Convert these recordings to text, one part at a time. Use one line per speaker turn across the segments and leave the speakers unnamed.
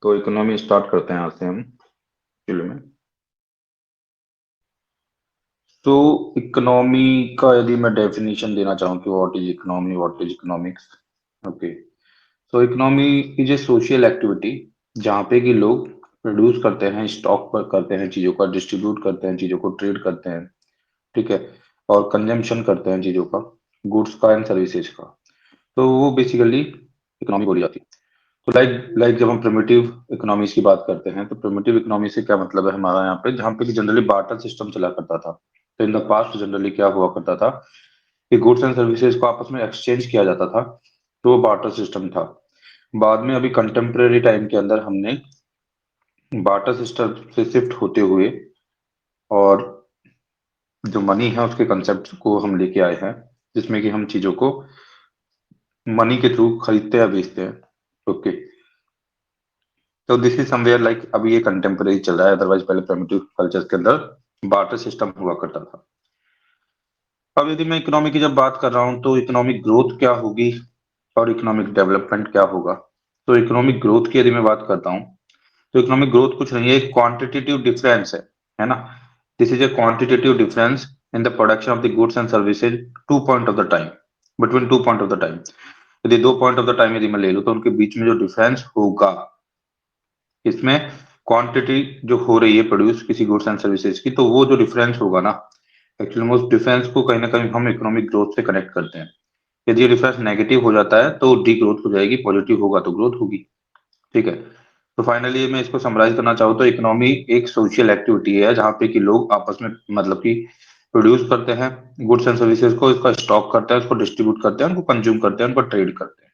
तो economy start करते हैं यहाँ से हम शुरू में। तो इकोनॉमी का यदि मैं डेफिनेशन देना चाहूँ कि what is economy, what is economics. Okay. So economy is a social activity जहाँ पे कि लोग प्रोड्यूस करते हैं, स्टॉक पर करते हैं चीजों का, डिस्ट्रीब्यूट करते हैं चीजों को, ट्रेड करते हैं। ठीक है। और कंजम्पशन करते हैं चीजों का, गुड्स का एंड सर्विसेज का। तो वो बेसिकली इकोनॉमी बोली जाती है। तो लाइक लाइक जब हम प्रिमिटिव इकोनॉमीज की बात करते हैं तो प्रिमिटिव इकोनॉमी से क्या मतलब है हमारा यहाँ पे, जहाँ पे कि जनरली बार्टर सिस्टम चला करता था। तो इन द पास्ट जनरली क्या हुआ करता था कि गुड्स एंड सर्विसेज को आपस में एक्सचेंज किया जाता था। तो वो बार्टर सिस्टम था। बाद में अभी कंटेम्प्रेरी टाइम के अंदर हमने बार्टर सिस्टम से शिफ्ट होते हुए और जो मनी है उसके कंसेप्ट को हम लेके आए हैं, जिसमें कि हम चीजों को मनी के थ्रू खरीदते या बेचते हैं। ओके। तो दिस इज समवेयर लाइक अभी ये कंटेम्प्रेरी चल रहा है, अदरवाइज पहले प्रिमिटिव कल्चर के अंदर बार्टर सिस्टम हुआ करता था। अब यदि मैं इकोनॉमी की जब बात कर रहा हूँ तो इकोनॉमिक ग्रोथ क्या होगी और इकोनॉमिक डेवलपमेंट क्या होगा। तो इकोनॉमिक ग्रोथ की यदि मैं बात करता हूँ तो इकोनॉमिक ग्रोथ कुछ नहीं है, एक क्वांटिटेटिव डिफरेंस है ना। This is a quantitative difference in the production of the goods and services two point of the time, between two point of the time. यदि दो पॉइंट ऑफ द टाइम यदि मैं ले लूँ तो उनके बीच में जो डिफरेंस होगा, इसमें क्वांटिटी जो हो रही है प्रोड्यूस किसी गुड्स एंड सर्विसेज की, तो वो जो डिफरेंस होगा ना, एक्चुअली उस डिफरेंस को कहीं ना कहीं हम इकोनॉमिक ग्रोथ से कनेक्ट करते हैं। यदि ये डिफरेंस नेगेटिव हो जाता है तो डी ग्रोथ हो जाएगी, पॉजिटिव होगा तो ग्रोथ होगी। ठीक है। तो फाइनली मैं इसको समराइज करना चाहूँ तो इकोनॉमी एक सोशल एक्टिविटी है जहाँ पे कि लोग आपस में मतलब कि प्रोड्यूस करते हैं गुड्स एंड सर्विसेज को, इसका स्टॉक करते हैं, उसको डिस्ट्रीब्यूट करते हैं, उनको कंज्यूम करते हैं, उनको ट्रेड करते हैं।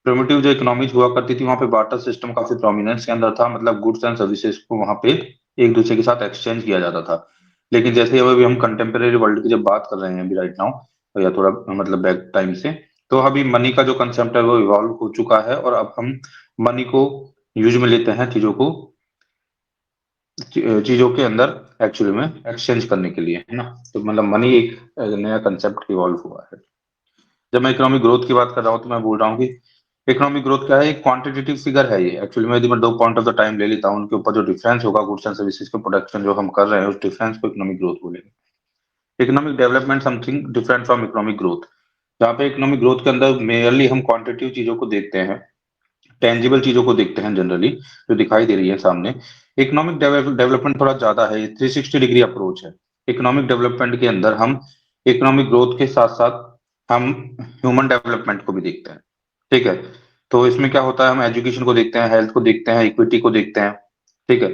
प्रिमिटिव जो इकोनॉमीज हुआ करती थी वहां पे बार्टर सिस्टम काफी प्रोमिनेंस के अंदर था, मतलब गुड्स एंड सर्विसेज को वहां पे एक दूसरे के साथ एक्सचेंज किया जाता था। लेकिन जैसे ही अभी हम कंटेम्प्रेरी वर्ल्ड की जब बात कर रहे हैं अभी राइट नाउ, या थोड़ा मतलब बैक टाइम से, तो अभी मनी का जो कंसेप्ट है वो इवॉल्व हो चुका है और अब हम मनी को यूज में लेते हैं चीजों को, चीजों के अंदर एक्चुअली में एक्सचेंज करने के लिए, है ना। तो मतलब मनी एक नया कंसेप्ट इवॉल्व हुआ है। जब मैं इकोनॉमिक ग्रोथ की बात कर रहा हूँ तो मैं बोल रहा हूँ कि इकोनॉमिक ग्रोथ क्या है, एक क्वांटिटेटिव फिगर है ये एक्चुअली में। यदि मैं दो पॉइंट ऑफ द टाइम ले लेता हूँ, उनके ऊपर जो डिफरेंस होगा गुड्स एंड सर्विसेज के प्रोडक्शन जो हम कर रहे हैं, उस डिफरेंस को इकोनॉमिक ग्रोथ बोलेंगे। Economic development something different from economic growth, जहाँ पे इकोनॉमिक ग्रोथ के अंदर मेयरली हम क्वांटिटेटिव चीजों को देखते हैं, टेंजिबल चीजों को देखते हैं जनरली, जो दिखाई दे रही है सामने। इकोनॉमिक डेवलपमेंट थोड़ा ज्यादा है, 360 डिग्री अप्रोच है। इकोनॉमिक डेवलपमेंट के अंदर हम इकोनॉमिक ग्रोथ के साथ साथ हम ह्यूमन डेवलपमेंट को भी देखते हैं। ठीक है। तो इसमें क्या होता है, हम एजुकेशन को देखते हैं, हेल्थ को देखते हैं, इक्विटी को देखते हैं। ठीक है।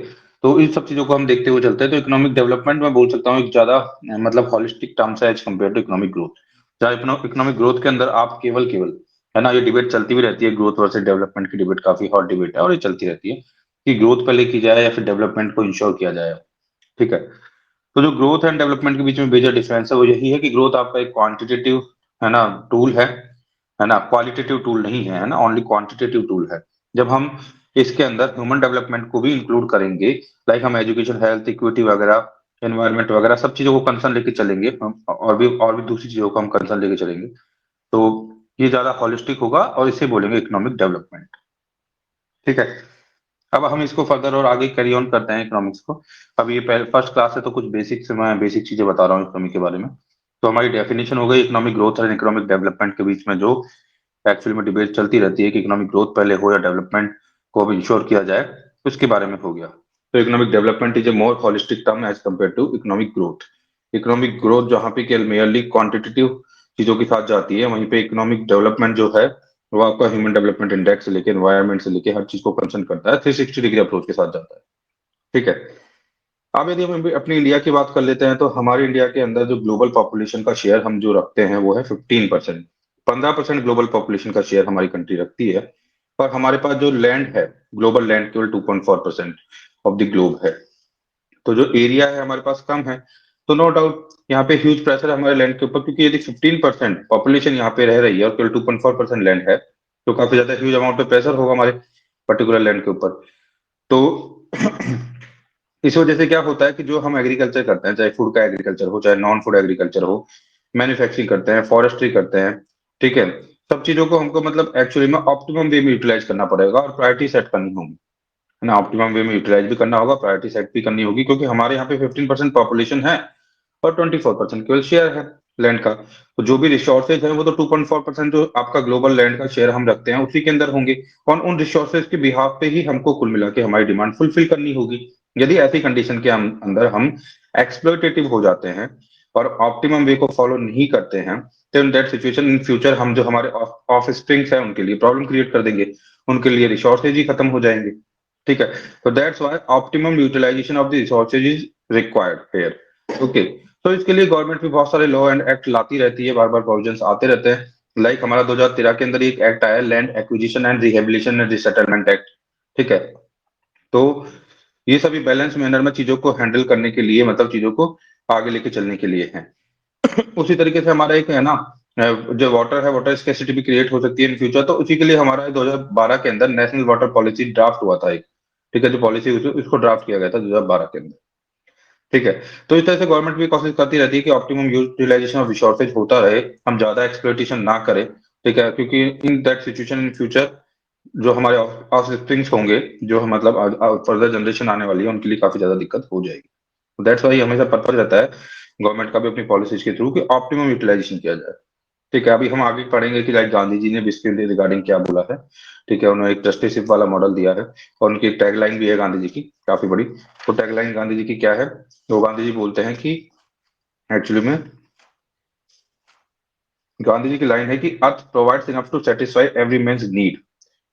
तो इन सब चीजों को हम देखते हुए चलते हैं। तो इकोनॉमिक डेवलपमेंट मैं बोल सकता हूँ एक ज्यादा मतलब हॉलिस्टिक टर्म्स है as compare to economic growth. जहाँ इकोनॉमिक ग्रोथ के अंदर आप केवल केवल, है ना, ये डिबेट चलती भी रहती है, ग्रोथ वर्सेस डेवलपमेंट की डिबेट काफी हॉट डिबेट है और ये चलती रहती है कि ग्रोथ पहले की जाए या फिर डेवलपमेंट को इंश्योर किया जाए। ठीक है। तो जो ग्रोथ एंड डेवलपमेंट के बीच में मेजर डिफरेंस है वो यही है कि ग्रोथ आपका एक क्वांटिटेटिव, है ना, टूल है ना, क्वालिटेटिव टूल नहीं है ना, ओनली क्वांटिटेटिव टूल है। जब हम इसके अंदर ह्यूमन डेवलपमेंट को भी इंक्लूड करेंगे, लाइक हम एजुकेशन, हेल्थ, इक्विटी वगैरह, एनवायरमेंट वगैरह सब चीजों को कंसर्न लेके चलेंगे, और भी दूसरी चीजों को हम कंसर्न लेके चलेंगे, तो ये ज्यादा हॉलिस्टिक होगा और इसे बोलेंगे इकोनॉमिक डेवलपमेंट। ठीक है। अब हम इसको फर्दर और आगे कैरी ऑन करते हैं इकोनॉमिक्स को। अब ये पहले फर्स्ट क्लास है तो कुछ बेसिक से मैं बेसिक चीजें बता रहा हूँ इकोनॉमी के बारे में। तो हमारी डेफिनेशन हो गई इकोनॉमिक ग्रोथ और इकोनॉमिक डेवलपमेंट के बीच में जो एक्चुअली में डिबेट चलती रहती है कि इकोनॉमिक ग्रोथ पहले हो या डेवलपमेंट को अब इंश्योर किया जाए, उसके बारे में हो गया। तो economic development is a more holistic term as compare to economic growth. Economic growth जहाँ पे केवल मेयरली क्वांटिटेटिव चीजों के साथ जाती है, वहीं पे इकोनॉमिक डेवलपमेंट जो है वो आपका ह्यूमन डेवलपमेंट इंडेक्स से लेके एनवायरमेंट से लेके हर चीज को कंसर्न करता है, 360 डिग्री अप्रोच के साथ जाता है। ठीक है। अब यदि हम अपनी इंडिया की बात कर लेते हैं तो हमारे इंडिया के अंदर जो ग्लोबल पॉपुलेशन का शेयर हम जो रखते हैं वो है 15%। 15% ग्लोबल पॉपुलेशन का शेयर हमारी कंट्री रखती है। और हमारे पास जो लैंड है, ग्लोबल लैंड केवल 2.4% ऑफ द ग्लोब है। तो जो एरिया है हमारे पास कम है। तो नो डाउट यहाँ पे ह्यूज प्रेशर है हमारे लैंड के ऊपर, क्योंकि यदि 15% पॉपुलेशन यहाँ पे रह रही है और केवल 2.4% लैंड है, तो काफी ज्यादा ह्यूज अमाउंट पे प्रेशर होगा हमारे पर्टिकुलर लैंड के ऊपर। तो इस वजह से क्या होता है कि जो हम एग्रीकल्चर करते हैं, चाहे फूड का एग्रीकल्चर हो चाहे नॉन फूड एग्रीकल्चर हो, मैन्युफैक्चरिंग करते हैं, फॉरेस्ट्री करते हैं, ठीक है, सब चीजों को हमको मतलब एक्चुअली में ऑप्टिमम वे में यूटिलाइज करना पड़ेगा और प्रायोरिटी सेट करनी होगी। है ना, ऑप्टिमम वे में यूटिलाइज भी करना होगा, प्रायोरिटी सेट भी करनी होगी, क्योंकि हमारे यहाँ पे 15% पॉपुलेशन है और 24% केवल शेयर है लैंड का। तो जो भी रिसोर्सेज है वो तो 2.4% जो आपका ग्लोबल लैंड का शेयर हम रखते हैं उसी के अंदर होंगे, और उन रिसोर्सेज के बिहाफ पे ही हमको कुल मिला के हमारी डिमांड फुलफिल करनी होगी। यदि ऐसी कंडीशन के अंदर हम एक्सप्लोइटेटिव हो जाते हैं और ऑप्टिमम वे को फॉलो नहीं करते हैं, तो in that situation in future हम जो हमारे ऑफ स्प्रिंग्स है उनके लिए प्रॉब्लम क्रिएट कर देंगे, उनके लिए रिसोर्सेज ही खत्म हो जाएंगे। ठीक है, तो that's why optimum utilisation of the resources is required here. Okay, तो इसके लिए गवर्नमेंट भी बहुत सारे लॉ एंड एक्ट लाती रहती है, बार बार प्रोविजंस आते रहते हैं। लाइक हमारा 2013 के अंदर एक एक्ट आया, land acquisition and rehabilitation and resettlement act. ठीक है, तो ये सभी बैलेंस मैनर में चीजों को हैंडल करने के लिए, मतलब चीजों को आगे लेके चलने के लिए है। उसी तरीके से हमारा एक है ना, जो वाटर है, वाटर स्केसिटी भी क्रिएट हो सकती है इन फ्यूचर, तो उसी के लिए हमारा 2012 के अंदर नेशनल वाटर पॉलिसी ड्राफ्ट हुआ था एक। ठीक है, जो पॉलिसी उसको ड्राफ्ट किया गया था 2012 के अंदर। ठीक है, तो इस तरह से गवर्नमेंट भी कोशिश करती रहती है कि ऑप्टिमम यूटिलाइजेशन ऑफ रिसोर्सेज होता रहे, हम ज्यादा एक्सप्लोइटेशन ना करें। ठीक है, क्योंकि in that situation in future जो हमारे ऑफस्प्रिंग्स होंगे, जो मतलब फर्दर जनरेशन आने वाली है, उनके लिए काफी ज्यादा दिक्कत हो जाएगी। दैट्स वाई हमेशा पर्पज रहता है गवर्नमेंट का भी अपनी पॉलिसीज के थ्रू कि ऑप्टिमम यूटिलाइजेशन किया जाए। ठीक है, अभी हम आगे पढ़ेंगे कि लाइक गांधी जी ने भी इसके रिगार्डिंग क्या बोला है। ठीक है, उन्होंने एक ट्रस्टीशिप वाला मॉडल दिया है, और उनकी एक टैगलाइन भी है गांधी जी की काफी बड़ी। तो टैगलाइन गांधी जी की क्या है? तो गांधी जी बोलते हैं कि एक्चुअली में गांधी जी की लाइन है कि earth provides enough to satisfy every men's need.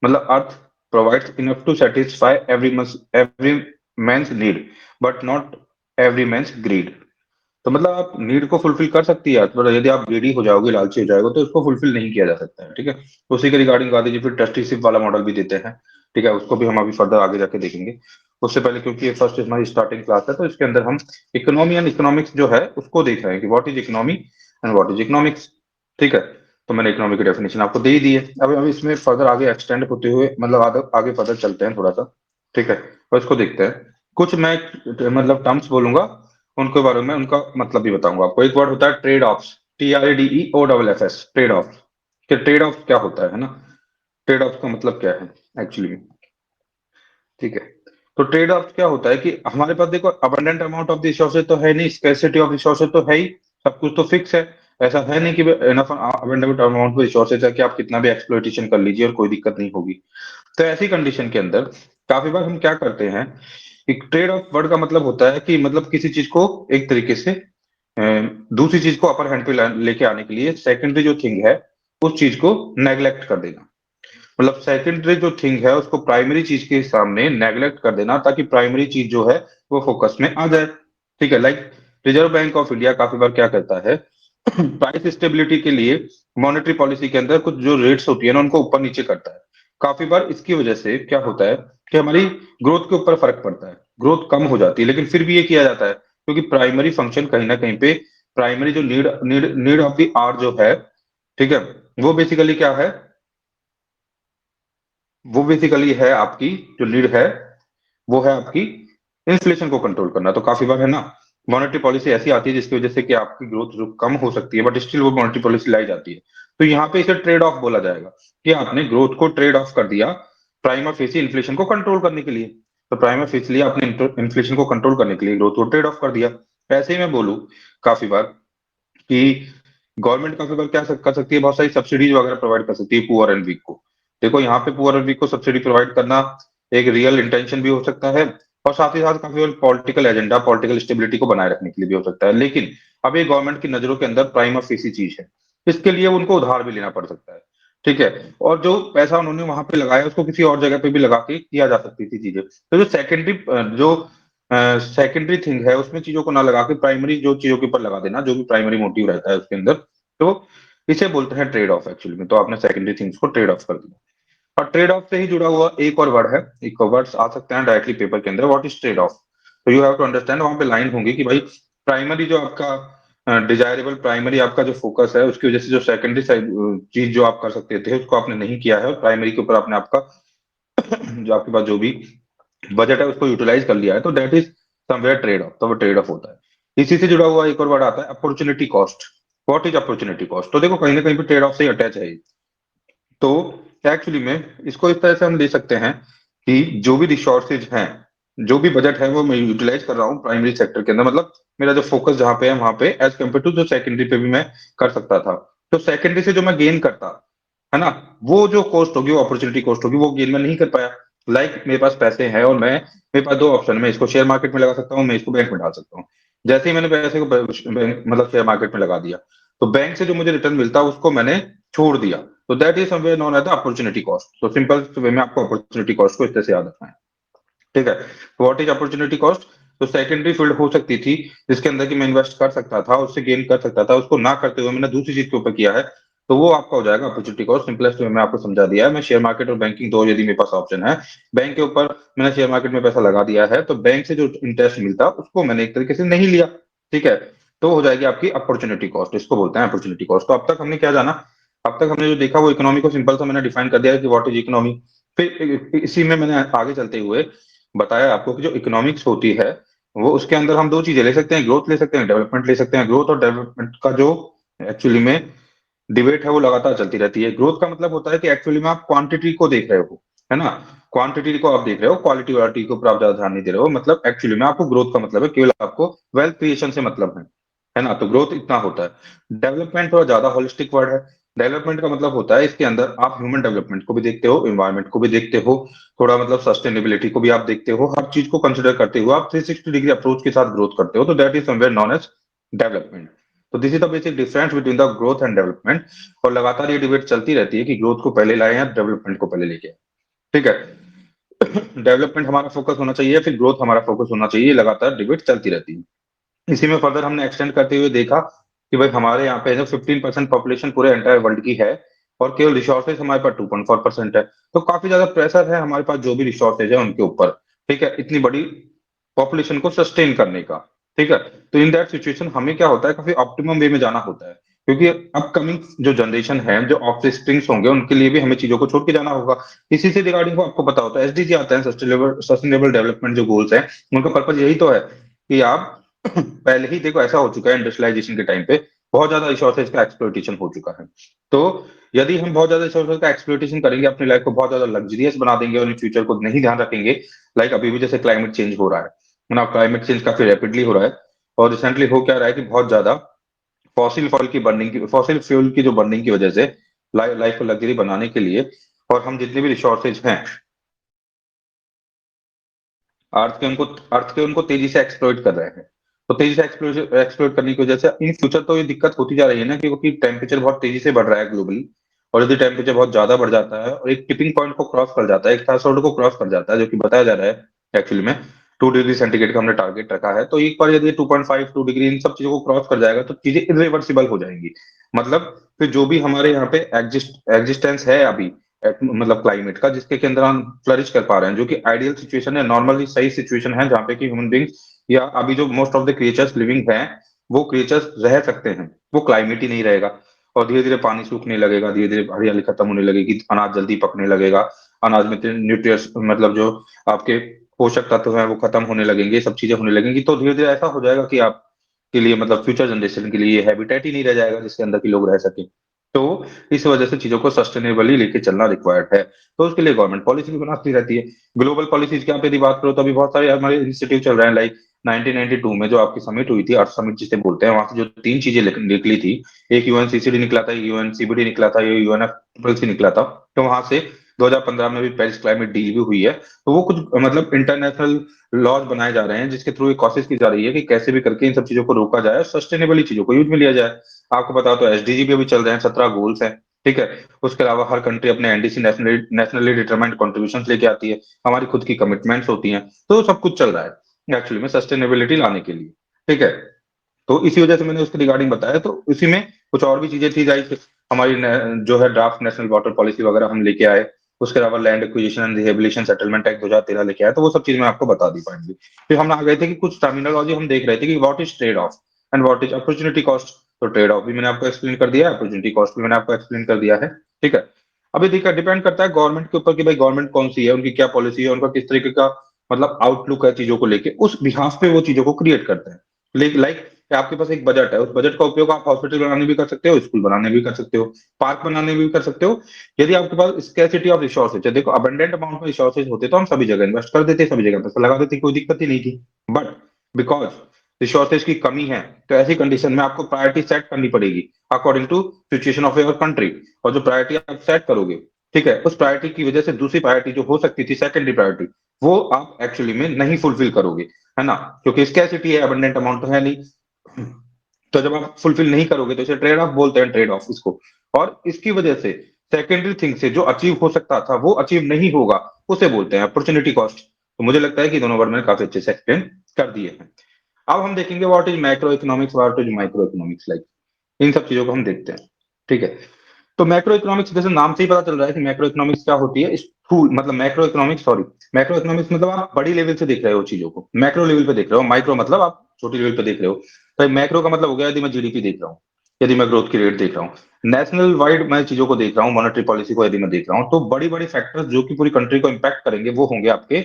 मतलब earth provides enough to satisfy every men's need, but not every men's greed. तो मतलब आप नीड को फुलफिल कर सकती है, मतलब यदि आप ग्रीडी हो जाओगे, लालची हो जाओगे, तो उसको फुलफिल नहीं किया जा सकता है। ठीक है, तो उसी के रिगार्डिंग गांधी जी फिर ट्रस्टीशिप वाला मॉडल भी देते हैं। ठीक है, उसको भी हम अभी फर्दर आगे जाके देखेंगे। उससे पहले, क्योंकि ये फर्स्ट हमारी स्टार्टिंग क्लास है, तो इसके अंदर हम इकोनॉमी एंड इकोनॉमिक्स जो है उसको देख रहे हैं कि what is economy and what is economics. ठीक है, तो मैंने इकोनॉमी की डेफिनेशन आपको दे ही दी है। अब इसमें फर्दर आगे एक्सटेंड होते हुए, मतलब आगे फर्दर चलते हैं थोड़ा सा। ठीक है, और इसको देखते हैं। कुछ मैं मतलब टर्म्स बोलूंगा, उनके बारे में उनका मतलब भी बताऊंगा आपको। एक वर्ड होता है trade offs, TRADEOFF, trade off. कि ट्रेड ऑफ क्या होता है ना, ट्रेड ऑफ का मतलब क्या है एक्चुअली में। ठीक है, तो ट्रेड ऑफ क्या होता है कि हमारे पास देखो अबंडेंट अमाउंट ऑफ रिसोर्सेज तो है नहीं, स्कैरसिटी ऑफ रिसोर्सेज तो है ही, सब कुछ तो फिक्स है। ऐसा है नहीं कि enough abundant amount of resources है कि आप कितना भी एक्सप्लॉइटेशन कर लीजिए और कोई दिक्कत नहीं होगी। तो ऐसी कंडीशन के अंदर काफी बार हम क्या करते हैं, एक ट्रेड ऑफ वर्ड का मतलब होता है कि मतलब किसी चीज को एक तरीके से दूसरी चीज को अपर हैंड पे लेके आने के लिए सेकेंडरी जो थिंग है उस चीज को नेग्लेक्ट कर देना। मतलब सेकेंडरी जो थिंग है उसको प्राइमरी चीज के सामने नेग्लेक्ट कर देना, ताकि प्राइमरी चीज जो है वो फोकस में आ जाए। ठीक है, like reserve bank of India काफी बार क्या करता है, प्राइस स्टेबिलिटी के लिए मॉनेटरी पॉलिसी के अंदर कुछ जो रेट्स होती है ना उनको ऊपर नीचे करता है। काफी बार इसकी वजह से क्या होता है कि हमारी ग्रोथ के ऊपर फर्क पड़ता है, ग्रोथ कम हो जाती है, लेकिन फिर भी ये किया जाता है क्योंकि प्राइमरी फंक्शन कहीं ना कहीं पे, प्राइमरी जो need need need of the are जो है, ठीक है, वो बेसिकली क्या है, वो बेसिकली है आपकी जो लीड है, वो है आपकी इन्फ्लेशन को कंट्रोल करना। तो काफी बार है ना, मॉनेटरी पॉलिसी ऐसी आती है जिसकी वजह से कि आपकी ग्रोथ जो कम हो सकती है, बट स्टिल वो मॉनेटरी पॉलिसी लाई जाती है। तो यहाँ पे इसे ट्रेड ऑफ बोला जाएगा कि आपने ग्रोथ को ट्रेड ऑफ कर दिया प्राइमा फेसी इन्फ्लेशन को कंट्रोल करने के लिए। तो प्राइमा फेसली आपने इन्फ्लेशन को कंट्रोल करने के लिए ग्रोथ को ट्रेड ऑफ कर दिया। ऐसे ही मैं बोलूं काफी बार कि गवर्नमेंट काफी बार क्या कर सकती है, बहुत सारी सब्सिडीज वगैरह प्रोवाइड कर सकती है पुअर एंड वीक को। देखो यहाँ पे पुअर एंड वीक को सब्सिडी प्रोवाइड करना एक रियल इंटेंशन भी हो सकता है, और साथ ही साथ काफी बार पॉलिटिकल एजेंडा, पॉलिटिकल स्टेबिलिटी को बनाए रखने के लिए भी हो सकता है। लेकिन अब ये गवर्नमेंट की नजरों के अंदर प्राइम ऑफ फेसी चीज है, इसके लिए उनको उधार भी लेना पड़ सकता है। ठीक है, और जो पैसा उन्होंने वहां पे लगाया उसको किसी और जगह पे भी लगा के किया जा सकती थी चीजें। तो जो सेकेंडरी थिंग है उसमें चीजों को ना लगा के प्राइमरी जो चीजों के ऊपर लगा देना, जो भी प्राइमरी मोटिव रहता है उसके अंदर, तो इसे बोलते हैं ट्रेड ऑफ एक्चुअली में। तो आपने सेकेंडरी थिंग्स को ट्रेड ऑफ कर दिया। और ट्रेड ऑफ से ही जुड़ा हुआ एक और वर्ड है, एक वर्ड्स आ सकते हैं डायरेक्टली पेपर के अंदर, व्हाट इज ट्रेड ऑफ। तो यू हैव टू अंडरस्टैंड, वहां पे लाइन होंगी कि भाई प्राइमरी जो आपका डिजायरेबल प्राइमरी आपका जो फोकस है उसकी वजह से जो सेकेंडरी चीज जो आप कर सकते थे उसको आपने नहीं किया है, और प्राइमरी के ऊपर आपने आपका जो आपके पास जो भी बजट है उसको यूटिलाइज कर लिया है, तो that is somewhere trade off. तो वो ट्रेड ऑफ होता है। इसी से जुड़ा हुआ एक और वर्ड आता है opportunity cost. What is opportunity cost? तो देखो कहीं ना कहीं पे ट्रेड ऑफ से अटैच है ये। तो एक्चुअली में इसको इस तरह से हम ले सकते हैं कि जो भी रिसोर्सेज हैं, जो भी बजट है, वो मैं यूटिलाइज कर रहा हूँ प्राइमरी सेक्टर के अंदर, मतलब मेरा जो फोकस जहाँ पे है वहां पे, एज कम्पेयर टू जो सेकेंडरी पे भी मैं कर सकता था। तो सेकेंडरी से जो मैं गेन करता है ना, वो जो कॉस्ट होगी, वो अपॉर्चुनिटी कॉस्ट होगी, वो गेन मैं नहीं कर पाया। मेरे पास पैसे हैं और मैं, मेरे पास दो ऑप्शन है, मैं इसको शेयर मार्केट में लगा सकता हूँ, मैं इसको बैंक में डाल सकता हूँ। जैसे ही मैंने पैसे को मतलब शेयर मार्केट में लगा दिया, तो बैंक से जो मुझे रिटर्न मिलता उसको मैंने छोड़ दिया। तो that is somewhere known as the opportunity cost. तो सिंपल वे में आपको अपॉर्चुनिटी कॉस्ट को इस तरह से याद रखना है। ठीक है, व्हाट इज अपॉर्चुनिटी कॉस्ट? तो सेकेंडरी फील्ड हो सकती थी जिसके अंदर कि मैं इन्वेस्ट कर सकता था, उससे गेन कर सकता था, उसको ना करते हुए मैंने दूसरी चीज के ऊपर किया है, तो वो आपका हो जाएगा अपॉर्चुनिटी कॉस्ट। सिंपलेस्ट वे में आपको समझा दिया है। मैं शेयर मार्केट और बैंकिंग दो यदि मेरे पास ऑप्शन है, बैंक के ऊपर मैंने शेयर मार्केट में पैसा लगा दिया है, तो बैंक से जो इंटरेस्ट मिलता उसको मैंने एक तरीके से नहीं लिया। ठीक है, तो हो जाएगी आपकी अपॉर्चुनिटी कॉस्ट, इसको बोलते हैं अपॉर्चुनिटी कॉस्ट। तो अब तक हमने क्या जाना? अब तक हमने जो देखा वो इकोनॉमी को सिंपल सा मैंने डिफाइन कर दिया है कि व्हाट इज इकोनॉमी। फिर इसी में मैंने आगे चलते हुए बताया आपको कि जो इकोनॉमिक्स होती है, वो उसके अंदर हम दो चीजें ले सकते हैं, ग्रोथ ले सकते हैं, डेवलपमेंट ले सकते हैं। ग्रोथ और डेवलपमेंट का जो एक्चुअली में डिबेट है वो लगातार चलती रहती है। ग्रोथ का मतलब होता है कि एक्चुअली में आप क्वांटिटी को देख रहे हो, है ना, क्वांटिटी को आप देख रहे हो, क्वालिटी वालिटी के ऊपर आप ज्यादा ध्यान नहीं दे रहे हो। मतलब एक्चुअली में आपको ग्रोथ का मतलब है केवल आपको वेल्थ क्रिएशन से मतलब है ना, तो ग्रोथ इतना होता है। डेवलपमेंट थोड़ा ज्यादा होलिस्टिक वर्ड है। डेवलपमेंट का मतलब होता है इसके अंदर आप ह्यूमन डेवलपमेंट को भी देखते हो, एनवायरमेंट को भी देखते हो, थोड़ा मतलब सस्टेनेबिलिटी को भी आप देखते हो, हर चीज को कंसिडर करते हुए आप 360 डिग्री अप्रोच के साथ ग्रोथ करते हो, तो that is somewhere known as development. तो this is the basic difference between the growth and development. और लगातार ये डिबेट चलती रहती है कि ग्रोथ को पहले लाए या डेवलपमेंट को पहले लेके आए। ठीक है, डेवलपमेंट हमारा फोकस होना चाहिए फिर ग्रोथ हमारा फोकस होना चाहिए, लगातार डिबेट चलती रहती है। इसी में फर्दर हमने एक्सटेंड करते हुए देखा कि भाई हमारे यहाँ पे जो 15% पॉपुलेशन पूरे एंटायर वर्ल्ड की है, और केवल रिसोर्सेज हमारे पास 2.4% है। तो काफी ज्यादा प्रेशर है हमारे पास जो भी रिसोर्सेज है उनके ऊपर। ठीक है, इतनी बड़ी पॉपुलेशन को सस्टेन करने का। ठीक है, तो इन दैट सिचुएशन हमें क्या होता है, काफी ऑप्टिमम वे में जाना होता है, क्योंकि अपकमिंग जो जनरेशन है, जो ऑफ स्प्रिंग्स होंगे, उनके लिए भी हमें चीजों को छोड़ के जाना होगा। इसी से रिगार्डिंग को आपको पता होता है, एसडीजी आता है, सस्टेनेबल डेवलपमेंट जो गोल्स हैं, उनका पर्पज यही तो है कि आप पहले ही देखो ऐसा हो चुका है इंडस्ट्रियलाइजेशन के टाइम पे, बहुत ज्यादा रिसोर्सेज का एक्सप्लॉइटेशन हो चुका है। तो यदि हम बहुत ज्यादा रिसोर्सेज का एक्सप्लॉइटेशन करेंगे, अपनी लाइफ को बहुत ज्यादा लग्जरियस बना देंगे और इन फ्यूचर को नहीं ध्यान रखेंगे, लाइक अभी भी जैसे क्लाइमेट चेंज हो रहा है ना, क्लाइमेट चेंज काफी रैपिडली हो रहा है। और रिसेंटली हो क्या रहा है कि बहुत ज्यादा फॉसिल फ्यूल की जो बर्निंग की वजह से लाइफ को लग्जरी बनाने के लिए, और हम जितने भी रिसोर्सेज हैं अर्थ के उनको तेजी से एक्सप्लॉइट कर रहे हैं। तो तेजी से एक्सप्लॉइट करने की वजह से इन फ्यूचर तो ये दिक्कत होती जा रही है ना, क्योंकि टेम्परेचर बहुत तेजी से बढ़ रहा है ग्लोबली। और यदि टेम्परेचर बहुत ज्यादा बढ़ जाता है और एक टिपिंग पॉइंट को क्रॉस कर जाता है, एक थ्रेशोल्ड को क्रॉस कर जाता है, जो कि बताया जा रहा है एक्चुअली में 2 डिग्री सेंटीग्रेड का हमने टारगेट रखा है, तो एक बार यदि 2.5 2 डिग्री इन सब चीजों को क्रॉस कर जाएगा तो चीजें इरिवर्सिबल हो जाएंगी। मतलब फिर जो भी हमारे यहाँ पे एग्जिस्टेंस है अभी, मतलब क्लाइमेट का, जिसके के अंदर हम फ्लरिश कर पा रहे हैं, जो कि आइडियल सिचुएशन है, नॉर्मली सही सिचुएशन है, जहाँ पे कि ह्यूमन बींग्स या अभी जो most of the creatures living हैं, वो क्रिएचर्स रह सकते हैं, वो क्लाइमेट ही नहीं रहेगा। और धीरे धीरे पानी सूखने लगेगा, धीरे धीरे हरियाली खत्म होने लगेगी, अनाज जल्दी पकने लगेगा, अनाज में न्यूट्रिएंट्स मतलब जो आपके पोषक तत्व हैं वो खत्म होने लगेंगे, सब चीजें होने लगेंगी। तो धीरे धीरे ऐसा हो जाएगा कि आप के लिए मतलब फ्यूचर जनरेशन के लिए हैबिटेट ही नहीं रह जाएगा जिसके अंदर के लोग रह सके। तो इस वजह से चीजों को सस्टेनेबली लेके चलना रिक्वायर्ड है। तो उसके लिए गवर्नमेंट पॉलिसी भी बनाती रहती है। ग्लोबल पॉलिसीज की आप यदि बात करो तो अभी बहुत सारे हमारे इंस्टीट्यूट चल रहे हैं, लाइक 1992 में जो आपकी समिट हुई थी, अर्थ समिट जिसे बोलते हैं, वहां से जो तीन चीजें निकली थी, एक यूएनसीसीडी निकला था, यूएनसीबीडी निकला था, ये यूएनएफ निकला था। तो वहां से 2015 में भी पेरिस क्लाइमेट डील भी हुई है। तो वो कुछ मतलब इंटरनेशनल लॉज बनाए जा रहे हैं, जिसके थ्रू ये कोशिश की जा रही है कि कैसे भी करके इन सब चीजों को रोका जाए, सस्टेनेबली चीजों को यूज में लिया जाए। आपको बताओ तो एसडीजी भी अभी चल रहे हैं, 17 गोल्स हैं। ठीक है, उसके अलावा हर कंट्री अपने एनडीसी नेशनली डिटरमाइंड कॉन्ट्रीब्यूशन लेके आती है, हमारी खुद की कमिटमेंट्स होती हैं, तो सब कुछ चल रहा है एक्चुअली में सस्टेनेबिलिटी लाने के लिए। ठीक है, तो इसी वजह से मैंने उसके रिगार्डिंग बताया। तो इसी में कुछ और भी चीजें थी, लाइक हमारी जो है ड्राफ्ट नेशनल वाटर पॉलिसी वगैरह हम लेके आए। उसके अलावा land acquisition and rehabilitation settlement act 2013 लेके आए, तो वो सब चीज मैं आपको बता दी पाएंगी। फिर हम आ गए थे कि कुछ टर्मिनोलॉजी हम देख रहे थे कि what is trade off and what is opportunity cost. तो ट्रेड ऑफ भी मैंने आपको एक्सप्लेन कर दिया है, अपॉर्चुनिटी कॉस्ट भी मैंने आपको एक्सप्लेन कर दिया है। ठीक है, अभी देखिए डिपेंड करता है गवर्नमेंट के ऊपर कि भाई गवर्नमेंट कौन सी है, उनकी क्या पॉलिसी है, उनका किस तरीके का मतलब आउटलुक है चीजों को लेके, उस बिहाफ पे वो चीजों को क्रिएट करते हैं। लाइक कि आपके पास एक बजट है, उस बजट का उपयोग आप हॉस्पिटल बनाने भी कर सकते हो, स्कूल बनाने भी कर सकते हो, पार्क बनाने भी कर सकते हो। यदि आपके पास स्कैर्सिटी ऑफ रिसोर्सेज है, देखो अबंडेंट अमाउंट में रिसोर्सेज होते तो हम सभी जगह इन्वेस्ट कर देते, सभी जगह पैसा लगा देते, कोई दिक्कत ही नहीं थी। बट बिकॉज रिसोर्सेज की कमी है, तो ऐसी कंडीशन में आपको प्रायोरिटी सेट करनी पड़ेगी according to situation of your country. और जो प्रायोरिटी आप सेट करोगे, ठीक है, उस प्रायोरिटी की वजह से दूसरी प्रायोरिटी जो हो सकती थी, सेकेंडरी प्रायोरिटी, वो आप एक्चुअली में नहीं फुलफिल करोगे, है ना, क्योंकि स्कैर्सिटी है, अबंडेंट अमाउंट तो है नहीं। तो जब आप फुलफिल नहीं करोगे तो इसे ट्रेड ऑफ बोलते हैं, ट्रेड ऑफ इसको। और इसकी वजह से सेकेंडरी थिंग से जो अचीव हो सकता था वो अचीव नहीं होगा, उसे बोलते हैं अपॉर्चुनिटी कॉस्ट। तो मुझे लगता है कि दोनों वर्ड मैंने काफी अच्छे से एक्सप्लेन कर दिए हैं। अब हम देखेंगे what is macro economics, what is micro economics, like in सब चीजों को हम देखते हैं। ठीक है, तो मैक्रो इकोनॉमिक्स जैसे नाम से ही पता चल रहा है कि मैक्रो इकोनॉमिक्स क्या होती है, स्थूल मतलब macro economics, sorry, macro economics मतलब आप बड़ी लेवल से देख रहे हो चीजों को, मैक्रो लेवल पे देख रहे हो, माइक्रो मतलब आप छोटी लेवल पे देख रहे हो। तो मैक्रो का मतलब हो गया यदि मैं जीडीपी देख रहा हूँ, यदि मैं ग्रोथ की रेट देख रहा हूँ, नेशनल वाइड मैं चीजों को देख रहा हूँ, मॉनेटरी पॉलिसी को यदि मैं देख रहा हूँ, तो बड़ी बड़ी फैक्टर्स जो कि पूरी कंट्री को इम्पैक्ट करेंगे वो होंगे आपके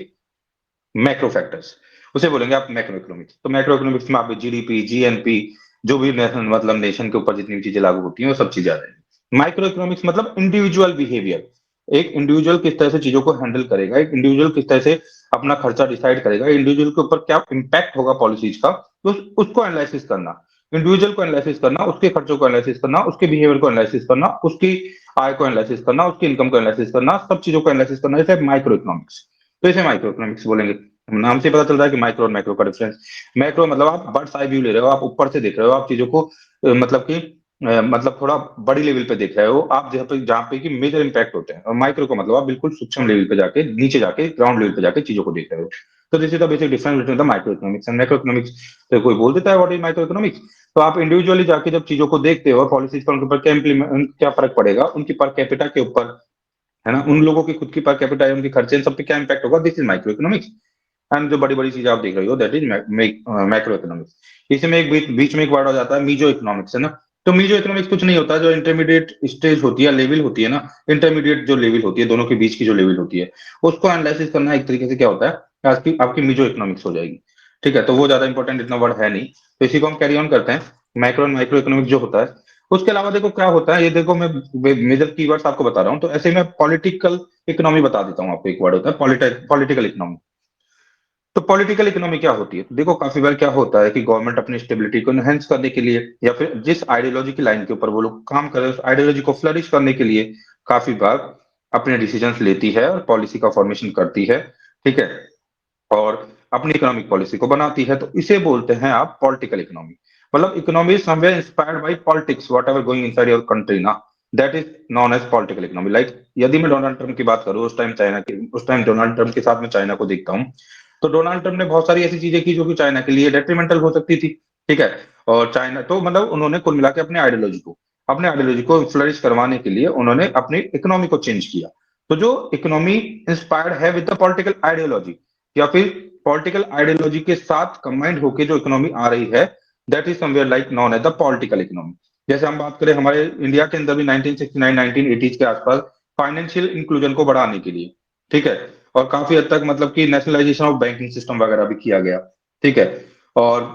मैक्रो फैक्टर्स, उसे बोलेंगे आप मैक्रो इकोनॉमिक्स। तो मैक्रो इकोनॉमिक्स में आप जीडीपी, जीएनपी, जो भी नेशनल मतलब नेशन के ऊपर जितनी भी चीजें लागू होती हैं वो सब चीजें आ जाएंगी। माइक्रो इकोनॉमिक्स मतलब इंडिविजुअल बिहेवियर, एक इंडिविजुअल किस तरह से चीजों को हैंडल करेगा, एक इंडिविजुअल किस तरह से अपना खर्चा डिसाइड करेगा, इंडिविजुअल के ऊपर क्या इम्पैक्ट होगा पॉलिसीज का, तो उसको एनालिसिस करना, इंडिविजुअल को एनालिसिस करना, उसके खर्चों को एनालिसिस करना, उसके बिहेवियर को एनालिसिस करना, उसकी आय को एनालिसिस करना, उसकी इनकम को एनालिसिस करना, सब चीजों को एनालिसिस करना, जैसे माइक्रो इकोनॉमिक्स। तो इसे माइक्रो इकोनॉमिक्स बोलेंगे। नाम से पता चल रहा है कि माइक्रो और मैक्रो का डिफरेंस। मैक्रो मतलब आप बर्ड्स आई व्यू ले रहे हो, आप ऊपर से देख रहे हो, आप चीजों को मतलब कि मतलब थोड़ा बड़ी लेवल पे देख रहे हो आप, जहाँ पे कि मेजर इंपैक्ट होते हैं। और माइक्रो का मतलब आप बिल्कुल सूक्ष्म लेवल पे जाके, नीचे जाके, ग्राउंड लेवल पे जाके चीजों को देख रहे हो। तो this is the basic difference between the micro economics and macro economics. तो कोई बोल देता है व्हाट इज माइक्रो इकोनॉमिक्स, तो आप इंडिविजुअली जाके जब चीजों को देखते हो, पॉलिसीज का उनके ऊपर क्या इम्प्लीमेंट, क्या फर्क पड़ेगा उनकी पर कैपिटा के ऊपर, है ना, उन लोगों की खुद की पर कैपिटा है, उनके खर्चे, इन सब पे क्या इंपैक्ट होगा, this is micro economics. And जो बड़ी बड़ी चीजें आप देख रही हो दैट इज मैक्रो इकोनॉमिक्स। इसमें एक बीच में एक वर्ड आ जाता है मीजो इकोनॉमिक्स, है ना। तो मीजो इकोनॉमिक्स कुछ नहीं होता, जो इंटरमीडिएट स्टेज होती है, लेवल होती है ना, इंटरमीडिएट जो लेवल होती है, दोनों के बीच की जो लेवल होती है, उसको एनालिसिस करना एक तरीके से क्या होता है, आपकी आपकी मीजो इकोनॉमिक्स हो जाएगी। ठीक है, तो वो ज्यादा इंपॉर्टेंट इतना वर्ड है नहीं, तो इसी को हम कैरी ऑन करते हैं। माइक्रो एंड माइक्रो इकोनॉमिक्स जो होता है, उसके अलावा देखो क्या होता है, ये देखो मैं मेजर कीवर्ड्स आपको बता रहा हूँ, तो ऐसे मैं पॉलिटिकल इकोनॉमी बता देता हूँ आपको। एक वर्ड होता है पॉलिटिकल इकोनॉमी। तो पॉलिटिकल इकोनॉमी क्या होती है, तो देखो काफी बार क्या होता है कि गवर्नमेंट अपनी स्टेबिलिटी को एनहेंस करने के लिए, या फिर जिस आइडियोलॉजी की लाइन के ऊपर वो लोग काम कर रहे हैं, उस आइडियोलॉजी को फ्लरिश करने के लिए काफी बार अपने डिसीजंस लेती है और पॉलिसी का फॉर्मेशन करती है। ठीक है, और अपनी इकोनॉमिक पॉलिसी को बनाती है, तो इसे बोलते हैं आप पॉलिटिकल इकोनॉमी। मतलब economy is somewhere inspired by politics, whatever going inside your country ना, that is known as political economy. Like यदि मैं डोनाल्ड ट्रम्प की बात करूं, उस टाइम डोनाल्ड ट्रम्प के साथ में चाइना को देखता हूँ, तो डोनाल्ड ट्रम्प ने बहुत सारी ऐसी चीजें की जो कि चाइना के लिए डेट्रीमेंटल हो सकती थी। ठीक है, और चाइना तो मतलब उन्होंने कुल मिला के अपने आइडियोलॉजी को फ्लरिश करवाने के लिए उन्होंने अपनी इकोनॉमी को चेंज किया। तो जो इकोनॉमी इंस्पायर्ड है विद द पॉलिटिकल आइडियोलॉजी, या फिर पॉलिटिकल आइडियोलॉजी के साथ कंबाइंड होकर जो इकोनॉमी आ रही है, that is somewhere like known as the political economy. जैसे हम बात करें हमारे इंडिया के अंदर भी 1969 1980 के आसपास फाइनेंशियल इंक्लूजन को बढ़ाने के लिए, ठीक है, और काफी हद तक मतलब कि नेशनलाइजेशन ऑफ बैंकिंग सिस्टम वगैरह भी किया गया। ठीक है, और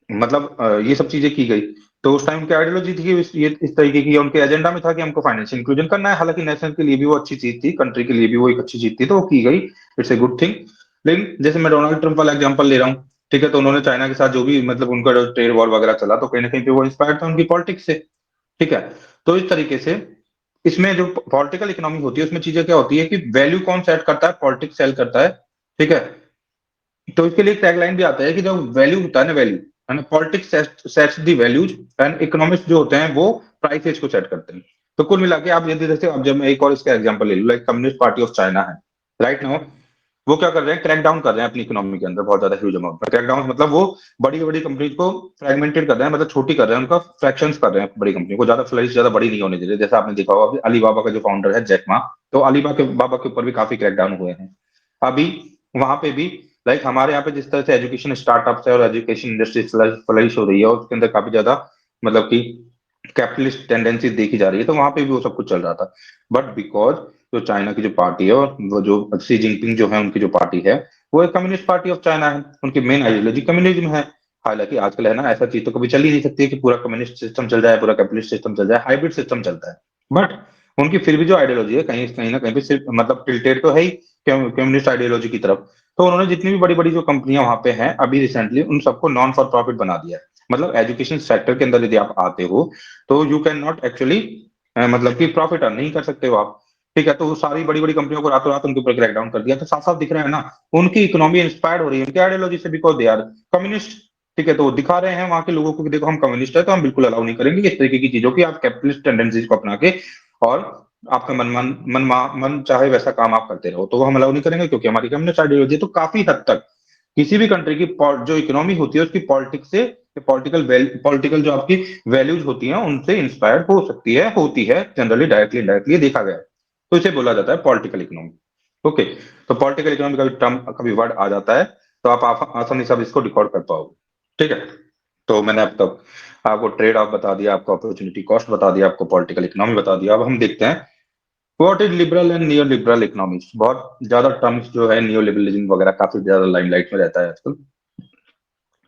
मतलब ये सब चीजें की गई। तो उस टाइम की आइडियोलॉजी थी कि ये इस तरीके की, उनके एजेंडा में था कि हमको फाइनेंशियल इंक्लूजन करना है। हालांकि नेशनल के लिए भी वो अच्छी चीज थी, कंट्री के लिए भी वो एक अच्छी चीज थी, तो वो की गई, इट्स ए गुड थिंग। लेकिन जैसे मैं डोनाल्ड ट्रम्प वाला एग्जांपल ले रहा हूँ, ठीक है, तो उन्होंने चाइना के साथ जो भी मतलब उनका जो ट्रेड वॉर वगैरह चला, तो कहीं ना कहीं पे वो इंस्पायर्ड था उनकी पॉलिटिक्स से। ठीक है, तो इस तरीके से इसमें जो पॉलिटिकल इकोनॉमी होती है उसमें चीजें क्या होती है कि वैल्यू कौन सेट करता है, पॉलिटिक्स सेल करता है। ठीक है, तो इसके लिए एक टैगलाइन भी आता है कि जो वैल्यू होता है ना, वैल्यू, है ना, politics sets the values and economics जो होते हैं वो प्राइसेज को सेट करते हैं। तो कुल मिला के आप यदि जैसे, अब जब मैं एक और इसका एग्जांपल ले लूं, like communist party of China है, राइट नाउ वो क्या कर रहे हैं, क्रैक डाउन कर रहे हैं अपनी इकोनॉमी के अंदर बहुत ज्यादा ह्यूज अमाउंट में। क्रैक डाउन मतलब वो बड़ी बड़ी कंपनीज को फ्रेगमेंटेड कर रहे हैं, मतलब छोटी कर रहे हैं, उनका फ्रैक्शंस कर रहे हैं, बड़ी कंपनी को ज्यादा फ्लरिश, ज्यादा बड़ी नहीं होने दे रहे। जैसा आपने देखा होगा अभी अलीबाबा का जो फाउंडर है जैक मा, तो अलीबाबा के बाबा के ऊपर भी काफी क्रैक डाउन हुए हैं अभी। वहां पे भी लाइक हमारे यहाँ पे जिस तरह से एजुकेशन स्टार्टअप्स है और एजुकेशन इंडस्ट्री फ्लरिश हो रही है, और उसके अंदर काफी ज्यादा मतलब कि कैपिटलिस्ट टेंडेंसी देखी जा रही है, तो वहां पे भी वो सब कुछ चल रहा था। बट बिकॉज जो चाइना की जो पार्टी है, और वो जो सी जिनपिंग जो है उनकी जो पार्टी है, वो एक कम्युनिस्ट पार्टी ऑफ चाइना है, उनकी मेन आइडियोलॉजी कम्युनिज्म है। हालांकि आजकल है ना, ऐसा चीज तो कभी चल ही नहीं सकती है कि पूरा कम्युनिस्ट सिस्टम चल जाए, पूरा कैपिटलिस्ट सिस्टम चल जाए, हाइब्रिड सिस्टम चलता है। बट उनकी फिर भी जो आइडियोलॉजी है, कहीं कहीं ना कहीं पे सिर्फ मतलब टिल्टेड तो है ही कम्युनिस्ट आइडियोलॉजी की तरफ। तो उन्होंने जितनी भी बड़ी बड़ी जो कंपनियां वहां पे हैं अभी रिसेंटली, उन सबको नॉन फॉर प्रॉफिट बना दिया है। मतलब एजुकेशन सेक्टर के अंदर यदि आप आते हो तो यू कैन नॉट एक्चुअली मतलब कि प्रॉफिट अर्न नहीं कर सकते हो आप। ठीक है, तो वो सारी बड़ी बड़ी कंपनियों को रातों रात उनके ऊपर क्रैकडाउन कर दिया, तो साफ साफ दिख रहा है ना, उनकी इकोनॉमी इंस्पायर्ड हो रही है उनकी आइडियोलॉजी से, बिकॉज दे आर कम्युनिस्ट। ठीक है, तो वो दिखा रहे हैं वहां के लोगों को कि देखो हम कम्युनिस्ट है, तो हम बिल्कुल अलाउ नहीं करेंगे इस तरीके की चीजों की, आप कैपिटलिस्ट टेंडेंसीज को अपना के और आपका मन चाहे वैसा काम आप करते रहो, तो वो हम अलाउ नहीं करेंगे क्योंकि हमारी कम्युनिस्ट आइडियोलॉजी। तो काफी हद तक किसी भी कंट्री की जो इकोनॉमी होती है उसकी पॉलिटिक्स से, पॉलिटिकल जो आपकी वैल्यूज होती हैं उनसे इंस्पायर्ड हो सकती है, होती है जनरली, डायरेक्टली इनडायरेक्टली देखा गया है। तो इसे बोला जाता है पॉलिटिकल इकोनॉमी। ओके, तो पॉलिटिकल इकोनॉमी का टर्म कभी वर्ड आ जाता है तो आप आसानी से अब इसको रिकॉर्ड कर पाओगे। ठीक है, तो मैंने अब तक आपको ट्रेड ऑफ बता दिया, आपको अपॉर्चुनिटी कॉस्ट बता दिया, आपको पॉलिटिकल इकोनॉमी बता दिया। अब हम देखते हैं what is liberal and neo liberal economics. बहुत ज्यादा टर्म्स जो है नियो लिबरलिज्म वगैरह काफी ज्यादा लाइमलाइट में रहता है आजकल।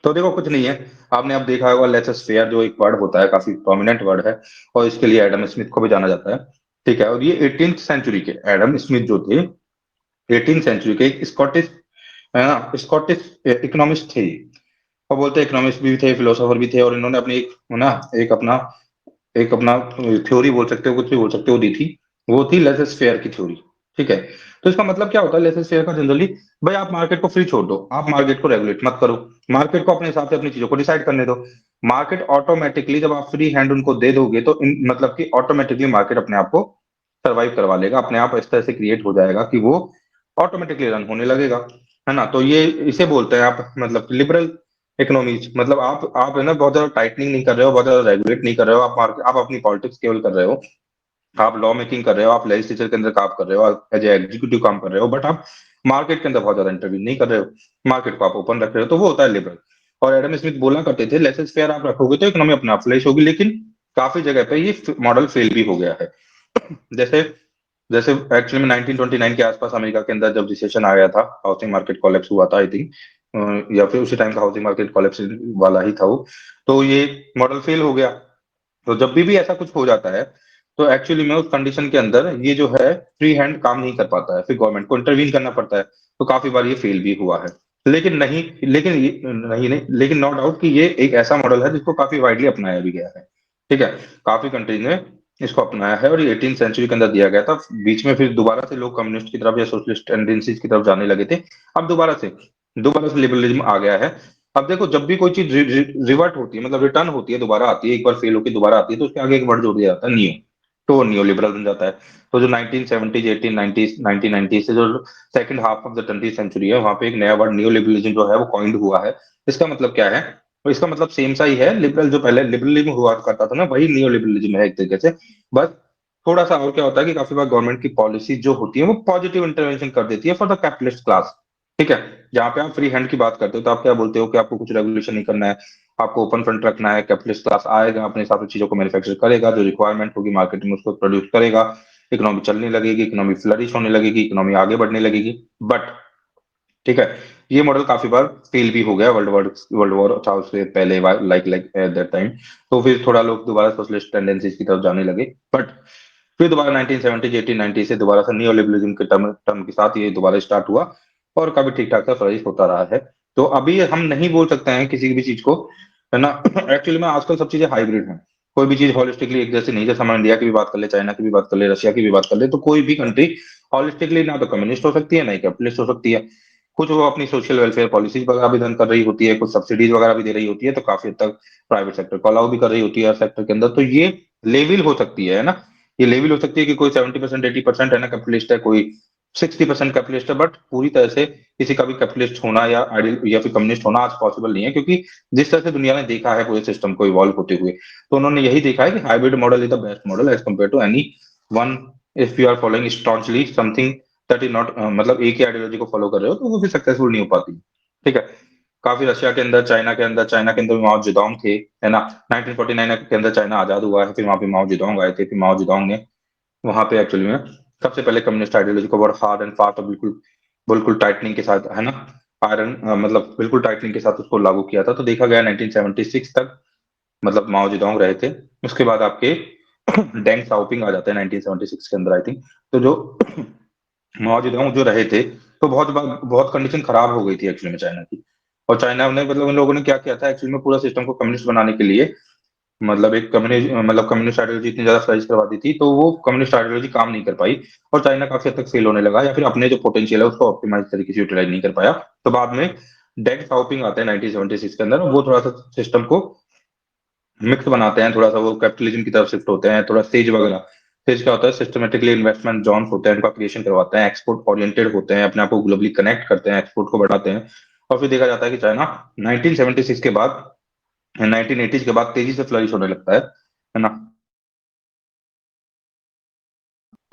तो देखो कुछ नहीं है, आपने अब देखा होगा लेट्स फेयर जो एक वर्ड होता है, काफी प्रोमिनेंट वर्ड है, और इसके लिए एडम स्मिथ को भी जाना जाता है। ठीक है, और ये 18th सेंचुरी के एडम स्मिथ जो थे, 18th सेंचुरी के एक स्कॉटिश, है ना, स्कॉटिश इकोनॉमिस्ट थे। और बोलते इकोनॉमिस्ट भी थे, फिलोसोफर भी थे, और इन्होंने अपनी एक, है ना, एक अपना थ्योरी बोल सकते हो, कुछ भी बोल सकते हो, दी थी। वो थी लेसेस फेयर की थ्योरी। ठीक है, तो इसका मतलब क्या होता है लेसेस फेयर का जनरली, भाई आप मार्केट को फ्री छोड़ दो, आप मार्केट को रेगुलेट मत करो, मार्केट को अपने हिसाब से अपनी चीजों को डिसाइड करने दो। मार्केट ऑटोमेटिकली, जब आप फ्री हैंड उनको दे दोगे तो मतलब कि ऑटोमेटिकली मार्केट अपने आप को सर्वाइव करवा लेगा, अपने आप इस तरह से क्रिएट हो जाएगा कि वो ऑटोमेटिकली रन होने लगेगा। है ना, तो ये इसे बोलते हैं आप मतलब लिबरल इकोनॉमीज। मतलब आप है ना बहुत ज्यादा टाइटनिंग नहीं कर रहे हो, बहुत ज्यादा रेगुलेट नहीं कर रहे हो, आप अपनी पॉलिटिक्स केवल कर रहे हो, आप लॉ मेकिंग कर रहे हो, आप लेजिस्लेचर के अंदर काम कर रहे हो, आप एज एग्जीक्यूटिव काम कर रहे हो, बट आप मार्केट के अंदर बहुत ज्यादा इंटरव्यू नहीं कर रहे हो, मार्केट को आप ओपन रख रहे हो, तो वो होता है लिबरल। और एडम स्मिथ बोला करते थे लेसेस फेयर आप रखोगे तो इकोनॉमी अपने आप फ्लैश होगी, लेकिन काफी जगह पे ये मॉडल फेल भी हो गया है। जैसे जैसे एक्चुअली में 1929 के आसपास अमेरिका के अंदर जब रिसेशन आया था, हाउसिंग मार्केट कोलैप्स हुआ था आई थिंक, या फिर उसी टाइम का हाउसिंग मार्केट कोलैप्स वाला ही था वो। तो ये मॉडल फेल हो गया। तो जब भी ऐसा कुछ हो जाता है तो एक्चुअली में उस कंडीशन के अंदर ये जो है फ्री हैंड काम नहीं कर पाता है, फिर गवर्नमेंट को इंटरवीन करना पड़ता है। तो काफी बार ये फेल भी हुआ है। लेकिन नो डाउट कि ये एक ऐसा मॉडल है जिसको काफी वाइडली अपनाया भी गया है। ठीक है, काफी कंट्रीज ने इसको अपनाया है, और ये 18th सेंचुरी के अंदर दिया गया था। बीच में फिर दोबारा से लोग कम्युनिस्ट की तरफ या सोशलिस्ट टेंडेंसीज की तरफ जाने लगे थे। अब दोबारा से लिबरलिज्म आ गया है। अब देखो जब भी कोई चीज रिवर्ट होती है, मतलब रिटर्न होती है, दोबारा आती है, एक बार फेल होकर दोबारा आती है, तो उसके आगे एक वर्ड जोड़ दिया जाता है नियो, तो वो नियो लिबरल बन जाता है। तो जो 1970s 1890s 1990 से जो second half of the 20th century है, वहां पे एक नया वर्ड नियो लिबरलिज्म जो है वो कॉइंड हुआ है। इसका मतलब क्या है? तो इसका मतलब सेम सा ही है, लिबरल जो पहले लिबरलिज्म हुआ करता था ना, वही नियो लिबरलिज्म है एक तरीके से। बस थोड़ा सा और क्या होता है कि काफी बार गवर्नमेंट की पॉलिसी जो होती है वो पॉजिटिव इंटरवेंशन कर देती है फॉर द कैपिटलिस्ट क्लास। ठीक है, जहां पे आप फ्री हैंड की बात करते हो तो आप क्या बोलते हो कि आपको कुछ रेगुलेशन नहीं करना है, आपको ओपन फ्रंट रखना है, कैपिटलिस्ट क्लास आएगा अपने हिसाब से चीजों को मैन्युफैक्चर करेगा, जो रिक्वायरमेंट होगी मार्केट में उसको प्रोड्यूस करेगा, इकोनॉमी चलने लगेगी, इकोनॉमी फ्लरिश होने लगेगी, इकोनॉमी आगे बढ़ने लगेगी। बट ठीक है, ये मॉडल काफी बार फेल भी हो गया, वर्ल्ड वॉर था उससे पहले, like like at that time. तो फिर थोड़ा लोग दोबारा सोशलिस्ट टेंडेंसीज की तरफ जाने लगे। बट फिर दोबारा 1970 1890 से दोबारा से नियो लिबरलिज्म के टर्म टर्म के साथ ये दोबारा स्टार्ट हुआ, और काफी ठीक ठाक सा फ्लरिश होता रहा है। तो अभी हम नहीं बोल सकते हैं किसी भी चीज को, है ना। एक्चुअली में आजकल सब चीजें हाइब्रिड हैं, कोई भी चीज होलिस्टिकली एक जैसे नहीं। जैसे हम इंडिया की भी बात कर ले, चाइना की भी बात कर ले, रशिया की भी बात कर ले, तो कोई भी कंट्री होलिस्टिकली ना तो कम्युनिस्ट हो सकती है, ना ही कैपिटलिस्ट हो सकती है। कुछ वो अपनी सोशल वेलफेयर पॉलिसीज वगैरह भी रन कर रही होती है, कुछ सब्सिडीज वगैरह भी दे रही होती है, तो काफी हद तक प्राइवेट सेक्टर को अलाउ भी कर रही होती है हर सेक्टर के अंदर। तो ये लेवल हो सकती है ना, ये लेवल हो सकती है कि कोई 70% 80% है ना कैपिटलिस्ट है, कोई 60% कैपिटलिस्ट है, बट पूरी तरह से किसी का भी कैपिटलिस्ट होना या आइडियल या फिर कम्युनिस्ट होना आज पॉसिबल नहीं है, क्योंकि जिस तरह से दुनिया ने देखा है पूरे सिस्टम को इवॉल्व होते हुए, तो उन्होंने यही देखा है कि hybrid model is the best model as compare to any one. If you are following staunchly something that is not, मतलब एक ही आइडियोलॉजी को फॉलो कर रहे हो, तो वो फिर सक्सेसफुल नहीं हो पाती। ठीक है, काफी रशिया के अंदर, चाइना के अंदर माओ जेडोंग थे, है ना। 1949 के अंदर चाइना आजाद हुआ है, फिर वहां पे माओ जेडोंग आए थे, फिर माओ जेडोंग ने वहां पे एक्चुअली में सबसे पहले कम्युनिस्ट आइडियोलॉजी को बहुत हार्ड एंड फास्ट और बिल्कुल बिल्कुल टाइटनिंग के साथ, है ना, आयरन मतलब बिल्कुल टाइटनिंग के साथ उसको लागू किया था। तो देखा गया 1976 तक मतलब माओ जेडोंग रहे थे। उसके बाद आपके डेंग शाओपिंग आ जाते हैं 1976 के अंदर आई थिंक। तो जो माओ जेडोंग जो रहे थे, तो बहुत कंडीशन खराब हो गई थी एक्चुअली में चाइना की। और चाइना ने मतलब उन लोगों ने क्या किया था एक्चुअली में, पूरा सिस्टम को कम्युनिस्ट बनाने के लिए मतलब एक कम्युनिस्ट आइडियोलॉजी इतनी ज्यादा फ्लरिश करवा दी थी, तो वो कम्युनिस्ट आइडियोलॉजी काम नहीं कर पाई और चाइना काफी हद तक फेल होने लगा, या फिर अपने जो पोटेंशियल है उसको ऑप्टिमाइज तरीके से यूटिलाइज नहीं कर पाया। तो बाद में डेंग शाओपिंग आते हैं 1976 के अंदर, वो थोड़ा सा सिस्टम को मिक्स बनाते हैं, थोड़ा सा वो कैपिटलिज्म की तरफ शिफ्ट होते हैं, थोड़ा सेज वगैरह। सेज क्या होता है, सिस्टमेटिकली इन्वेस्टमेंट जोन्स होते हैं, उनका क्रिएशन करवाते हैं, एक्सपोर्ट ओरिएंटेड होते हैं, अपने आप को ग्लोबली कनेक्ट करते हैं, एक्सपोर्ट को बढ़ाते हैं। और फिर देखा जाता है कि चाइना 1976 के बाद 1980 के बाद तेजी से फ्लरिश होने लगता है ना।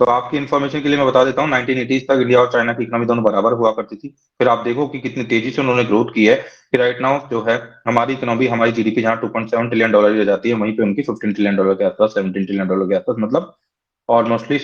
तो आपकी इन्फॉर्मेशन के लिए मैं बता देता हूँ, 1980 तक इंडिया और चाइना की इकोनॉमी दोनों बराबर हुआ करती थी। फिर आप देखो कि कितनी तेजी से उन्होंने ग्रोथ की है कि राइट नाउ जो है हमारी इकोनॉमी, हमारी जीडीपी जहाँ 2.7 ट्रिलियन डॉलर की जाती है, वहीं पे उनकी 15 ट्रिलियन डॉलर के आसपास, 17 ट्रिलियन डॉलर के आसपास, मतलब almostly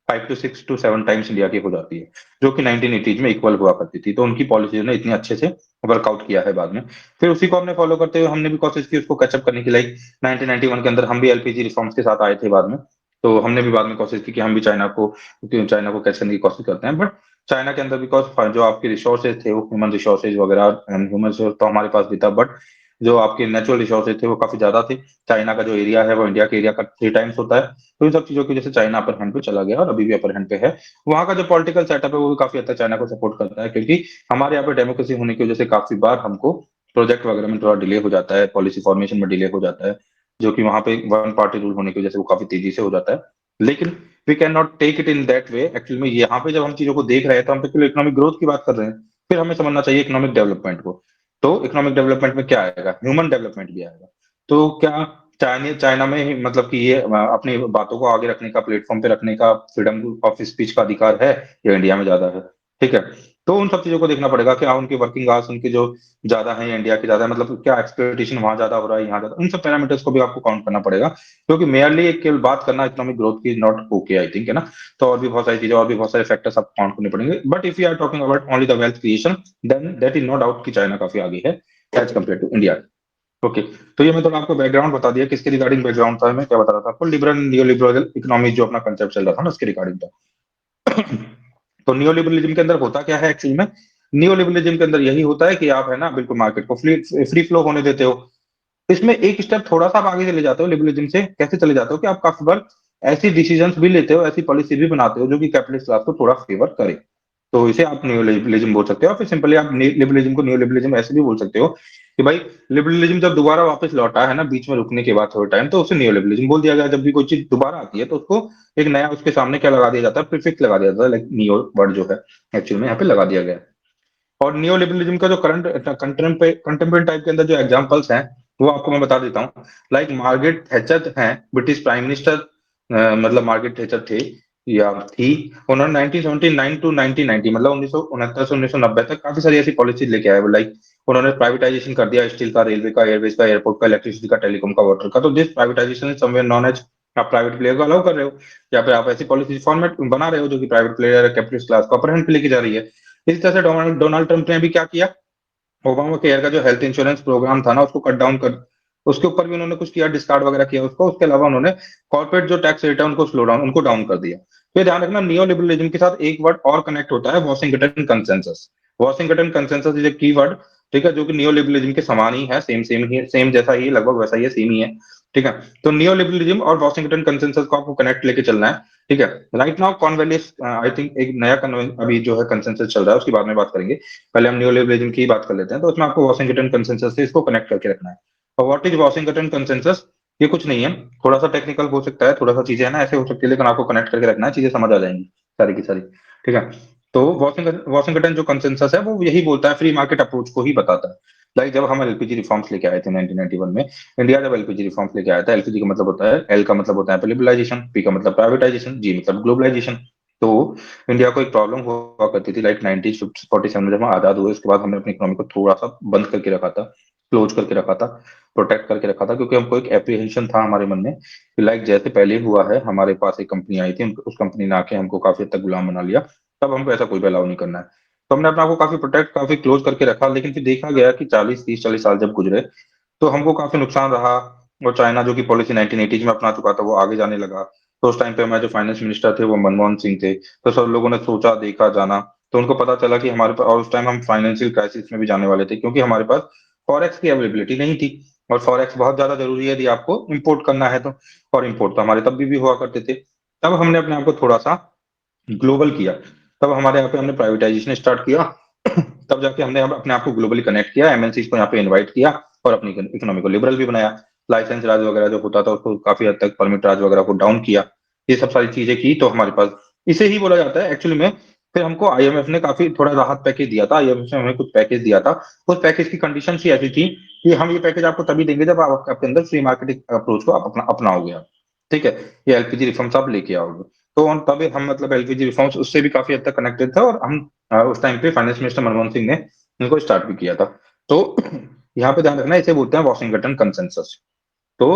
5 to 6 to 7 times India की हो जाती है, जो कि 1980 में इक्वल हुआ करती थी। तो उनकी पॉलिसी ने इतने अच्छे से वर्कआउट किया है बाद में। फिर उसी को हमने फॉलो करते हुए हमने भी कोशिश की उसको कैचअप करने की। लाइक 1991 के अंदर हम भी एलपीजी रिफॉर्म्स के साथ आए थे बाद में। तो हमने भी बाद में कोशिश की कि हम भी चाइना को कैच करने की कोशिश करते हैं। बट चाइना के अंदर बिकॉज जो आपके रिसोर्सेज थे वो ह्यूमन रिसोर्सेज वगैरह, ह्यूमन रिसोर्स तो हमारे पास भी था, बट जो आपके नेचुरल रिसोर्सेज थे वो काफी ज्यादा थे। चाइना का जो एरिया है वो इंडिया के एरिया का 3 टाइम्स होता है। तो इन सब चीजों की वजह से चाइना अपर हैंड पे चला गया और अभी भी अपर हैंड पे है। वहाँ का जो पॉलिटिकल सेटअप है वो भी काफी हद तक चाइना को सपोर्ट करता है, क्योंकि हमारे यहाँ पे डेमोक्रेसी होने की वजह से काफी बार हमको प्रोजेक्ट वगैरह में थोड़ा डिले हो जाता है, पॉलिसी फॉर्मेशन में डिले हो जाता है, जो कि वहाँ पे वन पार्टी रूल होने की वजह से वो काफी तेजी से हो जाता है। लेकिन we can not take it in that way. Actually में यहाँ पे जब हम चीजों को देख रहे हैं तो हम तो इकोनॉमिक ग्रोथ की बात कर रहे हैं, फिर हमें समझना चाहिए इकोनॉमिक डेवलपमेंट को। तो इकोनॉमिक डेवलपमेंट में क्या आएगा, ह्यूमन डेवलपमेंट भी आएगा। तो क्या चाइना में मतलब कि ये अपनी बातों को आगे रखने का, प्लेटफॉर्म पे रखने का फ्रीडम ऑफ स्पीच का अधिकार है, या इंडिया में ज्यादा है? ठीक है। तो उन सब चीजों को देखना पड़ेगा, क्या उनकी वर्किंग आवर्स उनके जो ज्यादा है या इंडिया के ज्यादा है, मतलब क्या एक्सप्लोइटेशन वहां ज्यादा हो रहा है यहाँ ज्यादा, उन सब पैरामीटर्स को भी आपको काउंट करना पड़ेगा। क्योंकि मेयरली एक केवल बात करना इकोनॉमिक ग्रोथ की नॉट ओके आई थिंक, है ना। तो और भी बहुत सारी चीजें और भी बहुत सारे फैक्टर्स आपको काउंट करने पड़ेंगे। But if you are talking about only the wealth creation, then that is no doubt कि चाइना काफी आगे है as compare to India. Okay. तो ये मैं थोड़ा आपको बैकग्राउंड बता दिया, किसके रिगार्डिंग बैकग्राउंड था, मैं क्या बता रहा था आपको, लिबरल नियो लिबरल इकोनॉमी जो अपना कंसेप्ट चल रहा था ना, उसके रिगार्डिंग था। तो नियो लिबरलिज्म के अंदर होता क्या है एक्चुअली में, नियो लिबरलिज्म के अंदर यही होता है कि आप है ना बिल्कुल मार्केट को फ्री फ्लो होने देते हो। इसमें एक स्टेप थोड़ा सा आप आगे चले जाते हो लिबरलिज्म से, कैसे चले जाते हो कि आप काफी बार ऐसी डिसीजंस भी लेते हो, ऐसी पॉलिसी भी बनाते हो जो कि कैपिटलिस्ट क्लास को थोड़ा फेवर करे। तो इसे आप न्यू लिबरलिज्म बोल सकते हो, और फिर सिंपली आप लिबरलिज्म को न्यू लिबरलिज्म ऐसे भी बोल सकते हो कि भाई लिबरलिज्म जब दोबारा वापस लौटा है ना, बीच में रुकने के बाद थोड़ा टाइम, तो उसे न्यू लिबरलिज्म बोल दिया गया। जब भी कोई चीज दोबारा आती है तो उसको एक नया उसके सामने क्या लगा दिया जाता है, प्रीफिक्स लगा दिया जाता है, लाइक नियो वर्ड जो है एक्चुअली में यहाँ पे लगा दिया गया है। और नियो लिबरलिज्म का जो करंट कंटेम्प्रेरी टाइप के अंदर जो एग्जांपल्स हैं वो आपको मैं बता देता हूँ। लाइक मार्गरेट थैचर हैं, ब्रिटिश प्राइम मिनिस्टर, मतलब मार्गरेट थैचर थे या थी। उन्होंने 1979 टू 1990 मतलब 1969 से 1990 तक काफी सारी ऐसी पॉलिसी लेके आए। लाइक उन्होंने प्राइवेटाइजेशन कर दिया स्टील का, रेलवे का, एयरवेज का, एयरपोर्ट का, इलेक्ट्रिसिटी का, टेलीकॉम का, वाटर का। तो this privatisation is somewhere known as, आप प्राइवेट प्लेयर को अलाउ कर रहे हो, या फिर आप ऐसी पॉलिसी फॉर्मेट बना रहे हो जो कि प्राइवेट प्लेयर कैपिटलिस्ट क्लास को अपर हैंड पे लेके जा रही है। इस तरह से डोनाल्ड डोनाल्ड ट्रंप ने भी क्या किया, ओबामा केयर का जो हेल्थ इंश्योरेंस प्रोग्राम था ना उसको कट डाउन कर, उसके ऊपर भी उन्होंने कुछ किया, डिस्कार्ड वगैरह किया उसको। उसके अलावा उन्होंने कॉर्पोरेट जो टैक्स रेट है उनको स्लो डाउन, उनको डाउन कर दिया। तो ये ध्यान रखना, नियो लिबरलिज्म के साथ एक वर्ड और कनेक्ट होता है, Washington consensus. Washington consensus is a की वर्ड, ठीक है, जो कि नियो लिबरलिज्म के समान ही है, सेम सेम ही, सेम जैसा ही, लगभग वैसा ही है, सेम ही है। ठीक है। तो नियो लिबरलिज्म और वॉशिंगटन कंसेंसस को आपको कनेक्ट लेके चलना है। ठीक है। राइट नाउ कॉन्वेलिस आई थिंक एक नया अभी जो है कंसेंसस चल रहा है, उसकी बाद में बात करेंगे। पहले हम न्यूलिबरलिज्म की बात कर लेते हैं। तो उसमें आपको वॉशिंगटन कंसेंसस से इसको कनेक्ट करके रखना है। और व्हाट इज वॉशिंगटन कंसेंसस, ये कुछ नहीं है, थोड़ा सा टेक्निकल हो सकता है, थोड़ा सा चीजें है ना ऐसे हो सकती है, लेकिन आपको कनेक्ट करके रखना है, चीजें समझ आ जाएंगी सारी की सारी। ठीक है। तो वॉशिंगटन जो कंसेंसस है वो यही बोलता है, फ्री मार्केट अप्रोच को ही बताता है। लाइक जब हम एलपीजी रिफॉर्म्स लेके आए थे 1991 में, इंडिया जब एलपीजी रिफॉर्म्स लेके आया था, एलपीजी का मतलब होता है, एल का मतलब होता है लिबरलाइजेशन, पी का मतलब प्राइवेटाइजेशन, जी मतलब ग्लोबलाइजेशन। तो इंडिया को एक प्रॉब्लम हुआ करती थी लाइक 1947 में, जब हम आजाद हुए उसके बाद हमने अपनी इकोनॉमी को थोड़ा सा बंद करके रखा था, क्लोज करके रखा था, प्रोटेक्ट करके रखा था, क्योंकि हमको एक एप्रीहेंशन था हमारे मन में कि लाइक जैसे पहले हुआ है, हमारे पास एक कंपनी आई थी, उस कंपनी ने आके हमको काफी हद तक गुलाम बना लिया, तब हमको ऐसा कोई भी अलाउ नहीं करना है। तो हमने अपने आप को काफी प्रोटेक्ट, काफी क्लोज करके रखा, लेकिन फिर देखा गया कि 40 साल जब गुजरे तो हमको काफी नुकसान रहा। और चाइना जो कि पॉलिसी 1980 में अपना चुका था वो आगे जाने लगा। तो उस टाइम पे हमारे जो फाइनेंस मिनिस्टर थे वो मनमोहन सिंह थे। तो सब लोगों ने सोचा, देखा, जाना, तो उनको पता चला कि हमारे पास, और उस टाइम हम फाइनेंशियल क्राइसिस में भी जाने वाले थे, क्योंकि हमारे पास फॉरेक्स की अवेलेबिलिटी नहीं थी। और फॉरेक्स बहुत ज्यादा जरूरी है यदि आपको इम्पोर्ट करना है तो। और इम्पोर्ट तो हमारे तब भी हुआ करते थे। तब हमने अपने आप को थोड़ा सा ग्लोबल किया। तब हमारे यहाँ पे हमने प्राइवेटाइजेशन स्टार्ट किया। तब जाके हमने अब अपने आप को ग्लोबली कनेक्ट किया, एमएनसी को यहाँ पे इनवाइट किया और अपनी इकोनॉमी को लिबरल भी बनाया। लाइसेंस राज वगैरह जो होता था उसको काफी हद तक, परमिट राज वगैरह को डाउन किया। ये सब सारी चीजें की तो हमारे पास, इसे ही बोला जाता है एक्चुअली में। फिर हमको आईएमएफ ने काफी थोड़ा राहत पैकेज दिया था, आईएमएफ ने हमें कुछ पैकेज दिया था। उस पैकेज की कंडीशन ही ऐसी थी कि हम ये पैकेज आपको तभी देंगे जब आप आपके अंदर फ्री मार्केट अप्रोच को आप अपनाओगे आप। ठीक है, ये एलपीजी रिफॉर्म्स आप लेके आओगे। तो तभी हम मतलब एलपीजी रिफॉर्म्स उससे भी काफी हद तक कनेक्टेड था, और हम उस टाइम पे फाइनेंस मिनिस्टर मनमोहन सिंह ने इनको स्टार्ट भी किया था। तो यहाँ पे ध्यान रखना, इसे बोलते हैं वॉशिंगटन कंसेंसस। तो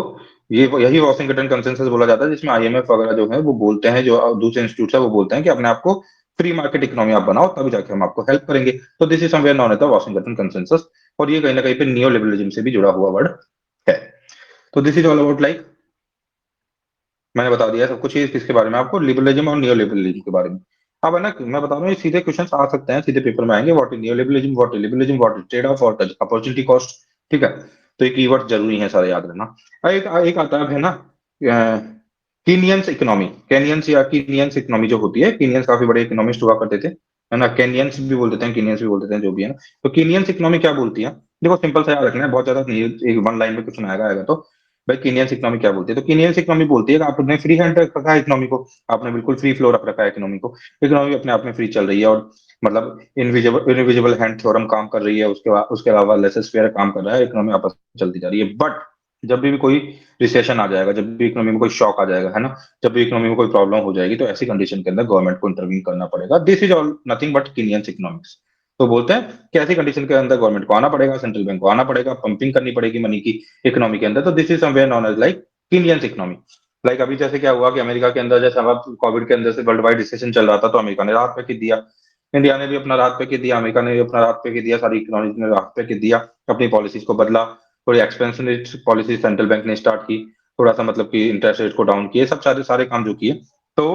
ये यही वॉशिंगटन कंसेंसस बोला जाता है, जिसमें आईएमएफ वगैरह जो है वो बोलते हैं, जो दूसरे इंस्टीट्यूट है वो बोलते हैं कि अपने आप को फ्री मार्केट इकोनॉमी आप बनाओ, तभी जाके हम आपको हेल्प करेंगे। तो this is somewhere known as the Washington consensus. और ये कहीं ना कहीं पे नियो लिबरलिज्म से भी जुड़ा हुआ वर्ड है। तो this is all about like, मैंने बता दिया सब कुछ ही किसके बारे में आपको, लिबरलिज्म और नियो लिबरलिज्म के बारे में। अब है ना, मैं बता रहा हूँ ये सीधे क्वेश्चन आ सकते हैं, सीधे पेपर में आएंगे। What is neo liberalism, what is liberalism, what is trade off, what is opportunity cost. ठीक है, तो ये कीवर्ड जरूरी है सारे याद रखना। एक आता है ना, कीनियंस इकोनॉमी, केनियंस या कीनियंस इकोनॉमी जो होती है। कीनियंस काफी बड़े इकोनॉमिस्ट हुआ करते थे, है ना। केनियंस भी बोल देते हैं, कीनियंस भी बोल देते हैं, जो भी है ना। तो कीनियंस इकोनॉमी क्या बोलती है? देखो सिंपल सा याद रखना है, बहुत ज्यादा नहीं, एक वन लाइन में कुछ आएगा आएगा तो। भाई कीनियंस इकोनॉमी क्या बोलती है? तो कीनियंस इकोनॉमी बोलती है कि आपने फ्री हैंड रख रखा है इकोनॉमी को, आपने बिल्कुल फ्री फ्लो रख रखा है इकोनॉमी को। इकोनॉमी अपने आप में फ्री चल रही है, और मतलब इनविजिबल हैंड थ्योरम काम कर रही है, उसके अलावा लेसस फेयर काम कर रहा है, इकोनॉमी आपस में चलती जा रही है। बट जब भी कोई रिसेशन आ जाएगा, जब भी इकोनॉमी में कोई शॉक आ जाएगा, है ना, जब भी इकोनॉमी में कोई प्रॉब्लम हो जाएगी, तो ऐसी कंडीशन के अंदर गवर्नमेंट को इंटरवीन करना पड़ेगा। This is all nothing but Keynesian economics. तो बोलते हैं कि ऐसी कंडीशन के अंदर गवर्नमेंट को आना पड़ेगा, सेंट्रल बैंक को आना पड़ेगा, पंपिंग करनी पड़ेगी मनी की इकोनॉमी के अंदर। तो this is somewhere known as like Keynesian economy. लाइक अभी जैसे क्या हुआ कि अमेरिका के अंदर जैसे अब कोविड के अंदर से वर्ल्ड वाइड रिसेशन चल रहा था, तो अमेरिका ने राहत पैकेज दिया, इंडिया ने भी अपना राहत पैकेज दिया, अमेरिका ने भी अपना राहत पैकेज दिया, सारी इकोनॉमी ने राहत पैकेज दिया, अपनी पॉलिसीज को बदला। थोड़ी एक्सपेंशनरी पॉलिसी सेंट्रल बैंक ने स्टार्ट की, थोड़ा सा मतलब कि इंटरेस्ट रेट को डाउन किए, सब सारे सारे काम जो किए। तो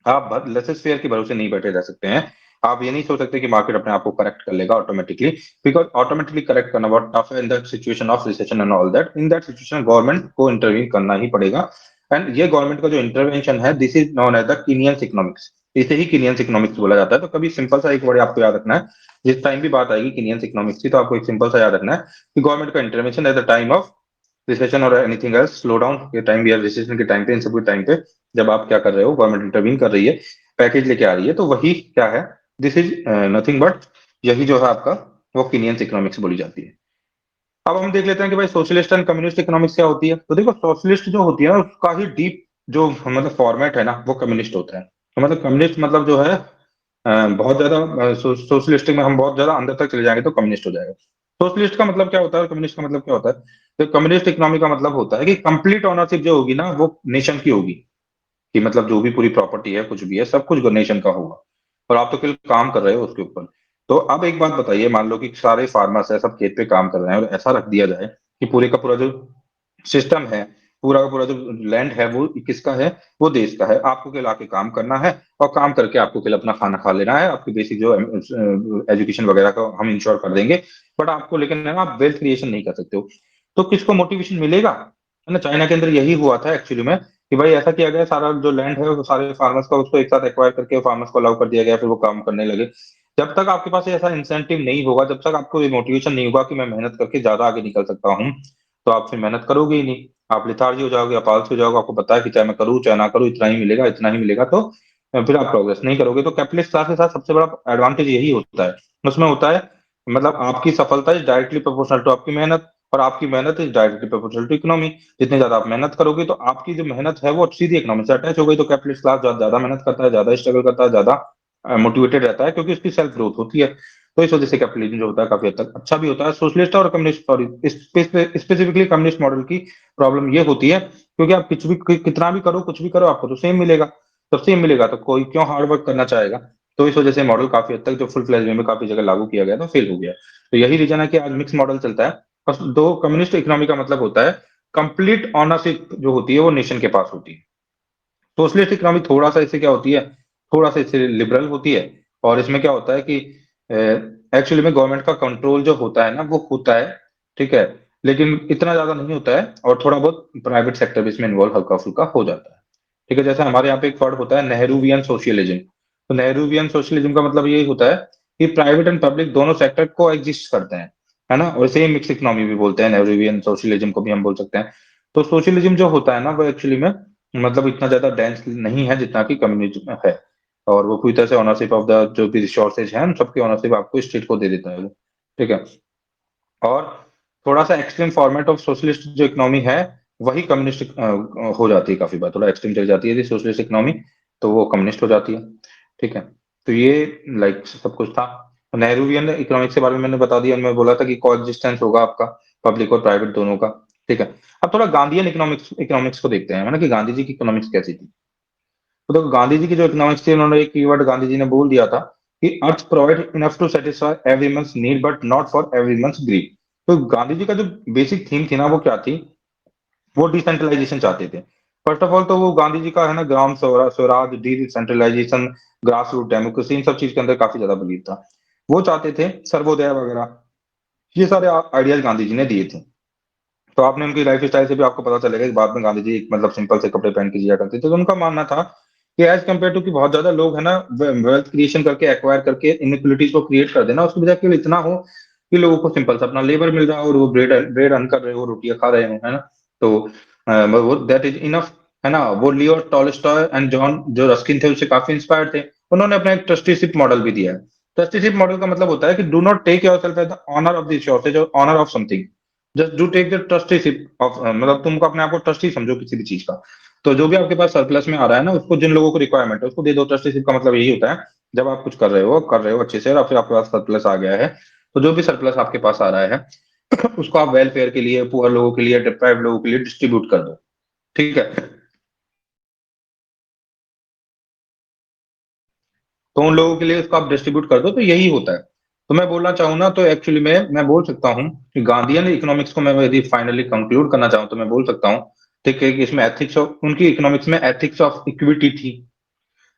आप लेसेस फेयर के भरोसे नहीं बैठे रह सकते हैं। आप ये नहीं सोच सकते कि मार्केट अपने आप को करेक्ट कर लेगा ऑटोमेटिकली, बिकॉज ऑटोमेटिकली करेक्ट करना बहुत टफ है in the situation of recession and all that. In that situation government को इंटरवीन करना ही पड़ेगा। एंड ये गवर्नमेंट का जो इंटरवेंशन है, this is known as the Keynesian economics. इसे ही कीनियंस इकोनॉमिक्स बोला जाता है। तो कभी सिंपल सा एक वर्ड आपको याद रखना है, जिस टाइम भी बात आएगी कीनियंस इकोनॉमिक्स की, तो आपको एक सिंपल सा याद रखना है कि गवर्नमेंट का intervention at the time of recession और एनीथिंग एल्स स्लो डाउन के टाइम, या रिसेशन के टाइम पे, इन सब के टाइम पे जब आप क्या कर रहे हो, गवर्नमेंट इंटरवीन कर रही है, पैकेज लेके आ रही है, तो वही क्या है, दिस इज नथिंग बट, यही जो है आपका वो कीनियंस इकोनॉमिक्स बोली जाती है। अब हम देख लेते हैं कि भाई सोशलिस्ट एंड कम्युनिस्ट इकोनॉमिक्स क्या होती है। तो देखो सोशलिस्ट जो होती है ना, उसका ही डीप जो मतलब फॉर्मेट है ना, वो कम्युनिस्ट होता है। तो मतलब कम्युनिस्ट मतलब जो है बहुत ज्यादा सोशलिस्टिक में हम बहुत ज्यादा अंदर तक चले जाएंगे तो कम्युनिस्ट हो जाएगा। सोशलिस्ट का मतलब क्या होता है और कम्युनिस्ट का मतलब क्या होता है? तो कम्युनिस्ट इकोनॉमी का मतलब होता है कि कंप्लीट ओनरशिप जो होगी ना, वो नेशन की होगी। कि मतलब जो भी पूरी प्रॉपर्टी है, कुछ भी है, सब कुछ नेशन का होगा, और आप तो केवल काम कर रहे हो उसके ऊपर। तो अब एक बात बताइए, मान लो कि सारे फार्मर्स है, सब खेत पे काम कर रहे हैं, और ऐसा रख दिया जाए कि पूरे का पूरा जो सिस्टम है, पूरा का पूरा जो लैंड है, वो किसका है? वो देश का है। आपको केवल आके काम करना है, और काम करके आपको केवल अपना खाना खा लेना है, आपकी बेसिक जो एजुकेशन वगैरह का हम इंश्योर कर देंगे। बट आपको लेकिन है ना, आप वेल्थ क्रिएशन नहीं कर सकते हो। तो किसको मोटिवेशन मिलेगा? है ना, चाइना के अंदर यही हुआ था एक्चुअली में, कि भाई ऐसा किया गया, सारा जो लैंड है वो सारे फार्मर्स का, उसको एक साथ एक्वायर करके फार्मर्स को अलाउ कर दिया गया, फिर वो काम करने लगे। जब तक आपके पास ऐसा इंसेंटिव नहीं होगा, जब तक आपको ये मोटिवेशन नहीं होगा कि मैं मेहनत करके ज्यादा आगे निकल सकता हूँ, तो आप फिर मेहनत करोगे ही नहीं। आप लिथार्जी हो जाओगे, आप आलसी हो जाओगे, आपको पता है कि चाहे मैं करूँ चाहे ना करूँ, इतना ही मिलेगा, इतना ही मिलेगा। तो फिर आप प्रोग्रेस नहीं करोगे। तो कैपिटलिस्ट क्लास के साथ सबसे बड़ा एडवांटेज यही होता है, उसमें होता है मतलब आपकी सफलता इज डायरेक्टली प्रोपोर्शनल टू आपकी मेहनत, और आपकी मेहनत is directly proportional to economy. जितनी ज्यादा आप मेहनत करोगे, तो आपकी जो मेहनत है वो सीधी इकोनॉमी से अटैच हो गई। तो कैपिटलिस्ट क्लास ज्यादा मेहनत करता है, ज्यादा स्ट्रगल करता है, ज्यादा मोटिवेटेड रहता है, क्योंकि उसकी सेल्फ ग्रोथ होती है। तो इस वजह से कैपिटलिज्म जो होता है काफी हद तक अच्छा भी होता है। सोशलिस्ट और communist, sorry specifically communist model की प्रॉब्लम ये होती है, क्योंकि आप कुछ भी कितना भी करो, कुछ भी करो, आपको तो सेम मिलेगा। तो सेम मिलेगा तो कोई क्यों हार्ड वर्क करना चाहेगा? तो इस वजह से मॉडल काफी हद तक जो फुल फ्लैज वे में काफी जगह लागू किया गया तो फेल हो गया। तो यही रीजन है कि आज मिक्स मॉडल चलता है। और दो कम्युनिस्ट इकोनॉमी का मतलब होता है कंप्लीट ऑनरशिप जो होती है वो नेशन के पास होती है। सोशलिस्ट इकोनॉमी थोड़ा सा इससे क्या होती है, थोड़ा सा इससे लिबरल होती है। और इसमें क्या होता है कि एक्चुअली में गवर्नमेंट का कंट्रोल जो होता है ना वो होता है, ठीक है, लेकिन इतना ज्यादा नहीं होता है, और थोड़ा बहुत प्राइवेट सेक्टर भी इसमें इन्वॉल्व हल्का फुल्का हो जाता है। ठीक है, जैसे हमारे यहाँ पे एक वर्ड होता है नेहरूवियन सोशलिज्म। तो नेहरूवियन सोशलिज्म का मतलब यही होता है कि प्राइवेट एंड पब्लिक दोनों सेक्टर को एग्जिस्ट करते हैं, है ना। और सेम मिक्स इकोनॉमी भी बोलते हैं, नेहरूवियन सोशलिज्म को भी हम बोल सकते हैं। तो सोशलिज्म जो होता है ना वो एक्चुअली में मतलब इतना ज्यादा डेंस नहीं है जितना कि कम्युनिज्म है। और वो पूरी तरह से ऑनरशिप ऑफ द जो भी रिसोर्सेज है उन सबकी ऑनरशिप आपको स्टेट को दे देता है वो। ठीक है। और थोड़ा सा एक्सट्रीम फॉर्मेट ऑफ सोशलिस्ट जो इकोनॉमी है वही कम्युनिस्ट हो जाती है, काफी बार थोड़ा एक्सट्रीम चली जाती है सोशलिस्ट इकोनॉमी, तो वो कम्युनिस्ट हो जाती है। ठीक है। तो ये लाइक सब कुछ था। नेहरूवियन इकोनॉमिक्स के बारे में मैंने बता दिया, मैं बोला था कि कोएग्जिस्टेंस होगा आपका पब्लिक और प्राइवेट दोनों का। ठीक है। अब थोड़ा गांधीयन इकोनॉमिक्स इकोनॉमिक्स को देखते हैं, है ना, कि गांधी जी की इकोनॉमिक्स कैसी थी। तो देखो गांधी जी की जो इकोनॉमिक्स थी उन्होंने एक कीवर्ड गांधी जी ने बोल दिया था कि earth provide enough to satisfy every man's need but not for every man's greed. तो गांधी जी का जो बेसिक थीम थी ना वो क्या थी, वो डिसेंट्रलाइजेशन चाहते थे। फर्स्ट ऑफ ऑल तो वो गांधी जी का है ना Gram Swaraj, decentralisation, grass root democracy, इन सब चीज के अंदर काफी ज्यादा बिलीव था। वो चाहते थे सर्वोदय वगैरह, ये सारे आइडियाज गांधी जी ने दिए थे। तो आपने उनकी लाइफ स्टाइल से भी आपको पता चलेगा कि बाद में गांधी जी मतलब सिंपल से कपड़े पहन के जिया करते थे। तो उनका मानना था कि एज कम्पेयर टू कि बहुत ज्यादा लोग है ना वेल्थ क्रिएशन करके एक्वायर करके इनइक्वलिटीज को क्रिएट कर देना, उसकी बजाय केवल इतना हो कि लोगों को सिंपल सा अपना लेबर मिल रहा हो और वो ब्रेड ब्रेड अर्न कर रहे हो, रोटियां खा रहे हो, है ना। तो वो दैट इज इनफ, है ना। वो लियो टॉलस्टॉय एंड जॉन जो रस्किन थे उससे काफी इंस्पायर्ड थे। उन्होंने अपना एक ट्रस्टीशिप मॉडल भी दिया है। ट्रस्टीशिप मॉडल का मतलब होता है कि do not take yourself as the owner of the resources और owner of something, just do take the trusteeship of, मतलब तुमको अपने आप को ट्रस्टी समझो किसी भी चीज का। तो जो भी आपके पास सरप्लस में आ रहा है ना उसको जिन लोगों को रिक्वायरमेंट है उसको दे दो। ट्रस्टीशिप का मतलब यही होता है जब आप कुछ कर रहे हो अच्छे से और फिर आपके पास सरप्लस आ गया है, तो जो भी सरप्लस आपके पास आ रहा है उसको आप वेलफेयर के लिए, पुअर लोगों के लिए, डिप्राइव्ड लोगों के लिए डिस्ट्रीब्यूट कर दो। ठीक है। तो उन लोगों के लिए उसको आप डिस्ट्रीब्यूट कर दो, तो यही होता है। तो मैं बोलना चाहूँ ना तो एक्चुअली में मैं बोल सकता हूँ कि गांधीयन इकोनॉमिक्स को मैं यदि फाइनली कंक्लूड करना चाहूँ तो मैं बोल सकता हूँ, ठीक है, कि इसमें एथिक्स ऑफ उनकी इकोनॉमिक्स में एथिक्स ऑफ इक्विटी थी।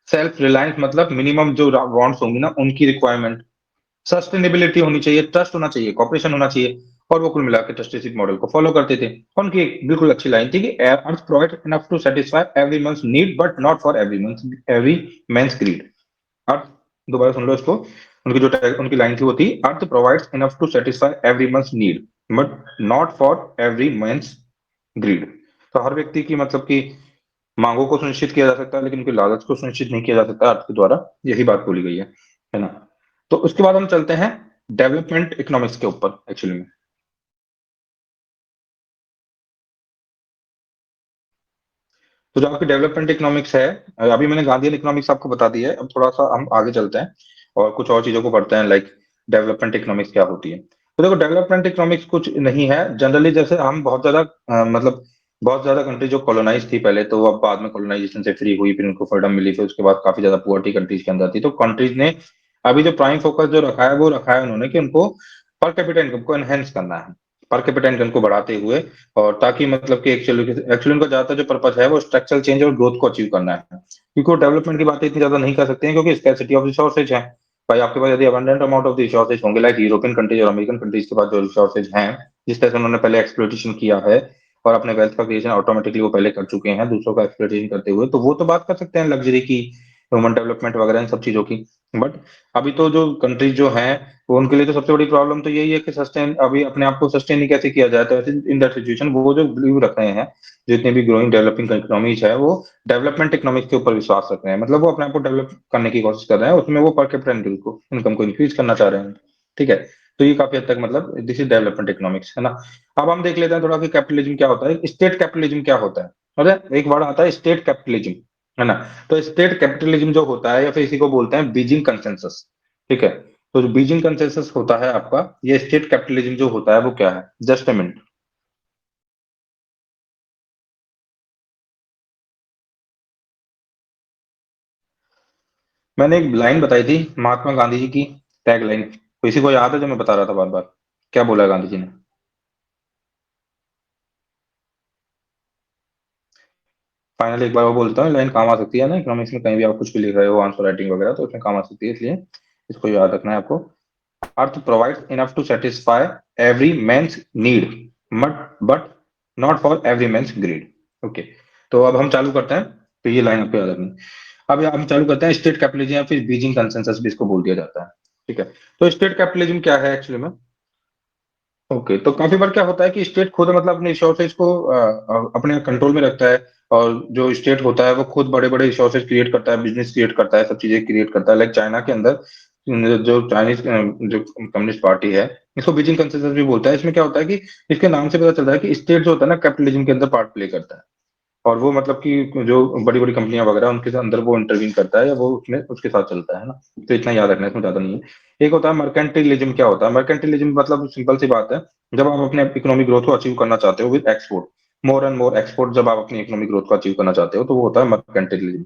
सेल्फ रिलायंस मतलब मिनिमम जो वांट्स होंगी ना उनकी रिक्वायरमेंट, सस्टेनेबिलिटी होनी चाहिए, ट्रस्ट होना चाहिए, कॉपरेशन होना चाहिए। और वो कुल मिला के ट्रस्टीशिप मॉडल को फॉलो करते थे। उनकी एक बिल्कुल अच्छी लाइन थी कि earth provide enough to satisfy every man need but not for every men's greed. Earth, दोबारा सुन लो इसको, उनकी उनकी लाइन थी वो थी earth provides enough to satisfy every man need but not for every man greed. तो हर व्यक्ति की मतलब की मांगों को सुनिश्चित किया जा सकता है लेकिन उनकी लागत को सुनिश्चित नहीं किया जा सकता अर्थ के द्वारा, यही बात बोली गई है ना। तो उसके बाद हम चलते हैं डेवलपमेंट इकोनॉमिक्स के ऊपर एक्चुअली में। तो जो आपकी डेवलपमेंट इकोनॉमिक्स है, अभी मैंने गांधीयन इकोनॉमिक्स आपको बता दी है, अब थोड़ा सा हम आगे चलते हैं और कुछ और चीजों को पढ़ते हैं, लाइक डेवलपमेंट इकोनॉमिक्स क्या होती है। तो देखो डेवलपमेंट इकोनॉमिक्स कुछ नहीं है जनरली, जैसे हम बहुत ज्यादा मतलब बहुत ज्यादा कंट्री जो कॉलोनाइज थी पहले, तो अब बाद में कॉलोनाइजेशन से फ्री हुई, फिर उनको फ्रीडम मिली, फिर उसके बाद काफी ज्यादा पुअर्टी कंट्रीज के अंदर थी। तो कंट्रीज ने अभी जो प्राइम फोकस जो रखा है वो रखा है उन्होंने कि उनको पर कैपिटा इनकम को एनहेंस करना है, पर कैपिटा इनकम को बढ़ाते हुए। और ताकि मतलब कि एक्चुअली उनका ज्यादातर जो पर्पस है वो स्ट्रक्चरल चेंज और ग्रोथ को अचीव करना है, क्योंकि वो डेवलपमेंट की बातें इतनी ज्यादा नहीं कर सकते हैं क्योंकि स्कैर्सिटी ऑफ रिसोर्सेज है। भाई आपके पास यदि अबंडेंट अमाउंट ऑफ रिसोर्सेज होंगे, लाइक यूरोपियन कंट्रीज और अमेरिकन कंट्रीज के पास जो रिसोर्सेज हैं, जिस तरह से उन्होंने पहले एक्सप्लोइटेशन किया है और अपने वेल्थ का क्रिएशन ऑटोमेटिकली वो पहले कर चुके हैं दूसरों का एक्सप्लोइटेशन करते हुए, तो वो तो बात कर सकते हैं लग्जरी की, ह्यूमन डेवलपमेंट वगैरह इन सब चीजों की। बट अभी तो जो कंट्रीज जो हैं वो उनके लिए तो सबसे बड़ी प्रॉब्लम तो यही है कि सस्टेन अभी अपने आप को सस्टेन ही कैसे किया जाए। तो इन दैट सिचुएशन वो जो बिलीव रख रहे हैं, जितने भी ग्रोइंग डेवलपिंग इकोनॉमीज है वो डेवलपमेंट इकोनॉमिक्स के ऊपर विश्वास रख रहे हैं, मतलब वो अपने आप को डेवलप करने की कोशिश कर रहे हैं, उसमें वो पर कैपिटा इनकम को इंक्रीज करना चाह रहे हैं। ठीक है। तो ये काफी हद तक मतलब दिस इज डेवलपमेंट इकोनॉमिक्स, है ना। अब हम देख लेते हैं थोड़ा कि कैपिटलिज्म क्या होता है, स्टेट कैपिटलिज्म क्या होता है। मतलब एक वर्ड आता है स्टेट कैपिटलिज्म, है ना। तो स्टेट कैपिटलिज्म जो होता है या फिर इसी को बोलते हैं बीजिंग कंसेंसस। ठीक है। तो जो बीजिंग कंसेंसस होता है आपका, ये स्टेट कैपिटलिज्म जो होता है वो क्या है, जस्ट अ मिनट। मैंने एक लाइन बताई थी महात्मा गांधी जी की, टैग लाइन, किसी को याद है जो मैं बता रहा था बार बार? क्या बोला है गांधी जी ने? फाइनली एक बार वो बोलता हूँ, लाइन काम आ सकती है ना इकोनॉमिक्स में, कहीं भी आप कुछ भी लिख रहे हो आंसर राइटिंग वगैरह, तो उसमें काम आ सकती है, इसलिए इसको याद रखना है आपको। Earth provides enough to satisfy every man's need, but not for every man's greed. Okay, तो अब हम चालू करते हैं, तो ये लाइन आपको याद रखनी है। अब हम चालू करते हैं स्टेट कैपिटलिज्म या फिर बीजिंग कंसेंसस भी इसको बोल दिया जाता है। ठीक है, तो स्टेट कैपिटलिज्म क्या है एक्चुअली में? ओके, तो काफी बार क्या होता है कि स्टेट खुद मतलब अपने रिसोर्सेज को अपने कंट्रोल में रखता है, और जो स्टेट होता है वो खुद बड़े बड़े रिसोर्सेज क्रिएट करता है, बिजनेस क्रिएट करता है, सब चीजें क्रिएट करता है। लाइक चाइना के अंदर जो चाइनीज जो कम्युनिस्ट पार्टी है, इसको बीजिंग कंसेंसस भी बोलता है। इसमें क्या होता है कि इसके नाम से पता चलता है कि स्टेट जो होता है ना कैपिटलिज्म के अंदर पार्ट प्ले करता है, और वो मतलब कि जो बड़ी बड़ी कंपनियां वगैरह उनके अंदर वो इंटरवीन करता है, या वो उसमें उसके साथ चलता है ना। तो इतना याद रखना है, इसमें ज्यादा नहीं है। एक होता है मर्केंटिलिज्म। क्या होता है मर्केंटिलिज्म? मतलब सिंपल सी बात है, जब आप अपने इकोनॉमिक ग्रोथ को अचीव करना चाहते हो with export, more and more export, जब आप अपनी इकोनॉमिक ग्रोथ को अचीव करना चाहते हो, तो वो होता है मर्केंटिलिज्म।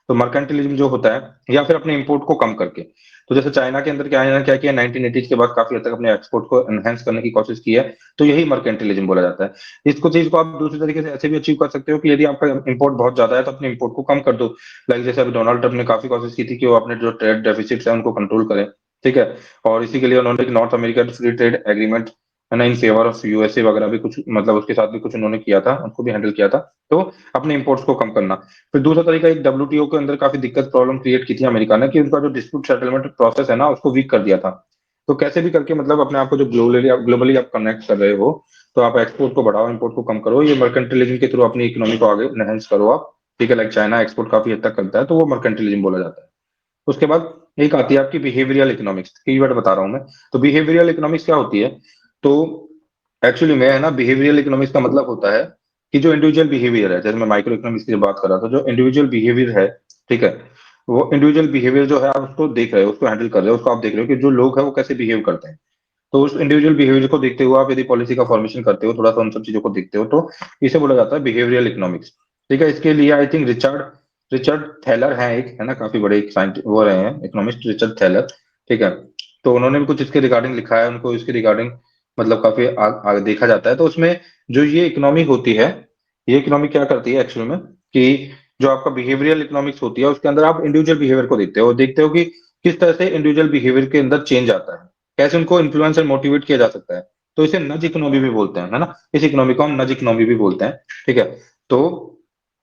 तो मर्केंटिलिज्म जो होता है, या फिर अपने इंपोर्ट को कम करके, तो जैसे चाइना के अंदर क्या किया 1980s के बाद, काफी हद तक अपने एक्सपोर्ट को एनहेंस करने की कोशिश की है, तो यही मर्केंटिलिज्म बोला जाता है। इसको चीज को आप दूसरे तरीके से ऐसे भी अचीव कर सकते हो कि यदि आपका इंपोर्ट बहुत ज्यादा है तो अपने इंपोर्ट को कम कर दो। लाइक जैसे अभी डोनाल्ड ट्रंप ने काफी कोशिश की थी कि वो अपने जो ट्रेड डेफिसिट है उनको कंट्रोल करें। ठीक है, और इसी के लिए उन्होंने north America free trade agreement है ना, इन फेवर ऑफ यूएसए वगैरह भी कुछ, मतलब उसके साथ भी कुछ उन्होंने किया था, उनको भी हैंडल किया था। तो अपने इंपोर्ट्स को कम करना। फिर दूसरा तरीका, एक डब्ल्यूटीओ के अंदर काफी दिक्कत प्रॉब्लम क्रिएट की थी अमेरिका ने, कि उनका जो डिस्प्यूट सेटलमेंट प्रोसेस है ना उसको वीक कर दिया था। तो कैसे भी करके मतलब अपने आप को जो ग्लोबली आप कनेक्ट कर रहे हो, तो आप एक्सपोर्ट को बढ़ाओ, इंपोर्ट को कम करो, ये मर्केंटिलिज्म के थ्रू अपनी इकोनॉमी को आगे एनहेंस करो आप। ठीक है, लाइक चाइना एक्सपोर्ट काफी हद तक करता है, तो वो मर्केंटिलिज्म बोला जाता है। उसके बाद एक आती है आपकी बिहेवियरल इकोनॉमिक्स, कीवर्ड बता रहा हूं मैं। तो बिहेवियरल इकोनॉमिक्स क्या होती है? तो एक्चुअली में है ना, बिहेवियरल इकोनॉमिक्स का मतलब होता है कि जो इंडिविजुअल बिहेवियर है, जैसे मैं माइक्रो इकोनॉमिक्स की बात कर रहा था, जो इंडिविजुअल बिहेवियर है, ठीक है, वो इंडिविजुअल बिहेवियर जो है आप उसको देख रहे हो, उसको हैंडल कर रहे हो, उसको आप देख रहे हो कि जो लोग हैं वो कैसे बिहेव करते हैं। तो उस इंडिविजुअल बिहेवियर को देखते हुए आप यदि पॉलिसी का फॉर्मेशन करते हो, थोड़ा सा उन सब चीजों को देखते हो, तो इसे बोला जाता है बिहेवियरल इकोनॉमिक्स। ठीक है, इसके लिए I think Richard Richard Thaler है एक, है ना, काफी बड़े एक साइंटिस्ट वो रहे हैं इकोनॉमिस्ट, रिचर्ड थैलर। ठीक है, तो उन्होंने भी कुछ इसके रिगार्डिंग लिखा है, उनको इसके रिगार्डिंग मतलब काफी आगे देखा जाता है। तो उसमें जो ये इकोनॉमी होती है, ये इकोनॉमी क्या करती है एक्चुअल में, कि जो आपका बिहेवियरल इकोनॉमिक्स होती है उसके अंदर आप इंडिविजुअल बिहेवियर को देखते हो कि किस तरह से इंडिविजुअल बिहेवियर के अंदर चेंज आता है, कैसे उनको इन्फ्लुएंस और मोटिवेट किया जा सकता है। तो इसे नज इकोनॉमी भी बोलते हैं, है ना, इस इकोनॉमी को हम नज इकोनॉमी भी बोलते हैं। ठीक है, तो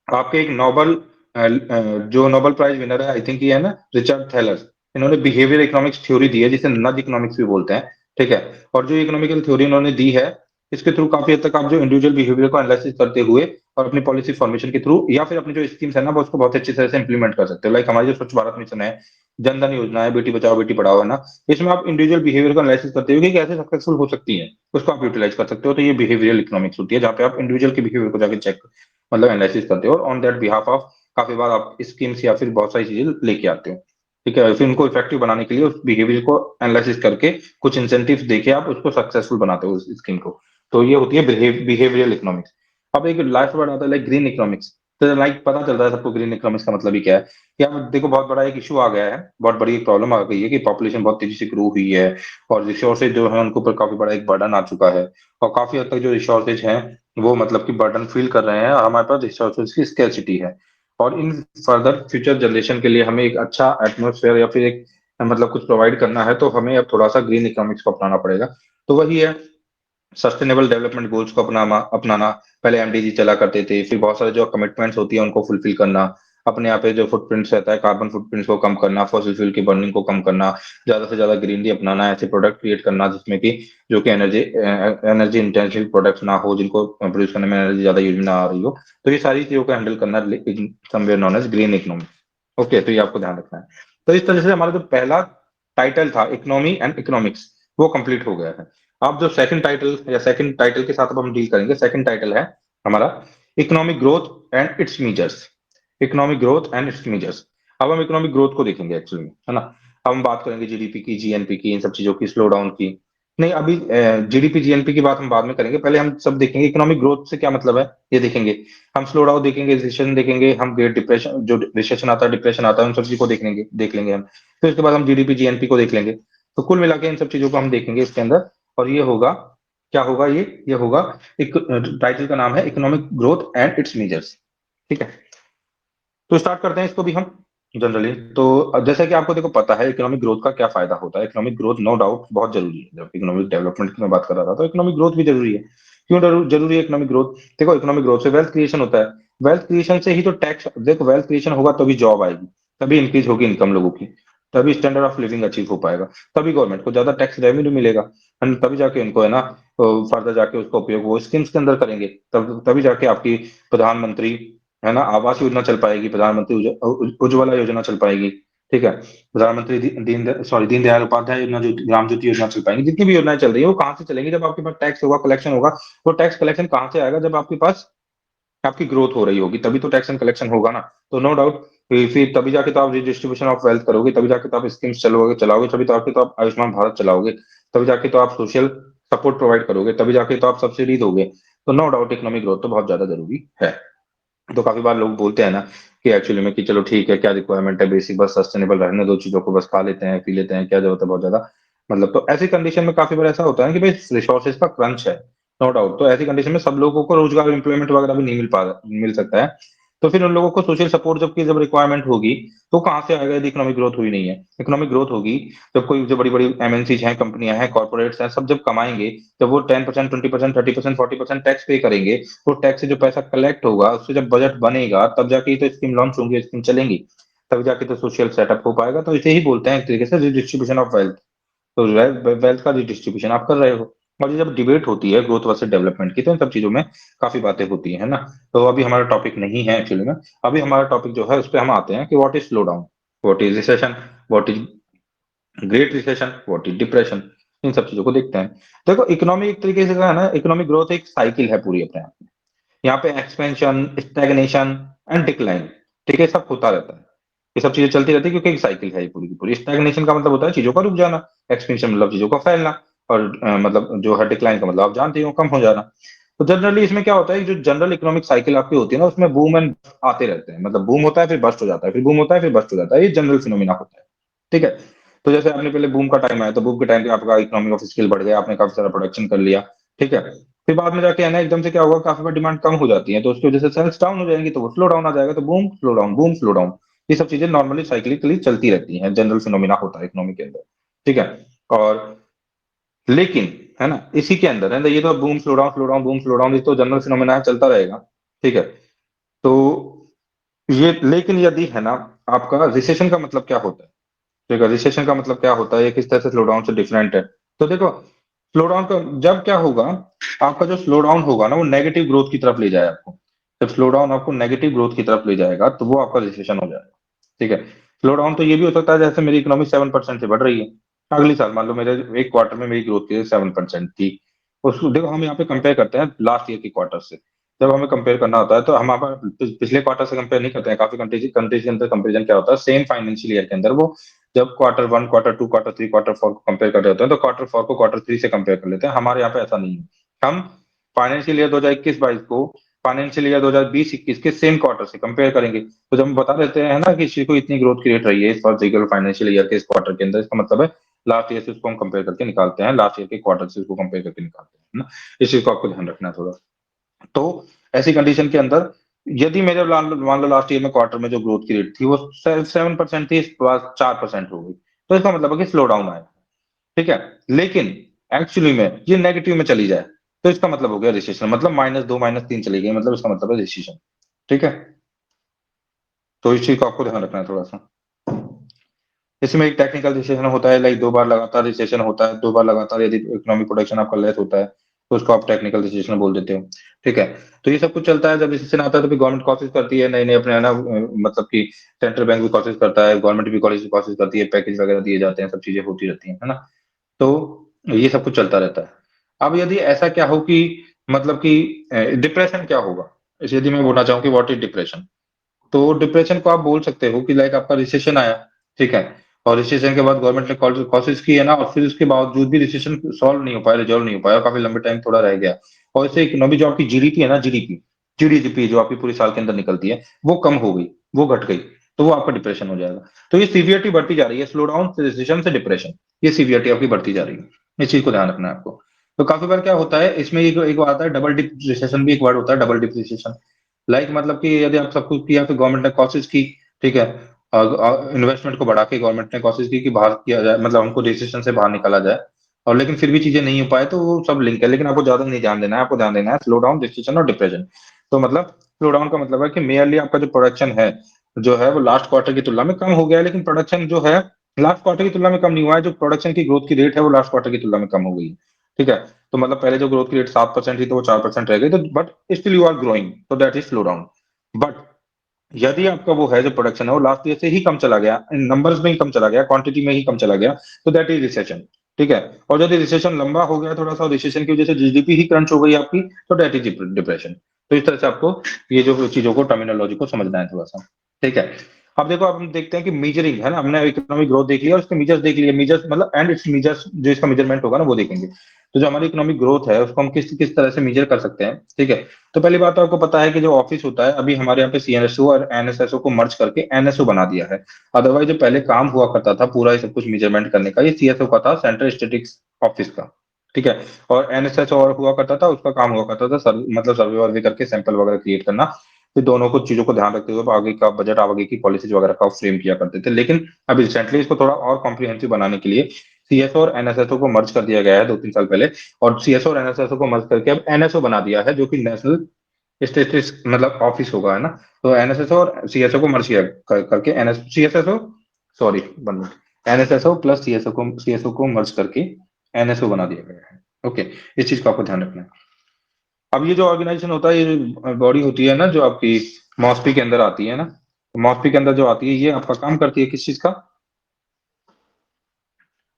आपके एक नोबल जो नोबेल प्राइज विनर है, आई थिंक ये है ना, रिचर्ड थैलर, इन्होंने बिहेवियर इकोनॉमिक्स थ्योरी दी है जिसे नज इकोनॉमिक्स भी बोलते हैं। ठीक है, और जो इकोनॉमिकल थ्योरी इन्होंने दी है, इसके थ्रू काफी हद तक आप जो इंडिविजुअल बिहेवियर को एनालिसिस करते हुए और अपनी पॉलिसी फॉर्मेशन के थ्रू, या फिर अपनी जो स्कीम्स है ना, वो उसको बहुत अच्छी तरह से इंप्लीमेंट कर सकते हो। लाइक हमारी जो स्वच्छ भारत मिशन है, जन धन योजना है, बेटी बचाओ बेटी पढ़ाओ, है ना, इसमें आप इंडिविजुअल बिहेवियर को एनालिसिस करते हुए कि कैसे सक्सेसफुल हो सकती है, उसको आप यूटिलाइज कर सकते हो। तो ये बिहेवियरल इकोनॉमिक्स होती है, जहाँ पे आप इंडिविजुअल के बिहेवियर को जाके चेक मतलब एनालिसिस करते हो, और ऑन दैट बिहाफ ऑफ काफी बार आप स्कीम्स या फिर बहुत सारी चीजें लेके आते हो। ठीक है, फिर उनको इफेक्टिव बनाने के लिए उस बिहेवियर को एनालिसिस करके कुछ इंसेंटिव्स देके आप उसको सक्सेसफुल बनाते हो उस स्कीम को। तो ये होती है बिहेवियरल इकोनॉमिक्स। अब एक लास्ट वर्ड आता है लाइक ग्रीन इकोनॉमिक्स। तो लाइक पता चलता है सबको ग्रीन इकोनॉमिक्स का मतलब ही क्या है। कि अब देखो बहुत बड़ा एक इशू आ गया है, बहुत बड़ी एक प्रॉब्लम आ गई है कि पॉपुलेशन बहुत तेजी से ग्रो हुई है, और रिसोर्सेज जो है उनके ऊपर काफी बड़ा एक बर्डन आ चुका है, और काफी हद तक जो रिसोर्सेज हैं वो मतलब कि बर्डन फील कर रहे हैं, और हमारे पास रिसोर्सेज की स्केर्सिटी है। और इन फर्दर फ्यूचर जनरेशन के लिए हमें एक अच्छा एटमोसफेयर या फिर एक मतलब कुछ प्रोवाइड करना है, तो हमें अब थोड़ा सा ग्रीन इकोनॉमिक्स को अपनाना पड़ेगा। तो वही है, सस्टेनेबल डेवलपमेंट गोल्स को अपनाना। पहले एमडीजी चला करते थे, फिर बहुत सारे जो कमिटमेंट्स होती है उनको फुलफिल करना, अपने यहाँ पे जो फुटप्रिंट्स रहता है, कार्बन फुटप्रिंट्स को कम करना, फॉसिल फ्यूल की बर्निंग को कम करना, ज्यादा से ज्यादा ग्रीनरी अपनाना, ऐसे प्रोडक्ट क्रिएट करना जिसमें कि जो कि एनर्जी एनर्जी इंटेंसिव प्रोडक्ट्स ना हो, जिनको प्रोड्यूस करने में एनर्जी ज्यादा यूज ना आ रही हो। तो ये सारी चीजों को हैंडल करना somewhere known as green economy. Okay, तो ये आपको ध्यान रखना है। तो इस तरह से हमारा जो पहला टाइटल था इकोनॉमी एंड इकोनॉमिक्स, वो कंप्लीट हो गया है। अब जो सेकंड टाइटल या सेकंड टाइटल के साथ अब हम डील करेंगे, सेकंड टाइटल है हमारा economic growth and it's measures. Economic growth and it's measures. अब हम इकोनॉमिक ग्रोथ को देखेंगे एक्चुअली, है ना। अब हम बात करेंगे जीडीपी की, जीएनपी की, इन सब चीजों की, स्लो डाउन की। नहीं, अभी जीडीपी जीएनपी की बात हम बाद में करेंगे, पहले हम सब देखेंगे इकोनॉमिक ग्रोथ से क्या मतलब है, ये देखेंगे। हम स्लो डाउन देखेंगे, रिसेशन देखेंगे, हम ग्रेट डिप्रेशन, जो रिसेशन आता है, डिप्रेशन आता है, उन सब चीज को देख लेंगे हम। फिर उसके बाद हम जीडीपी जीएनपी को देख लेंगे। तो कुल मिला के इन सब चीजों को हम देखेंगे इसके अंदर। और ये होगा, क्या होगा, ये होगा, एक टाइटल का नाम है economic growth and it's measures. ठीक है, तो स्टार्ट करते हैं इसको भी हम जनरली। तो जैसा कि आपको देखो पता है इकोनॉमिक ग्रोथ का क्या फायदा होता है। इकोनॉमिक ग्रोथ नो डाउट बहुत जरूरी है। जब इकोनॉमिक डेवलपमेंट की मैं बात कर रहा था तो इकोनॉमिक ग्रोथ भी जरूरी है। क्यों जरूरी है इकोनॉमिक ग्रोथ? देखो, इकोनॉमिक ग्रोथ से वेल्थ क्रिएशन होता है। वेल्थ क्रिएशन से ही तो टैक्स, देखो वेल्थ क्रिएशन होगा तभी जॉब आएगी, तभी इंक्रीज होगी इनकम लोगों की, तभी स्टैंडर्ड ऑफ लिविंग अचीव हो पाएगा, तभी गवर्नमेंट को ज्यादा टैक्स रेवेन्यू मिलेगा, एंड तभी जाके उनको है ना फर्दर जाके उसका उपयोग वो स्कीम्स के अंदर करेंगे, तब तभी जाके आपकी प्रधानमंत्री है ना आवास योजना चल पाएगी, प्रधानमंत्री उज्ज्वला योजना चल पाएगी। ठीक है, प्रधानमंत्री दीनदयाल उपाध्याय योजना, जो ग्राम ज्योति योजना चल पाएंगी। जितनी भी योजनाएं चल रही है वो कहाँ से चलेंगी? जब आपके पास टैक्स होगा, कलेक्शन होगा। वो टैक्स कलेक्शन कहाँ से आएगा? जब आपके पास आपकी ग्रोथ हो रही होगी, तभी तो टैक्स एंड कलेक्शन होगा ना। तो नो डाउट, फिर तभी जाके तो आप रिडिस्ट्रीब्यूशन ऑफ वेल्थ करोगे, तभी जाके तो आप स्कीम्स चलाओगे, तभी तो आके तो आप आयुष्मान भारत चलाओगे, तभी जाके तो आप सोशल सपोर्ट प्रोवाइड करोगे, तभी जाके तो आप सब्सिडी दोगे। तो नो डाउट इकोनॉमिक ग्रोथ तो बहुत ज्यादा जरूरी है। तो काफी बार लोग बोलते हैं ना कि एक्चुअली में कि चलो ठीक है, क्या रिक्वायरमेंट है, बेसिक बस सस्टेनेबल रहने दो चीजों को, बस खा लेते हैं पी लेते हैं, क्या जरूरत है बहुत ज्यादा। मतलब तो ऐसी कंडीशन में काफी बार ऐसा होता है कि भाई रिसोर्सेज का क्रंच है। नो डाउट, तो ऐसी कंडीशन में सब लोगों को रोजगार एम्प्लॉयमेंट वगैरह भी नहीं मिल सकता है। तो फिर उन लोगों को सोशल सपोर्ट जब रिक्वायरमेंट होगी, तो कहाँ से आएगा? यदि इकोनॉमिक ग्रोथ हुई नहीं है। इकोनॉमिक ग्रोथ होगी जब कोई जो बड़ी बड़ी एमएनसी हैं, कंपनियां हैं, कॉर्पोरेट्स हैं, सब जब कमाएंगे, जब वो 10%, 20%, 30%, 40% टैक्स पे करेंगे, वो टैक्स से जो पैसा कलेक्ट होगा उससे जब बजट बनेगा, तब जाके ही तो स्कीम लॉन्च होंगी, स्कीम चलेंगी, तब जाके तो सोशल सेटअप हो पाएगा। तो इसे ही बोलते हैं एक तरीके से रिडिस्ट्रीब्यूशन ऑफ वेल्थ। तो वेल्थ का रिडिस्ट्रीब्यूशन आप कर रहे हो। और ये जब डिबेट होती है ग्रोथ वर्सेस डेवलपमेंट की, तो इन सब चीजों में काफी बातें होती है ना। तो अभी हमारा टॉपिक नहीं है एक्चुअली में। अभी हमारा टॉपिक जो है उस पर हम आते हैं कि what is slow down, what is recession, what is great recession, what is depression. इन सब चीजों को देखते हैं। देखो, इकोनॉमी एक तरीके से है ना, इकोनॉमिक ग्रोथ एक साइकिल है पूरी अपने आप में। यहाँ पे एक्सपेंशन, स्टैग्नेशन एंड डिक्लाइन, ठीक है, सब होता रहता है। ये सब चीजें चलती रहती है क्योंकि एक साइकिल है ये पूरी की पूरी। स्टैग्नेशन का मतलब होता है चीजों का रुक जाना, एक्सपेंशन मतलब चीजों का फैलना, और मतलब जो है डिक्लाइन का मतलब आप जानते हो कम हो जाना। तो जनरली इसमें क्या होता है, जो जनरल इकोनॉमिक साइकिल आपकी होती है ना, उसमें बूम एंड आते रहते हैं। मतलब बूम होता है फिर बस्ट हो जाता है, फिर बूम होता है फिर बस्ट हो जाता है। ये जनरल फिनोमिना होता है। ठीक है, तो जैसे आपने पहले बूम का टाइम आया तो बूम के टाइम पे आपका इकोनॉमिक ऑफ स्केल बढ़ गया, आपने काफी सारा प्रोडक्शन कर लिया। ठीक है, फिर बाद में जाके है ना एकदम से क्या होगा, काफी बार डिमांड कम हो जाती है, तो उसकी वजह से सेल्स डाउन हो जाएंगी, तो वो स्लो डाउन आ जाएगा, तो boom slow down, boom slow down. ये सब चीजें नॉर्मली साइक्लिकली चलती रहती हैं, जनरल फिनोमिना होता है इकोनॉमी के अंदर। ठीक है, और लेकिन है ना इसी के अंदर है ना, ये तो boom slow down, slow down, boom slow down, ये तो जनरल फिनोमिना है, चलता रहेगा। ठीक है, तो ये लेकिन यदि है ना, आपका रिसेशन का मतलब क्या होता है? ठीक है, रिसेशन का मतलब क्या होता है, ये किस तरह से स्लो डाउन से डिफरेंट है? तो देखो, स्लो डाउन का जब क्या होगा, आपका जो स्लो डाउन होगा ना वो नेगेटिव ग्रोथ की तरफ ले जाए आपको। जब स्लो डाउन आपको नेगेटिव ग्रोथ की तरफ ले जाएगा तो वो आपका रिसेशन हो जाएगा। ठीक है, स्लो डाउन तो ये भी हो सकता है, जैसे मेरी इकोनॉमी 7% से बढ़ रही है, अगली साल मान लो मेरे एक क्वार्टर में मेरी ग्रोथ की 7% थी। उसको देखो, हम यहाँ पे कंपेयर करते हैं लास्ट ईयर के क्वार्टर से। जब हमें कंपेयर करना होता है तो हम यहाँ पर पिछले क्वार्टर से कंपेयर नहीं करते हैं। काफी कंट्रीज के अंदर कंपेरिजन क्या होता है, सेम फाइनेंशियल ईयर के अंदर वो जब quarter one, quarter two, quarter three, quarter four को कंपेयर कर रहे होते हैं, तो क्वार्टर फोर को क्वार्टर थ्री से कंपेयर कर लेते हैं। हमारे यहाँ पे ऐसा नहीं है। हम फाइनेंशियल ईयर 2021-22 को फाइनेंशियल ईयर 2020-21 के सेम क्वार्टर से कंपेयर करेंगे। तो जब हम बता देते हैं ना कि इस चीज को इतनी ग्रोथ की रेट रही है इस पर्टिकुलर फाइनेंशियल ईयर के इस क्वार्टर के अंदर, इसका मतलब है लास्ट ईयर से उसको हम कंपेयर करके निकालते हैं, लास्ट ईयर के क्वार्टर से उसको कंपेयर करके निकालते हैं, है ना। इस चीज को आपको ध्यान रखना है थोड़ा। तो ऐसी कंडीशन के अंदर यदि मेरे मान लो लास्ट ईयर में क्वार्टर में जो ग्रोथ की रेट थी वो 7% थी, इस बार 4% हो गई, तो इसका मतलब है कि स्लो डाउन आया। ठीक है, लेकिन एक्चुअली में ये नेगेटिव में चली जाए तो इसका मतलब हो गया रिसेशन, मतलब -2 -3 चली गई, मतलब इसका मतलब है रिसेशन। ठीक है, तो इस चीज को आपको ध्यान रखना है थोड़ा सा। इसमें एक टेक्निकल रिसेशन होता है, लाइक 2 बार लगातार रिसेशन होता है, 2 बार लगातार यदि इकोनॉमिक प्रोडक्शन आपका लेस होता है तो उसको आप टेक्निकल रिसेशन बोल देते हो। ठीक है, तो ये सब कुछ चलता है। जब रिसेशन आता है तो भी गवर्नमेंट कोशिश करती है नए नए अपने है ना, मतलब कि सेंट्रल बैंक भी कोशिश करता है, गवर्नमेंट भी कोशिश करती है, पैकेज वगैरह दिए जाते हैं, सब चीजें होती रहती हैं, है ना। तो ये सब कुछ चलता रहता है। अब यदि ऐसा क्या हो कि मतलब कि डिप्रेशन क्या होगा, इसे यदि मैं बोलना चाहूँ कि व्हाट इज डिप्रेशन, तो डिप्रेशन को आप बोल सकते हो कि लाइक आपका रिसेशन आया। ठीक है, और रिसेशन के बाद गवर्नमेंट ने कोशिश की है ना, और फिर उसके बावजूद भी रिसेशन सॉल्व नहीं हो पाया, रिजॉल्व नहीं हो पाया, काफी लंबे टाइम थोड़ा रह गया। और इससे इकोनॉमी जो आपकी जीडीपी है ना, जीडीपी जीडीपी जो आपकी पूरी साल के अंदर निकलती है, वो कम हो गई, वो घट गई, तो वो आपका डिप्रेशन हो जाएगा। तो ये सीवियरिटी बढ़ती जा रही है, स्लो डाउन से रिसेशन से डिप्रेशन, ये सीवियरिटी आपकी बढ़ती जा रही है। इस चीज को ध्यान रखना है आपको। तो काफी बार क्या होता है इसमें, एक बार आता है डबल डिप रिसेशन, भी एक वर्ड होता है डबल डिप रिसेशन। लाइक मतलब कि यदि आप सब कुछ किया, फिर गवर्नमेंट ने कोशिश की, ठीक है, इन्वेस्टमेंट को बढ़ा के गवर्नमेंट ने कोशिश की कि बाहर किया जाए, मतलब हमको रिसेशन से बाहर निकाला जाए, और लेकिन फिर भी चीजें नहीं हो पाए, तो वो सब लिंक है। लेकिन आपको ज्यादा नहीं ध्यान देना है, आपको ध्यान देना है स्लो डाउन, रिसेशन और डिप्रेशन। तो मतलब स्लो डाउन का मतलब है कि मेयरली आपका जो प्रोडक्शन है, जो है वो लास्ट क्वार्टर की तुलना में कम हो गया है, लेकिन प्रोडक्शन जो है लास्ट क्वार्टर की तुलना में कम नहीं हुआ है, जो प्रोडक्शन की ग्रोथ की रेट है वो लास्ट क्वार्टर की तुलना में कम हो गई है। ठीक है, तो मतलब पहले जो ग्रोथ की रेट 7% थी, तो वो 4% रह गई, तो but still you are growing, तो that is slow down. But यदि आपका वो है जो प्रोडक्शन है वो लास्ट ईयर से ही कम चला गया, इन नंबर्स में ही कम चला गया, क्वांटिटी में ही कम चला गया, तो दैट इज रिसेशन। ठीक है, और यदि रिसेशन लंबा हो गया थोड़ा सा, रिसेशन की वजह से जीडीपी ही क्रंच हो गई आपकी, तो दैट इज डिप्रेशन। तो इस तरह से आपको ये जो चीजों को, टर्मिनोलॉजी को समझना है थोड़ा सा। ठीक है, अब देखो, अब हम देखते हैं कि मीजरिंग है ना, हमने इकोनॉमिक ग्रोथ देख लिया और इसके मीजर्स देख लिए, मीजर्स मतलब एंड इट्स मीजर्स, जो इसका मेजरमेंट होगा ना वो देखेंगे। तो जो हमारी इकोनॉमिक ग्रोथ है उसको हम किस किस तरह से मेजर कर सकते हैं। ठीक है, तो पहली बात तो आपको पता है कि जो ऑफिस होता है, अभी हमारे यहाँ पे सीएनएसओ और एनएसएसओ को मर्ज करके एनएसओ बना दिया है। अदरवाइज जो पहले काम हुआ करता था पूरा ये सब कुछ मेजरमेंट करने का, ये सीएसओ का था, सेंट्रल स्टेटिक्स ऑफिस का। ठीक है, और एनएसएसओ और हुआ करता था, उसका काम हुआ करता था मतलब सर्वे वर्वे करके सैंपल वगैरह क्रिएट करना। फिर दोनों को चीजों को ध्यान रखते हुए आगे का बजट, आगे की पॉलिसीज वगैरह का फ्रेम किया करते थे। लेकिन अभी रिसेंटली इसको थोड़ा और कॉम्प्रिहेंसिव बनाने के लिए सीएसओ और एनएसएसओ को मर्ज कर दिया गया है 2-3 साल पहले। और सीएसओ और एनएसएसओ को मर्ज करके अब एनएसओ बना दिया है, जो कि नेशनल स्टेटिस्टिक्स मतलब ऑफिस होगा, है ना। तो एनएसएसओ और सीएसओ को मर्ज किया करके NS CSSO, sorry, 1 minute, NSSO plus CSO को मर्ज करके एनएसओ बना दिया गया है। ओके, इस चीज का आपको ध्यान रखना है। अब ये जो ऑर्गेनाइजेशन होता है, ये बॉडी होती है ना जो आपकी मॉस्पी के अंदर आती है ना, मॉस्पी के अंदर जो आती है, ये आपका काम करती है किस चीज का,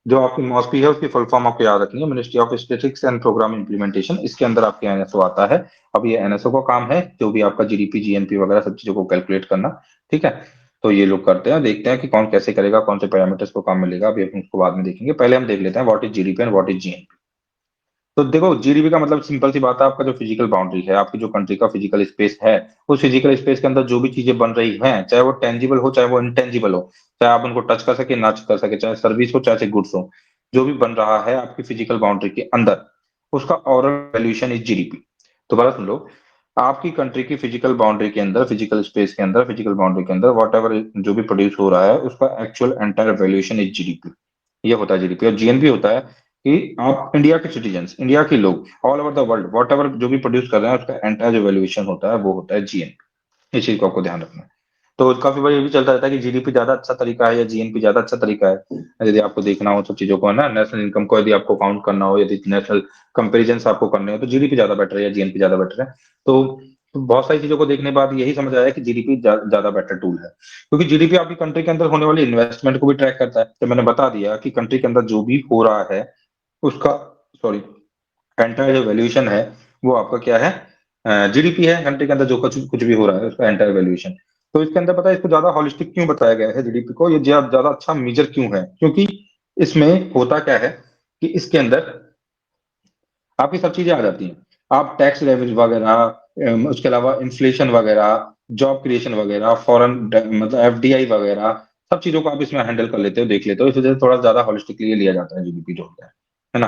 जो आपकी मॉस्पी है उसकी फुल फॉर्म आपको याद रखनी है, ministry of statistics and programme implementation, इसके अंदर आपके एनएसओ आता है। अब ये एनएसओ का काम है जो भी आपका जीडीपी जीएनपी वगैरह सब चीजों को कैलकुलेट करना। ठीक है, तो ये लोग करते हैं, देखते हैं कि कौन कैसे करेगा, कौन से पैरामीटर्स को काम मिलेगा, अभी हम उसको बाद में देखेंगे। पहले हम देख लेते हैं what is GDP and what is GNP. तो देखो, जीडीपी का मतलब सिंपल सी बात है, आपका जो फिजिकल बाउंड्री है, आपकी जो कंट्री का फिजिकल स्पेस है, उस फिजिकल स्पेस के अंदर जो भी चीजें बन रही हैं, चाहे वो टेंजिबल हो चाहे वो इनटेंजिबल हो, चाहे आप उनको टच कर सके ना कर सके, चाहे सर्विस हो चाहे गुड्स हो, जो भी बन रहा है आपकी फिजिकल बाउंड्री के अंदर, उसका ओवरऑल वैल्यूएशन इज जीडीपी। दोबारा सुन लो, आपकी कंट्री की फिजिकल बाउंड्री के अंदर, फिजिकल स्पेस के अंदर, फिजिकल बाउंड्री के अंदर वॉट एवर जो भी प्रोड्यूस हो रहा है, उसका actual entire valuation is GDP. ये होता है जीडीपी। और जीएनपी होता है कि आप इंडिया के सिटीजन्स, इंडिया के लोग all over the world what ever जो भी प्रोड्यूस कर रहे हैं, उसका एंटायर जो वैल्यूएशन होता है वो होता है जीएनपी। इस चीज को आपको ध्यान रखना है। तो काफी बार ये भी चलता रहता है कि जीडीपी ज्यादा अच्छा तरीका है या जीएनपी ज्यादा अच्छा तरीका है। यदि आपको देखना हो सब चीजों को, है ना, नेशनल इनकम को यदि आपको काउंट करना हो, यदि नेशनल कंपेरिजन आपको करने हो, तो जीडीपी ज्यादा बेटर है या जीएनपी ज्यादा बेटर है। तो बहुत सारी चीजों को देखने के बाद यही समझ आया कि जीडीपी ज्यादा बेटर टूल है, क्योंकि जीडीपी आपकी कंट्री के अंदर होने वाली इन्वेस्टमेंट को भी ट्रैक करता है। तो मैंने बता दिया कि कंट्री के अंदर जो भी हो रहा है उसका, सॉरी, एंटायर जो वैल्यूएशन है वो आपका क्या है, जीडीपी है। कंट्री के अंदर जो कुछ कुछ भी हो रहा है उसका एंटायर वैल्यूएशन। तो इसके अंदर पता है इसको ज्यादा होलिस्टिक क्यों बताया गया है, जीडीपी को ये ज्यादा अच्छा मेजर क्यों है, क्योंकि इसमें होता क्या है कि इसके अंदर आपकी सब चीजें आ जाती हैं। आप टैक्स रेवेन्यू वगैरह, उसके अलावा इन्फ्लेशन वगैरह, जॉब क्रिएशन वगैरह, फॉरेन मतलब एफडीआई वगैरह, सब चीजों को आप इसमें हैंडल कर लेते हो, देख लेते हो। इस वजह से थोड़ा ज्यादा होलिस्टिकली लिया जाता है जीडीपी जो होता है ना।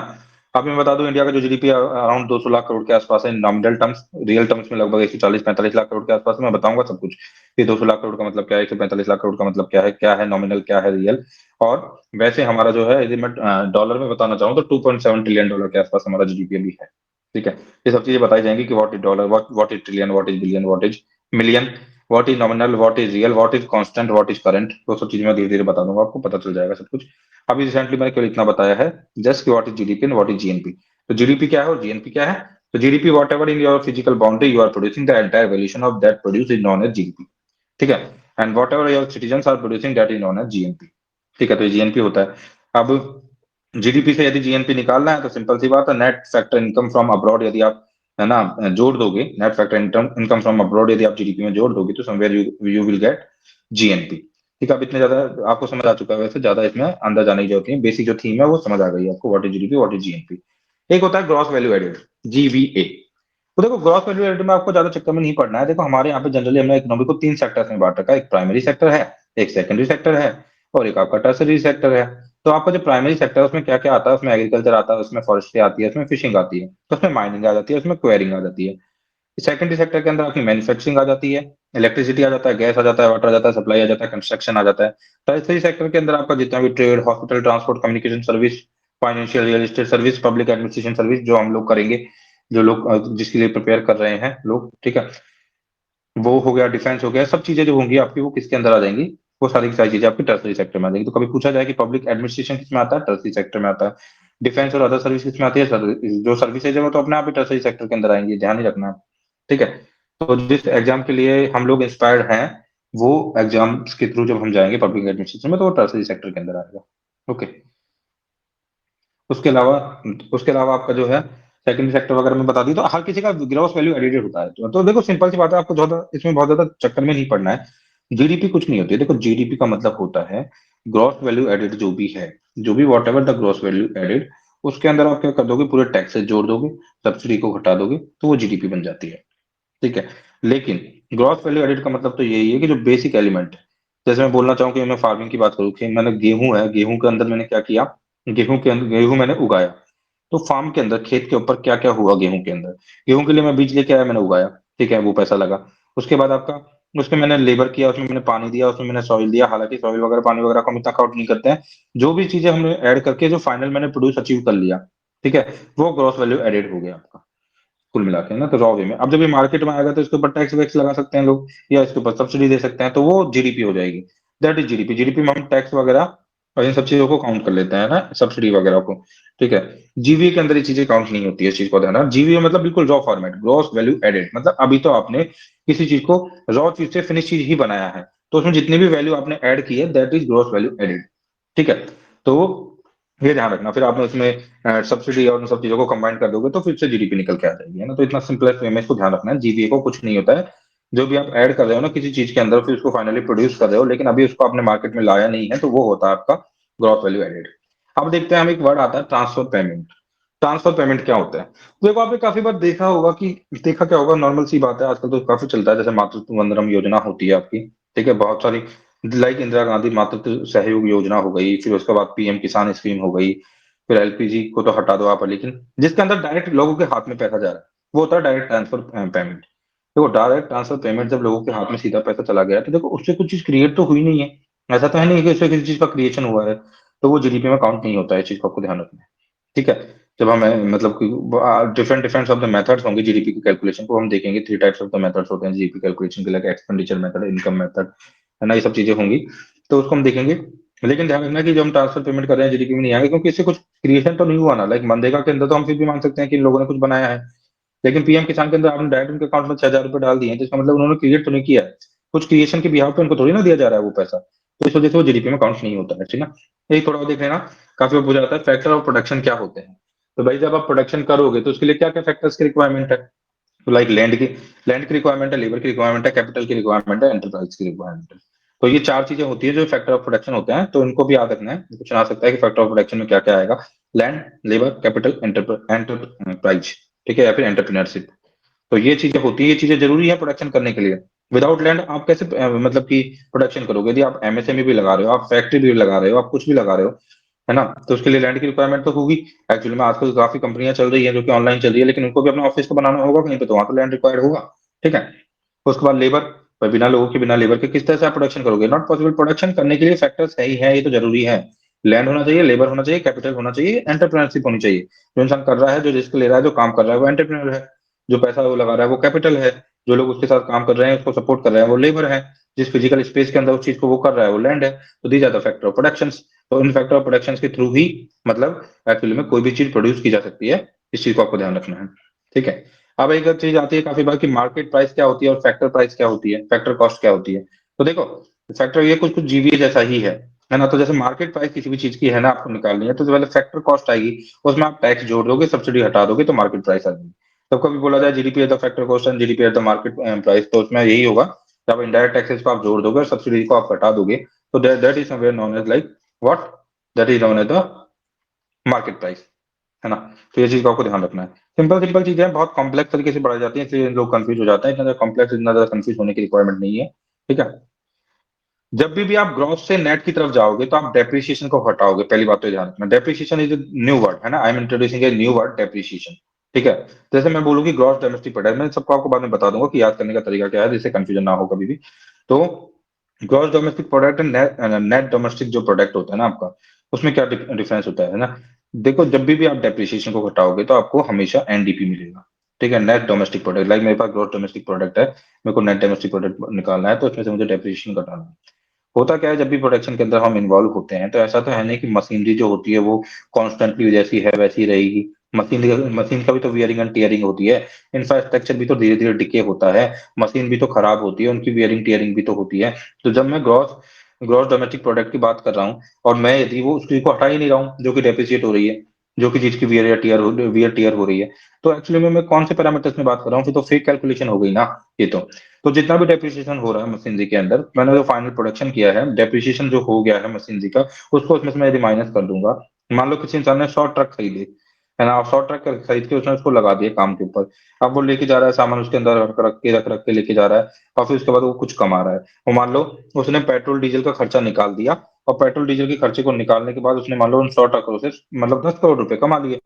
अब मैं बता दूं, इंडिया का जो जीडीपी अराउंड 200 लाख करोड़ के आसपास है नॉमिनल टर्म्स, रियल टर्म्स में लगभग 140-45 लाख करोड़ के आसपास है। मैं बताऊंगा सब कुछ, ये 200 लाख करोड़ का मतलब क्या है, 145 लाख करोड़ का मतलब क्या है नॉमिनल, क्या है रियल। और वैसे हमारा जो है, यदि मैं डॉलर में बताना चाहूँ तो $2.7 ट्रिलियन के आसपास हमारा जीडीपी अभी है। ठीक है, ये सब चीजें बताई जाएंगी कि what is dollar, what is trillion, what is billion, what is million, what is nominal, what is real, what is constant, what is current. वो सब चीजें मैं धीरे धीरे बता दूंगा, आपको पता चल जाएगा सब कुछ। अभी रिसेंटली मैंने केवल इतना बताया है जस्ट कि what is GDP and what is GNP. तो जीडीपी क्या है और जीएनपी क्या है। तो GDP, whatever in your physical boundary you are producing, the entire valuation of that produce is known as GDP. ठीक है, and whatever your citizen are producing that is known as GNP. ठीक है, तो ये GNP होता है। अब GDP से यदि जीएनपी निकालना है तो सिंपल सी बात है, net factor income from abroad यदि आप, है ना, जोड़ दोगे, net factor income from abroad यदि आप जीडीपी में जोड़ दोगे, तो somewhere you you will get GNP. ठीक है, अब इतने ज्यादा आपको समझ आ चुका है, वैसे ज्यादा इसमें अंदर जाने की जरूरत नहीं है, बेसिक जो थीम है वो समझ आ गई है आपको, what is GDP, what is GNP. एक होता है ग्रॉस वैल्यू एडेड, जीवीए। तो देखो ग्रॉस वैल्यू एडेड में आपको ज्यादा चक्कर में नहीं पड़ना है। देखो हमारे यहाँ पे जनरली हमने इकोनॉमी को तीन सेक्टर्स में बांट रखा है, एक प्राइमरी सेक्टर है, एक सेकेंडरी सेक्टर है, और एक आपका टर्सरी सेक्टर है। तो आपका जो प्राइमरी सेक्टर है उसमें क्या क्या आता है, उसमें एग्रीकल्चर आता है, उसमें फॉरेस्ट्री आती है, उसमें फिशिंग आती है, तो उसमें माइनिंग आ जाती है, उसमें क्वेरिंग आ जाती है। सेकेंडरी सेक्टर के अंदर आपकी मैन्युफैक्चरिंग आ जाती है, इलेक्ट्रिसिटी आ जाता है, गैस आ जाता है, वाटर आ जाता है, सप्लाई आ जाता है, कंस्ट्रक्शन आ जाता है। टर्सरी सेक्टर के अंदर आपका जितना भी trade, hospital, transport, communication service, financial, real estate service, public administration service, जो हम लोग करेंगे, जो लोग जिसके लिए प्रिपेयर कर रहे हैं लोग, ठीक है, वो हो गया, डिफेंस हो गया, सब चीजें जो होंगी आपकी वो किसके अंदर आ जाएंगी, वो सारी की सारी चीजें आपकी टर्सरी सेक्टर में आ जाएंगी। तो कभी पूछा जाए कि पब्लिक एडमिनिस्ट्रेशन किसमें आता है, टर्सरी सेक्टर में आता है। डिफेंस और अदर सर्विस किसमें आती है, जो सर्विसेज है वो तो अपने आप ही टर्सरी सेक्टर के अंदर आएंगी, ध्यान ही रखना। ठीक है, तो जिस एग्जाम के लिए हम लोग इंस्पायर्ड हैं, वो एग्जाम के थ्रू जब हम जाएंगे पब्लिक एडमिनिस्ट्रेशन में, तो वो टर्सरी सेक्टर के अंदर आएगा। ओके। उसके अलावा उसके अलावा आपका जो है सेकंडरी सेक्टर वगैरह में बता दी, तो हर किसी का ग्रॉस वैल्यू एडिटेड होता है। तो देखो सिंपल सी बात है, आपको ज्यादा इसमें बहुत ज्यादा चक्कर में नहीं पड़ना है। जीडीपी कुछ नहीं होती है। देखो जीडीपी का मतलब होता है ग्रॉस वैल्यू एडेड, जो भी है, जो भी whatever the gross value added, उसके अंदर आप क्या कर दोगे, पूरे टैक्सेस जोड़ दोगे, सब्सिडी को घटा दोगे, तो वो जीडीपी बन जाती है। ठीक है, लेकिन ग्रॉस वैल्यू एडिड का मतलब तो यही है कि जो बेसिक एलिमेंट, जैसे मैं बोलना चाहूँ कि मैं फार्मिंग की बात करूँ कि मैंने गेहूं है, गेहूं के अंदर मैंने क्या किया, गेहूं के अंदर गेहूं मैंने उगाया, तो फार्म के अंदर खेत के ऊपर क्या क्या हुआ, गेहूं के अंदर, गेहूं के लिए मैं बीज लेके आया, मैंने उगाया, ठीक है, वो पैसा लगा। उसके बाद आपका, उसमें मैंने लेबर किया, उसमें मैंने पानी दिया, उसमें मैंने सॉइल दिया, हालांकि सॉइल वगैरह पानी वगैरह को हम इतना काउंट नहीं करते हैं। जो भी चीजें हमने ऐड करके जो फाइनल मैंने प्रोड्यूस अचीव कर लिया, ठीक है, वो ग्रॉस वैल्यू एडेड हो गया आपका, कुल मिला के ना। तो रॉ वे में अब जब ये मार्केट में आएगा तो इसके ऊपर टैक्स वैक्स लगा सकते हैं लोग, या इसके ऊपर सब्सिडी दे सकते हैं, तो वो जीडीपी हो जाएगी। That is GDP. जीडीपी में हम टैक्स वगैरह और इन सब चीजों को काउंट कर लेते हैं ना, सब्सिडी वगैरह को। ठीक है, जीवीए के अंदर ये चीजें काउंट नहीं होती है, इस चीज को ध्यान रखना। जीवीए मतलब बिल्कुल raw format, gross value added, मतलब अभी तो आपने किसी चीज को रॉ चीज से फिनिश चीज ही बनाया है, तो उसमें जितनी भी वैल्यू आपने ऐड की है, that is gross value added. ठीक है, तो ये ध्यान रखना। फिर आपने उसमें सब्सिडी और उन सब चीजों को कंबाइन कर दोगे तो फिर से जीडीपी निकल के आ जाएगी, है ना। तो इतना सिंपलेस्ट वे में इसको ध्यान रखना है, जीवीए को कुछ नहीं होता है। जो भी आप ऐड कर रहे हो ना किसी चीज के अंदर, फिर उसको फाइनली प्रोड्यूस कर रहे हो, लेकिन अभी उसको आपने मार्केट में लाया नहीं है, तो वो होता है आपका ग्रॉस वैल्यू एडेड। अब देखते हैं हम, एक वर्ड आता है ट्रांसफर पेमेंट। ट्रांसफर पेमेंट क्या होता है, तो देखो आपने काफी बार देखा होगा कि, देखा क्या होगा, नॉर्मल सी बात है, आजकल तो काफी चलता है, जैसे मातृत्व वंदनम योजना होती है आपकी, ठीक है, बहुत सारी, लाइक इंदिरा गांधी मातृत्व सहयोग योजना हो गई, फिर उसके बाद पीएम किसान स्कीम हो गई, फिर एलपीजी को तो हटा दो आप, लेकिन जिसके अंदर डायरेक्ट लोगों के हाथ में पैसा जा रहा है, वो होता है डायरेक्ट ट्रांसफर पेमेंट। देखो डायरेक्ट ट्रांसफर पेमेंट जब लोगों के हाथ में सीधा पैसा चला गया, तो देखो उससे कुछ चीज क्रिएट तो हुई नहीं है, ऐसा तो है नहीं कि उससे किसी चीज का क्रिएशन हुआ है, तो वो जीडीपी में काउंट नहीं होता है, इस चीज को आपको ध्यान रखना है। ठीक है, जब हम मतलब different different of the methods होंगे जीडीपी की कैलकुलेशन को हम देखेंगे, three types of the methods होते हैं जीडीपी कैलकुलेशन के लिए, एक्सपेंडिचर मेथड, इनकम मेथड, है ना, ये सब चीजें होंगी, तो उसको हम देखेंगे। लेकिन ध्यान रखना कि जब हम ट्रांसफर पेमेंट कर रहे हैं जीडीपी में नहीं आएंगे, क्योंकि इससे कुछ क्रिएशन तो नहीं हुआ ना, लाइक मनरेगा के अंदर तो हम फिर भी मान सकते हैं कि इन लोगों ने कुछ बनाया है, लेकिन पीएम किसान के अंदर आपने डायरेक्ट उनके अकाउंट में 6,000 रुपए डाल दिए हैं, तो इसका मतलब उन्होंने क्रिएट तो नहीं किया है, कुछ क्रिएशन के बिहाफ पे उनको थोड़ी ना दिया जा रहा है वो पैसा, तो इस वजह से वो जीडीपी में काउंट नहीं होता है, ठीक है ना। यही थोड़ा और देख लेना, काफी बार पूछा जाता है फैक्टर ऑफ प्रोडक्शन क्या होते हैं। तो भाई जब आप प्रोडक्शन करोगे तो उसके लिए क्या क्या फैक्टर्स की रिक्वायरमेंट है, तो लाइक लैंड की रिक्वायरमेंट है, लेबर की रिक्वायरमेंट है, कैपिटल की रिक्वायरमेंट है, एंटरप्राइज की रिक्वायरमेंट है। तो ये चार चीजें होती है जो फैक्टर ऑफ प्रोडक्शन होते हैं, तो इनको भी याद रखना है। क्वेश्चन आ सकता है कि फैक्टर ऑफ प्रोडक्शन में क्या क्या आएगा, लैंड, लेबर, कैपिटल, एंटरप्राइज, ठीक है, या फिर एंटरप्रेन्योरशिप। तो ये चीजें होती है, ये चीजें जरूरी है प्रोडक्शन करने के लिए। विदाउट लैंड आप कैसे मतलब कि प्रोडक्शन करोगे, यदि आप एमएसएमई भी लगा रहे हो, आप फैक्ट्री भी लगा रहे हो, आप कुछ भी लगा रहे हो, है ना, तो उसके लिए लैंड की रिक्वायरमेंट तो होगी। एक्चुअली में आजकल काफी कंपनियां चल रही है जो कि ऑनलाइन चल रही है, लेकिन उनको भी अपना ऑफिस को बनाना होगा कहीं पे, तो वहां तो लैंड रिक्वायर्ड होगा। ठीक है, उसके बाद लेबर, पर बिना लोगों के, बिना लेबर के किस तरह से आप प्रोडक्शन करोगे, नॉट पॉसिबल। प्रोडक्शन करने के लिए फैक्टर्स है ही है, ये तो जरूरी है। लैंड होना चाहिए, लेबर होना चाहिए, कैपिटल होना चाहिए, एंटरप्रेन्योरशिप होनी चाहिए। जो इंसान कर रहा है, जो रिस्क ले रहा है, जो काम कर रहा है, वो एंटरप्रेन्योर है। जो पैसा वो लगा रहा है वो कैपिटल है। जो लोग उसके साथ काम कर रहे हैं, उसको सपोर्ट कर रहे हैं, वो लेबर है। जिस फिजिकल स्पेस के अंदर उस चीज को वो कर रहा है वो लैंड है। तो these are the factor of production. तो इन फैक्टर ऑफ प्रोडक्शन के थ्रू ही, मतलब एक्चुअली में कोई भी चीज प्रोड्यूस की जा सकती है। इस चीज को आपको ध्यान रखना है। ठीक है, अब एक और चीज आती है काफी बार कि मार्केट प्राइस क्या होती है और फैक्टर प्राइस क्या होती है, फैक्टर कॉस्ट क्या होती है। तो देखो फैक्टर ये कुछ कुछ जीवीए जैसा ही है ना। तो जैसे मार्केट प्राइस किसी भी चीज की है ना, आपको निकालनी है, तो जो पहले फैक्टर कॉस्ट आएगी, उसमें आप टैक्स जोड़ दोगे, सब्सिडी हटा दोगे, तो मार्केट प्राइस आ जाएगी। तो कभी बोला जाए GDP at the factor cost and GDP at the market price, तो उसमें यही होगा, जब इनडायरेक्ट टैक्सेस को आप जोड़ दोगे और सब्सिडी को आप हटा दोगे, तो that is somewhere known as like what, that is known as the market price, है ना। तो ये चीज को आपको ध्यान रखना है। सिंपल सिंपल चीजें हैं, बहुत कॉम्प्लेक्स तरीके से बढ़ाई जाती है, इसलिए लोग कंफ्यूज हो जाते हैं। इतना ज्यादा कॉम्प्लेक्स, इतना ज्यादा कंफ्यूज होने की रिक्वायरमेंट नहीं है, ठीक है। जब भी आप ग्रॉस से नेट की तरफ जाओगे तो आप डेप्रिसिएशन को हटाओगे, पहली बात तो ध्यान रखना, डेप्रिसिएशन इज न्यू वर्ड, है ना। I am introducing a new word, depreciation, ठीक है। जैसे मैं बोलूंगी ग्रॉस डोमेस्टिक प्रोडक्ट, मैं सबको आपको बाद में बता दूंगा कि याद करने का तरीका क्या है, जिससे कंफ्यूजन ना हो कभी भी। तो gross domestic product and net domestic जो प्रोडक्ट होता है ना आपका, उसमें क्या डिफरेंस होता है ना। देखो, जब भी आप डेप्रिसिएशन को घटाओगे तो आपको हमेशा एनडीपी मिलेगा, ठीक है, नेट डोमेस्टिक प्रोडक्ट। लाइक मेरे पास ग्रॉस डोमेस्टिक प्रोडक्ट है, मेरे को नेट डोमेस्टिक प्रोडक्ट निकालना है, तो इसमें से मुझे डेप्रिसिएशन घटाना है। होता क्या है, जब भी प्रोडक्शन के अंदर हम इन्वॉल्व होते हैं तो ऐसा तो है नहीं कि मशीनरी जो होती है वो कॉन्स्टेंटली जैसी है वैसी रहेगी। मशीन मशीन का भी तो वियरिंग एंड टीयरिंग होती है, इंफ्रास्ट्रक्चर भी तो धीरे धीरे डिके होता है, मशीन भी तो खराब होती है, उनकी वियरिंग टीयरिंग भी तो होती है। तो जब मैं ग्रॉस ग्रॉस डोमेस्टिक प्रोडक्ट की बात कर रहा हूँ, और मैं यदि वो उसकी को हटा ही नहीं रहा हूँ जो कि डेप्रिसिएट हो रही है, जो कि चीज की वियर टीयर हो रही है, तो एक्चुअली में मैं कौन से पैरामीटर्स में बात कर रहा हूँ, फिर तो फेक कैलकुलेशन हो गई ना ये तो जितना भी डेप्रिसिएशन हो रहा है मशीनरी के अंदर, मैंने जो फाइनल प्रोडक्शन किया है, डेप्रिसिएशन जो हो गया है मशीनरी का, उसको उसमें से मैं यदि माइनस कर दूंगा। मान लो किसी इंसान ने 100 ट्रक खरीदे, है ना, और 100 ट्रक खरीद के उसने उसको लगा दिया काम के ऊपर। अब वो लेके जा रहा है सामान, उसके अंदर रख के लेके जा रहा है, और फिर उसके बाद वो कुछ कमा रहा है। वो मान लो उसने पेट्रोल डीजल का खर्चा निकाल दिया, और पेट्रोल डीजल के खर्चे को निकालने के बाद उसने मान लो उन 100 ट्रकों से मतलब 10 करोड़ रुपए कमा लिए।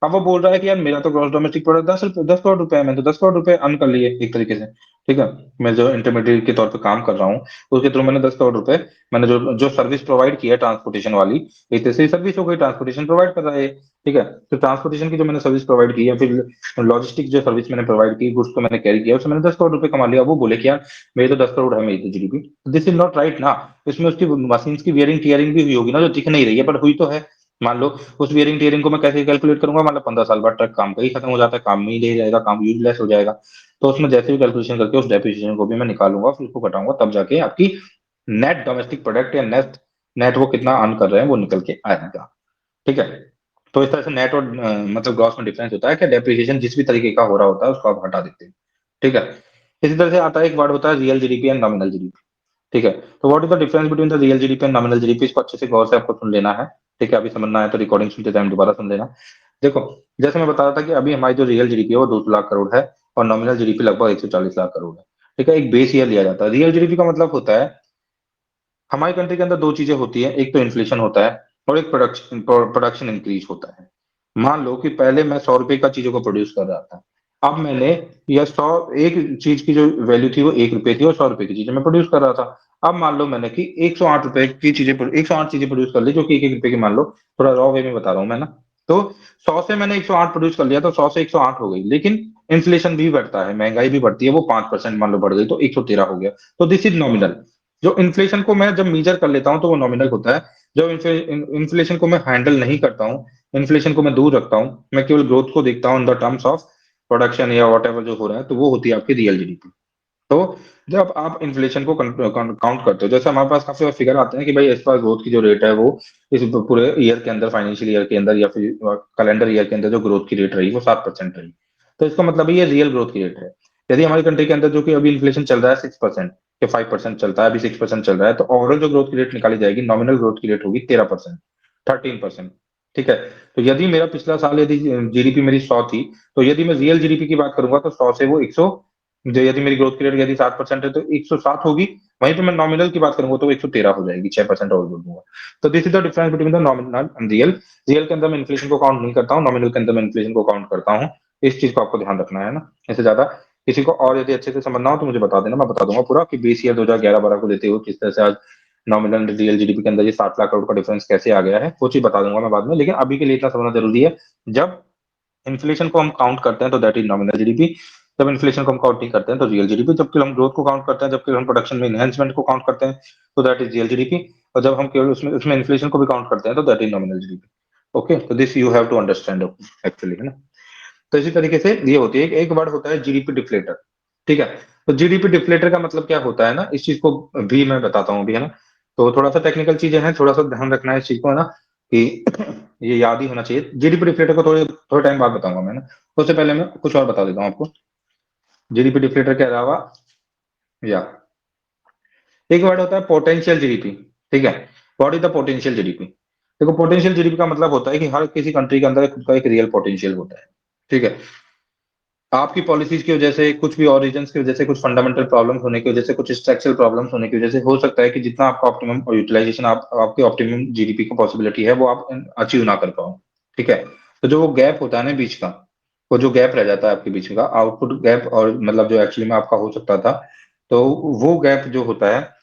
अब वो बोल रहा है कि यार मेरा तो ग्रॉस डोमेस्टिक प्रोडक्ट 10 करोड़ रुपए है, मैंने तो 10 करोड़ रुपए अर्न कर लिए एक तरीके से, ठीक है। मैं जो इंटरमीडिएट के तौर पे काम कर रहा हूँ, उसके थ्रू मैंने 10 करोड़ रुपए, मैंने जो जो सर्विस प्रोवाइड की है ट्रांसपोर्टेशन वाली, एक तरह से सर्विस हो गई, ट्रांसपोर्टेशन प्रोवाइड कर रहा है, ठीक है। तो ट्रांसपोर्टेशन की जो मैंने सर्विस प्रोवाइड की है, फिर लॉजिस्टिक जो सर्विस मैंने प्रोवाइड की, गुड्स को मैंने कैरी किया, उससे मैंने 10 करोड़ रुपए कमा लिया। वो बोले कि यार मेरे तो 10 करोड़ है मेरी तो GDP, this is not right ना। इसमें उसकी मशीन की वियरिंग टीयरिंग भी हुई होगी ना, जो दिख नहीं रही है पर हुई तो है। मान लो उस वियरिंग टीयरिंग को मैं कैसे कैलकुलेट करूंगा, मतलब 15 साल बाद ट्रक काम का ही खत्म हो जाता है, काम में ही ले जाएगा, काम यूजलेस हो जाएगा। तो उसमें जैसे भी कैलकुलेशन करके उस डेप्रिसिएशन को भी मैं निकालूंगा, फिर उसको घटाऊंगा, तब जाके आपकी नेट डोमेस्टिक प्रोडक्ट या नेट नेट वो कितना अर्न कर रहे हैं वो निकल के आएगा, ठीक है। तो इस तरह से नेट और मतलब ग्रॉस में डिफरेंस होता है कि डेप्रिसिएशन जिस भी तरीके का हो रहा होता है उसको आप हटा देते हैं, ठीक है। इसी तरह से आता है एक वर्ड होता है real GDP and nominal GDP, ठीक है। तो what is the difference between the real GDP and nominal GDP, इसको अच्छे से गौर से आपको सुन लेना है, ठीक है। अभी समझना है तो रिकॉर्डिंग सुनते टाइम दोबारा सुन लेना। देखो, जैसे मैं बता रहा था कि अभी हमारी जो रियल जीडीपी है वो 200 लाख करोड़ है, और नॉमिनल जीडीपी लगभग 140 लाख करोड़ है, ठीक है। एक बेस ईयर लिया जाता है। रियल जीडीपी का मतलब होता है, हमारी कंट्री के अंदर दो चीजें होती है, एक तो इन्फ्लेशन होता है और एक प्रोडक्शन प्रोडक्शन इंक्रीज होता है। मान लो कि पहले मैं 100 रुपए का चीजों को प्रोड्यूस कर रहा था, अब मैंने यह 100 एक चीज की जो वैल्यू थी वो 1 रुपए थी, और 100 रुपए की चीजें मैं प्रोड्यूस कर रहा था। अब मान लो मैंने कि 108 रुपए की चीजें 108 चीजें प्रोड्यूस कर ली, जो कि 1 1 रुपए की, मान लो, थोड़ा रॉ वे में बता रहा हूँ मैं ना। तो 100 से मैंने 108 प्रोड्यूस कर लिया, तो 100 से 108 हो गई, लेकिन इन्फ्लेशन भी बढ़ता है, महंगाई भी बढ़ती है, वो 5% मान लो बढ़ गई, तो 113 हो गया। तो दिस इज नॉमिनल। जो इन्फ्लेशन को मैं जब मेजर कर लेता हूं तो वो नॉमिनल होता है। जब इन्फ्लेशन को मैं हैंडल नहीं करता हूं, इन्फ्लेशन को मैं दूर रखता हूं, मैं केवल ग्रोथ को देखता हूं in the terms of production या वॉट एवर जो हो रहा है, तो वो होती है आपकी रियल जीडीपी। तो जब आप इन्फ्लेशन को काउंट करते हो, जैसे हमारे पास काफी फिगर आते हैं कि भाई इस बार ग्रोथ की जो रेट है वो इस पूरे ईयर के अंदर, फाइनेंशियल ईयर के अंदर या फिर कैलेंडर ईयर के अंदर जो ग्रोथ की रेट रही वो 7% रही। तो इसका मतलब है ये रियल ग्रोथ की रेट है। यदि हमारी कंट्री के अंदर जो कि अभी इन्फ्लेशन चल रहा है 6% या 5% चलता है, अभी 6% चल रहा है, तो ओवरऑल जो ग्रोथ की रेट निकाली जाएगी, नॉमिनल ग्रोथ की रेट होगी 13%, 13%, ठीक है। तो यदि मेरा पिछला साल यदि जीडीपी मेरी 100 थी, तो यदि मैं रियल जीडीपी की बात करूंगा तो 100 से वो 100, जो यदि मेरी ग्रोथ की रेट यदि 7% है तो 107 होगी। वहीं पे मैं नॉमिनल की बात करूंगा तो 113 हो जाएगी, 6% और जोड़ दूंगा। तो this is the difference between the nominal and real. Real के अंदर मैं इन्फ्लेशन को काउंट नहीं करता हूँ, नॉमिनल के अंदर मैं इन्फ्लेशन को काउंट करता हूँ। इस चीज को आपको ध्यान रखना है ना। इससे ज्यादा किसी को और यदि अच्छे से समझना हो तो मुझे बता देना, मैं बता दूंगा पूरा कि बेस ईयर 2011-12 को लेते हुए किस तरह से आज नॉमिनल रियल जीडीपी के अंदर ये 7 लाख करोड़ का डिफरेंस कैसे आ गया है, वो चीज बता दूंगा मैं बाद में। लेकिन अभी के लिए इतना समझना जरूरी है, जब इन्फ्लेशन को हम काउंट करते हैं तो दैट इज नॉमिनल जीडीपी, जब इन्फ्लेशन को हम काउंट नहीं करते हैं तो रियल जीडीपी, जबकि हम ग्रोथ को काउंट करते हैं, जबकि हम प्रोडक्शन में इनहेंसमेंट को काउंट करते हैं तो दैट इज रियल जीडीपी, और जब हम केवल उसमें उसमें इन्फ्लेशन को भी काउंट करते हैं तो that is nominal GDP. Okay, तो this you have to understand actually, है ना। तो इसी तरीके से ये होती है, एक वर्ड होता है जीडीपी डिफ्लेटर, ठीक है। तो जीडीपी डिफ्लेटर का मतलब क्या होता है ना, इस चीज को भी मैं बताता हूँ अभी, है ना। तो थोड़ा सा टेक्निकल चीजें हैं, थोड़ा सा ध्यान रखना है इस चीज को, है ना, कि ये याद ही होना चाहिए। जीडीपी डिफ्लेटर को थोड़े थोड़े टाइम बाद बताऊंगा मैं ना। उससे पहले मैं कुछ और बता देता हूँ आपको। जीडीपी डिफ्लेटर के अलावा या एक वर्ड होता है पोटेंशियल जीडीपी, ठीक है। What is the potential GDP? देखो, पोटेंशियल जीडीपी का मतलब होता है कि हर किसी कंट्री के अंदर खुद का एक रियल पोटेंशियल होता है। ठीक है। आपकी पॉलिसीज की वजह से, कुछ भी और रीजंस की वजह से, कुछ फंडामेंटल प्रॉब्लम्स होने की वजह से, कुछ स्ट्रक्चरल प्रॉब्लम्स होने की वजह से हो सकता है कि जितना आपका ऑप्टिमम यूटिलाइजेशन, आपके ऑप्टिमम जीडीपी का पॉसिबिलिटी है, वो आप अचीव ना कर पाओ। ठीक है। तो जो वो गैप होता है ना बीच का, वो जो गैप रह जाता है आपके बीच का आउटपुट गैप, और मतलब जो एक्चुअली में आपका हो सकता था, तो वो गैप जो होता है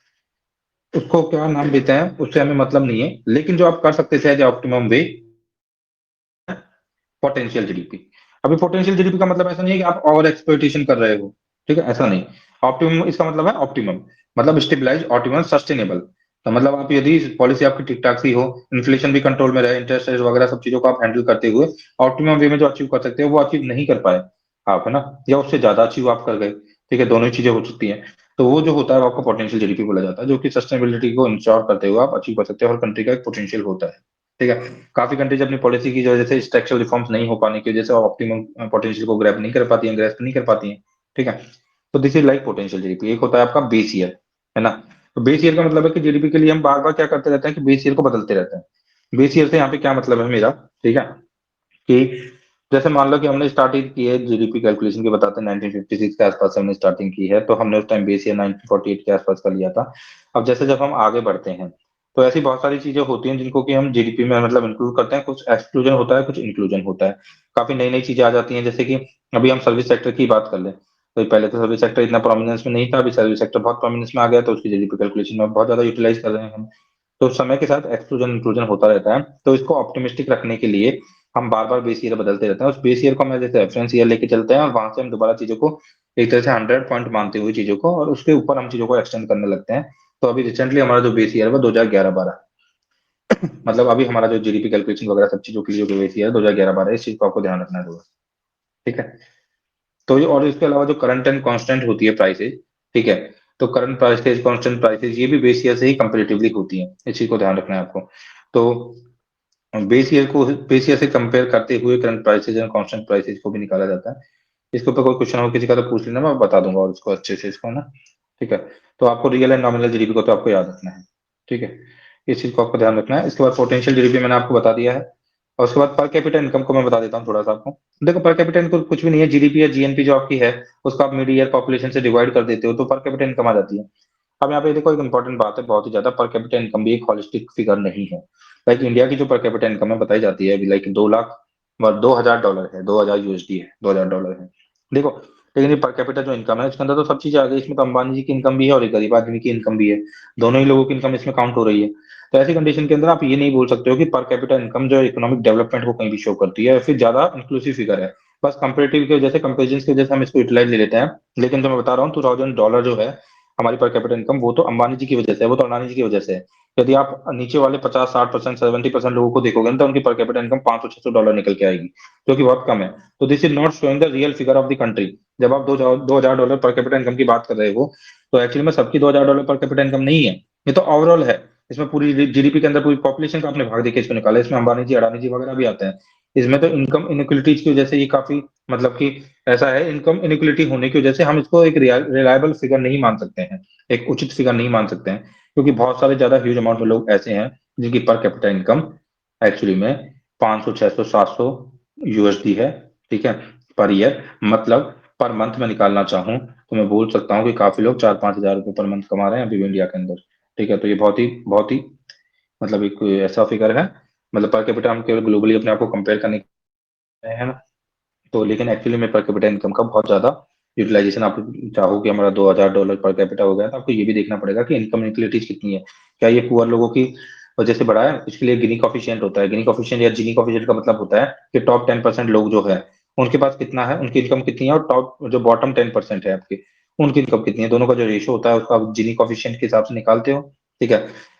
उसको क्या नाम देते हैं उससे हमें मतलब नहीं है, लेकिन जो आप कर सकते थे as optimum way, potential GDP. अभी पोटेंशियल जीडीपी का मतलब ऐसा नहीं है कि आप ओवर एक्सप्लॉइटेशन कर रहे हो। ठीक है, ऐसा नहीं। ऑप्टिमम इसका मतलब है ऑप्टिमम, मतलब स्टेबलाइज, ऑप्टिमम, सस्टेनेबल। तो मतलब आप यदि पॉलिसी आपकी ठीक ठाक सी हो, इन्फ्लेशन भी कंट्रोल में रहे, इंटरेस्ट रेट वगैरह सब चीजों को आप हैंडल करते हुए ऑप्टिमम वे में जो अचीव कर सकते हो वो अचीव नहीं कर पाए आप, है ना, या उससे ज्यादा अचीव आप कर गए। ठीक है, दोनों ही चीजें हो सकती हैं। तो वो जो होता है वो आपका पोटेंशियल जीडीपी बोला जाता है, जो कि सस्टेनेबिलिटी को इंश्योर करते हुए आप अचीव कर सकते हो, हर कंट्री का एक पोटेंशियल होता है। ठीक है। काफी कंट्रीज अपनी पॉलिसी की वजह से, स्ट्रक्चरल रिफॉर्म्स नहीं हो पाने की वजह से ऑप्टिमम पोटेंशियल को ग्रैब नहीं कर पाती हैं, ग्रैस्प नहीं कर पाती हैं। ठीक है। तो this is like potential GDP. एक होता है आपका बेस ईयर, है ना। तो बेस ईयर का मतलब है कि जीडीपी के लिए हम बार बार क्या करते रहते हैं कि बेस ईयर को बदलते रहते हैं। बेस ईयर से यहाँ पे क्या मतलब है मेरा, ठीक है, कि जैसे मान लो कि हमने स्टार्टिंग की है जीडीपी कैलकुलेशन के बताते हैं 1956 के आसपास से हमने स्टार्टिंग की है, तो हमने उस टाइम बेस ईयर 1948 के आसपास का लिया था। अब जैसे जब हम आगे बढ़ते हैं तो ऐसी बहुत सारी चीजें होती हैं जिनको कि हम जीडीपी में मतलब इंक्लूड करते हैं, कुछ एक्सक्लूजन होता है, कुछ इंक्लूजन होता है। काफी नई नई चीजें आ जाती हैं, जैसे कि अभी हम सर्विस सेक्टर की बात कर लें, तो पहले तो सर्विस सेक्टर इतना प्रोमिनेंस में नहीं था, अभी सर्विस सेक्टर बहुत प्रोमिनेंस में आ गया, तो उसकी जीडीपी कैलकुलेशन में बहुत ज्यादा यूटिलाइज कर रहे हैं हम। तो समय के साथ एक्सक्लूजन इंक्लूजन होता रहता है, तो इसको ऑप्टिमिस्टिक रखने के लिए हम बार बार बेस ईयर बदलते रहते हैं। उस बेस ईयर को हम जैसे रेफरेंस ईयर लेके चलते हैं, और वहां से हम दोबारा चीजों को एक तरह से 100 पॉइंट मानते हुए चीजों को, और उसके ऊपर हम चीजों को एक्सटेंड करने लगते हैं। तो अभी रिसेंटली हमारा जो बेस ईयर है वो 2011-12, मतलब अभी हमारा जो जीडीपी कैलकुलेशन वगैरह सब चीजों के लिए जो बेस ईयर है 2011-12, इस चीज को आपको ध्यान रखना है दोस्त। ठीक है। तो ये, और इसके अलावा जो करंट एंड कांस्टेंट होती है प्राइसेज, ठीक है, तो करंट प्राइसेज, कांस्टेंट प्राइसेज, ये भी बेस ईयर से ही कंपेरेटिवली होती है, इस चीज को ध्यान रखना है आपको। तो बेस ईयर से कंपेयर करते हुए current prices and constant prices को भी निकाला जाता है। इसके ऊपर कोई क्वेश्चन हो किसी का तो पूछ लेना, मैं बता दूंगा और उसको अच्छे से इसको ना। ठीक है। तो आपको रियल एंड नॉमिनल जीडीपी को तो आपको याद रखना है। ठीक है, इस चीज को आपको ध्यान रखना है। इसके बाद पोटेंशियल जीडीपी मैंने आपको बता दिया है, और उसके बाद पर कैपिटा इनकम को मैं बता देता हूँ थोड़ा सा आपको। देखो, पर कैपिटा इनकम कुछ भी नहीं है, जीडीपी या जीएनपी जो आपकी है उसको आप मिड ईयर पॉपुलेशन से डिवाइड कर देते हो, तो पर कैपिटा इनकम आ जाती है। अब यहाँ पे देखो, एक इंपॉर्टेंट बात है बहुत ही ज्यादा, पर कैपिटा इनकम भी एक हॉलिस्टिक फिगर नहीं है। लाइक इंडिया की जो पर कैपिटा इनकम है बताई जाती है अभी, लाइक 2 लाख, $2,000 है, 2,000 USD है, $2,000 है। देखो, लेकिन ये पर कैपिटा जो इनकम है इसके अंदर तो सब चीजें आ गई, इसमें तो अंबानी जी की इनकम भी है और एक गरीब आदमी की इनकम भी है। दोनों ही लोगों की इनकम इसमें काउंट हो रही है। तो ऐसी कंडीशन के अंदर आप ये नहीं बोल सकते हो कि पर कैपिटा इनकम जो इकोनॉमिक डेवलपमेंट को कहीं भी शो करती है, या फिर ज्यादा इंक्लूसिव फिगर है। बस कंपेरेटिव की वजह से, कंपेरिजन की वजह से हम इसको यूटिलाइज ले लेते हैं। लेकिन जो मैं बता रहा हूँ, $2,000 जो है हमारी पर कैपिटा इनकम, वो तो अंबानी जी की वजह से है, वो तो अडानी जी की वजह से है। यदि आप नीचे वाले 50-60%, 70% लोगों को देखोगे ना, तो उनकी पर कैपिटा इनकम $500-600 निकल के आएगी, जो कि बहुत कम है। तो this is not showing the real figure of the country. जब आप $2,000 पर कैपिटा इनकम की बात कर रहे हो, तो एक्चुअली में सबकी $2,000 पर कैपिटा इनकम नहीं है, ये तो ओवरऑल है। इसमें पूरी जीडीपी के अंदर पूरी पॉपुलेशन का आपने भाग देके इसको निकाला, इसमें अंबानी जी, अडानी जी वगैरह भी आते हैं। इसमें तो इनकम इनक्वलिटीज की वजह से ये काफी, मतलब कि ऐसा है, इनकम इनक्वलिटी होने की वजह से हम इसको एक रिलायबल फिगर नहीं मान सकते हैं, एक उचित फिगर नहीं मान सकते हैं, क्योंकि बहुत सारे ज्यादा ह्यूज अमाउंट में लोग ऐसे हैं जिनकी पर कैपिटा इनकम एक्चुअली में 500, 600, 700 यूएसडी है। ठीक है, पर ईयर, मतलब पर मंथ में निकालना चाहूँ तो मैं बोल सकता हूँ कि काफी लोग 4-5 हज़ार रुपये पर मंथ कमा रहे हैं अभी भी इंडिया के अंदर। ठीक है, तो ये बहुत ही मतलब एक ऐसा फिगर है, मतलब पर कैपिटा हम केवल ग्लोबली अपने आप को कंपेयर करने के लिए है ना। तो लेकिन एक्चुअली में पर कैपिटा इनकम का बहुत ज्यादा यूटिलाइजेशन, आप चाहो कि हमारा $2,000 पर कैपिटा हो गया, तो आपको ये भी देखना पड़ेगा कि इनकम इनक्वलिटीज कितनी है। क्या ये पुअर लोगों की वजह से बढ़ा है? इसके लिए गिनी कॉफिशिएंट होता है। गिनी कॉफिशिएंट या जीनी कॉफिशिएंट का मतलब होता है कि टॉप 10% लोग जो है उनके पास कितना है, उनकी इनकम कितनी है, और टॉप जो बॉटम 10% है आपकी, उनकी इनकम कितनी है, दोनों का जो रेशियो होता है उसको आप जीनी कॉफिशिएंट के हिसाब से निकालते हो। ठीक है।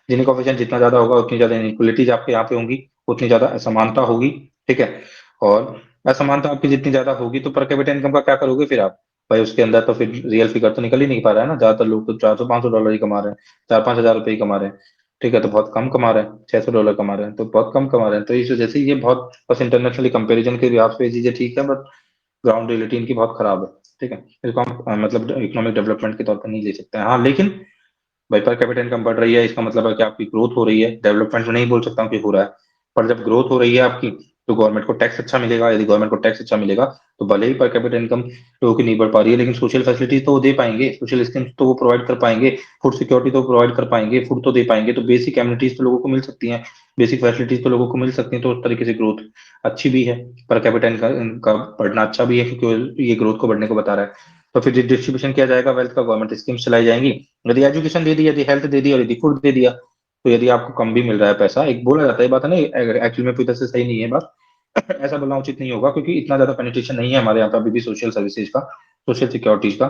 जीनी कॉफिशिएंट जितना ज्यादा होगा उतनी ज्यादा इनक्वलिटीज आपके यहाँ पे होंगी, उतनी ज्यादा असमानता होगी। ठीक है। और असमानता आपकी जितनी ज्यादा होगी, तो पर कैपिटा इनकम का क्या करोगे फिर आप? भाई उसके अंदर तो फिर रियल फिगर तो निकल ही नहीं पा रहा है ना, ज्यादातर लोग तो $400-500 ही कमा रहे हैं, 4-5 हज़ार रुपए ही कमा रहे हैं। ठीक है, तो बहुत कम कमा रहे हैं, $600 कमा रहे हैं तो बहुत कम कमा रहे हैं, तो इस वजह से ये बहुत, बस इंटरनेशनली कंपैरिजन के लिहाज पे ये चीजें ठीक है, बट ग्राउंड रियलिटी इनकी बहुत खराब है। ठीक है, इसको हम मतलब इकोनॉमिक डेवलपमेंट के तौर पर नहीं ले सकते हैं। हाँ, लेकिन भाई पर कैपिटा इनकम बढ़ रही है, इसका मतलब है कि आपकी ग्रोथ हो रही है। डेवलपमेंट में नहीं बोल सकता हूँ कि हो रहा है, पर जब ग्रोथ हो रही है आपकी, तो गवर्नमेंट को टैक्स अच्छा मिलेगा। यदि गवर्नमेंट को टैक्स अच्छा मिलेगा, तो भले ही पर कैपिटा इनकम लोगों की नहीं बढ़ पा रही है, लेकिन सोशल फैसिलिटीज तो वो दे पाएंगे, सोशल स्कीम्स तो वो प्रोवाइड कर पाएंगे, फूड सिक्योरिटी तो प्रोवाइड कर पाएंगे, फूड तो दे पाएंगे, तो बेसिक एमिनिटीज तो लोगों को मिल सकती हैं, बेसिक फैसिलिटीज तो लोगों को मिल सकती हैं। तो उस तरीके से ग्रोथ अच्छी भी है, पर कैपिटा इनका बढ़ना अच्छा भी है, क्योंकि ये ग्रोथ को बढ़ने को बता रहा है। तो फिर डिस्ट्रीब्यूशन किया जाएगा वेल्थ का, गवर्नमेंट स्कीम्स चलाई जाएंगी। यदि एजुकेशन दे दी, यदि हेल्थ दे दी, और यदि फूड दे दिया, तो यदि आपको कम भी मिल रहा है पैसा, एक बोला जाता है, ये बात है ना, एक्चुअली में पूरी तरह से सही नहीं है बात। ऐसा बोलना उचित नहीं होगा, क्योंकि इतना ज्यादा पेनिट्रेशन नहीं है हमारे यहाँ पे अभी भी सोशल सर्विसेज का, सोशल सिक्योरिटीज का,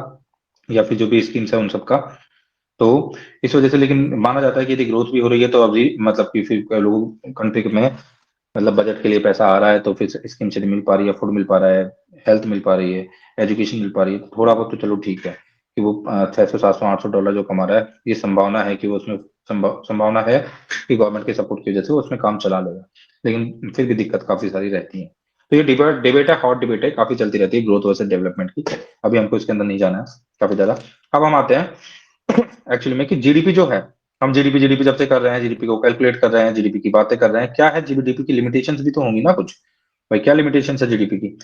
या फिर जो भी स्कीम्स है उन सब का। तो इस वजह से लेकिन माना जाता है कि यदि ग्रोथ भी हो रही है, तो अभी मतलब कि फिर लोगों कंट्री में मतलब बजट के लिए पैसा आ रहा है, तो फिर स्कीम से मिल पा रही है, फूड मिल पा रहा है, हेल्थ मिल पा रही है, एजुकेशन मिल पा रही है, तो थोड़ा बहुत तो चलो ठीक है कि वो 600 700 800 डॉलर जो कमा रहा है, ये संभावना है कि वो उसमें संभावना है कि गवर्नमेंट के सपोर्ट की वजह से वो उसमें काम चला लेगा। लेकिन फिर भी दिक्कत काफी सारी रहती है। तो ये डिबेट डिबेट है, हॉट डिबेट है, काफी चलती रहती है ग्रोथ वर्सेस डेवलपमेंट की। अभी हमको इसके अंदर नहीं जाना है काफी ज्यादा। अब हम आते हैं एक्चुअली में कि जीडीपी जो है, हम जीडीपी जीडीपी जब से कर रहे हैं, जीडीपी को कैलकुलेट कर रहे हैं, जीडीपी की बातें कर रहे हैं, क्या है जीडीपी की लिमिटेशंस भी तो होंगी ना कुछ। भाई क्या लिमिटेशंस है जीडीपी की?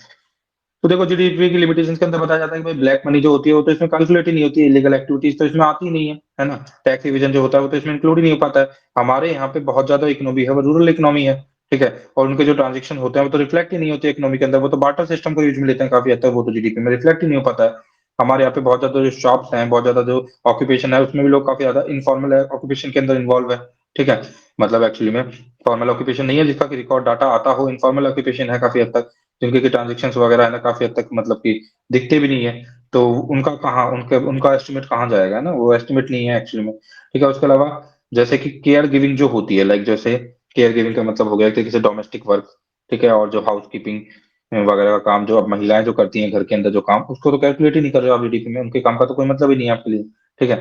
तो देखो, जीडीपी की लिमिटेशंस के अंदर बताया जाता है कि भाई ब्लैक मनी जो होती है वो तो इसमें कैलकुलेट ही नहीं होती है, इलीगल एक्टिविटीज तो इसमें आती ही नहीं है ना। टैक्स इवेजन जो होता है वो तो इसमें इंक्लूड ही नहीं हो पाता है। हमारे यहाँ पे बहुत ज्यादा इकोनॉमी है, वो रूरल इकोनॉमी है, ठीक है, और उनके जो ट्रांजेक्शन होते हैं वो तो रिफ्लेक्ट ही नहीं होते इकोनॉमी के अंदर, वो तो बार्टर सिस्टम को यूज में लेते हैं काफी हद तक, वो तो जीडीपी में रिफ्लेक्ट ही नहीं हो पाता है। हमारे यहाँ पे बहुत ज्यादा जो शॉप्स हैं, बहुत ज्यादा जो ऑक्यूपेशन है, उसमें भी लोग काफी ज्यादा इनफॉर्मल ऑक्यूपेशन के अंदर इन्वॉल्व है, ठीक है। मतलब एक्चुअली में फॉर्मल ऑक्यूपेशन नहीं है जिसका कि रिकॉर्ड डाटा आता हो, इनफॉर्मल ऑक्यूपेशन है काफी हद तक, जिनके की ट्रांजेक्शन वगैरह है ना काफी हद तक मतलब कि दिखते भी नहीं है। तो उनका कहाँ, उनके उनका एस्टिमेट कहाँ जाएगा ना, वो एस्टिमेट नहीं है एक्चुअली में, ठीक है। उसके अलावा जैसे कि केयर गिविंग जो होती है, लाइक जैसे केयर गिविंग का मतलब हो गया कि जैसे डोमेस्टिक वर्क, ठीक है, और जो हाउस कीपिंग वगैरह का काम जो अब महिलाएं जो करती हैं घर के अंदर जो काम, उसको तो कैलकुलेट ही नहीं कर रहे हो आप जीडीपी में, उनके काम का तो कोई मतलब ही नहीं है आपके लिए, ठीक है।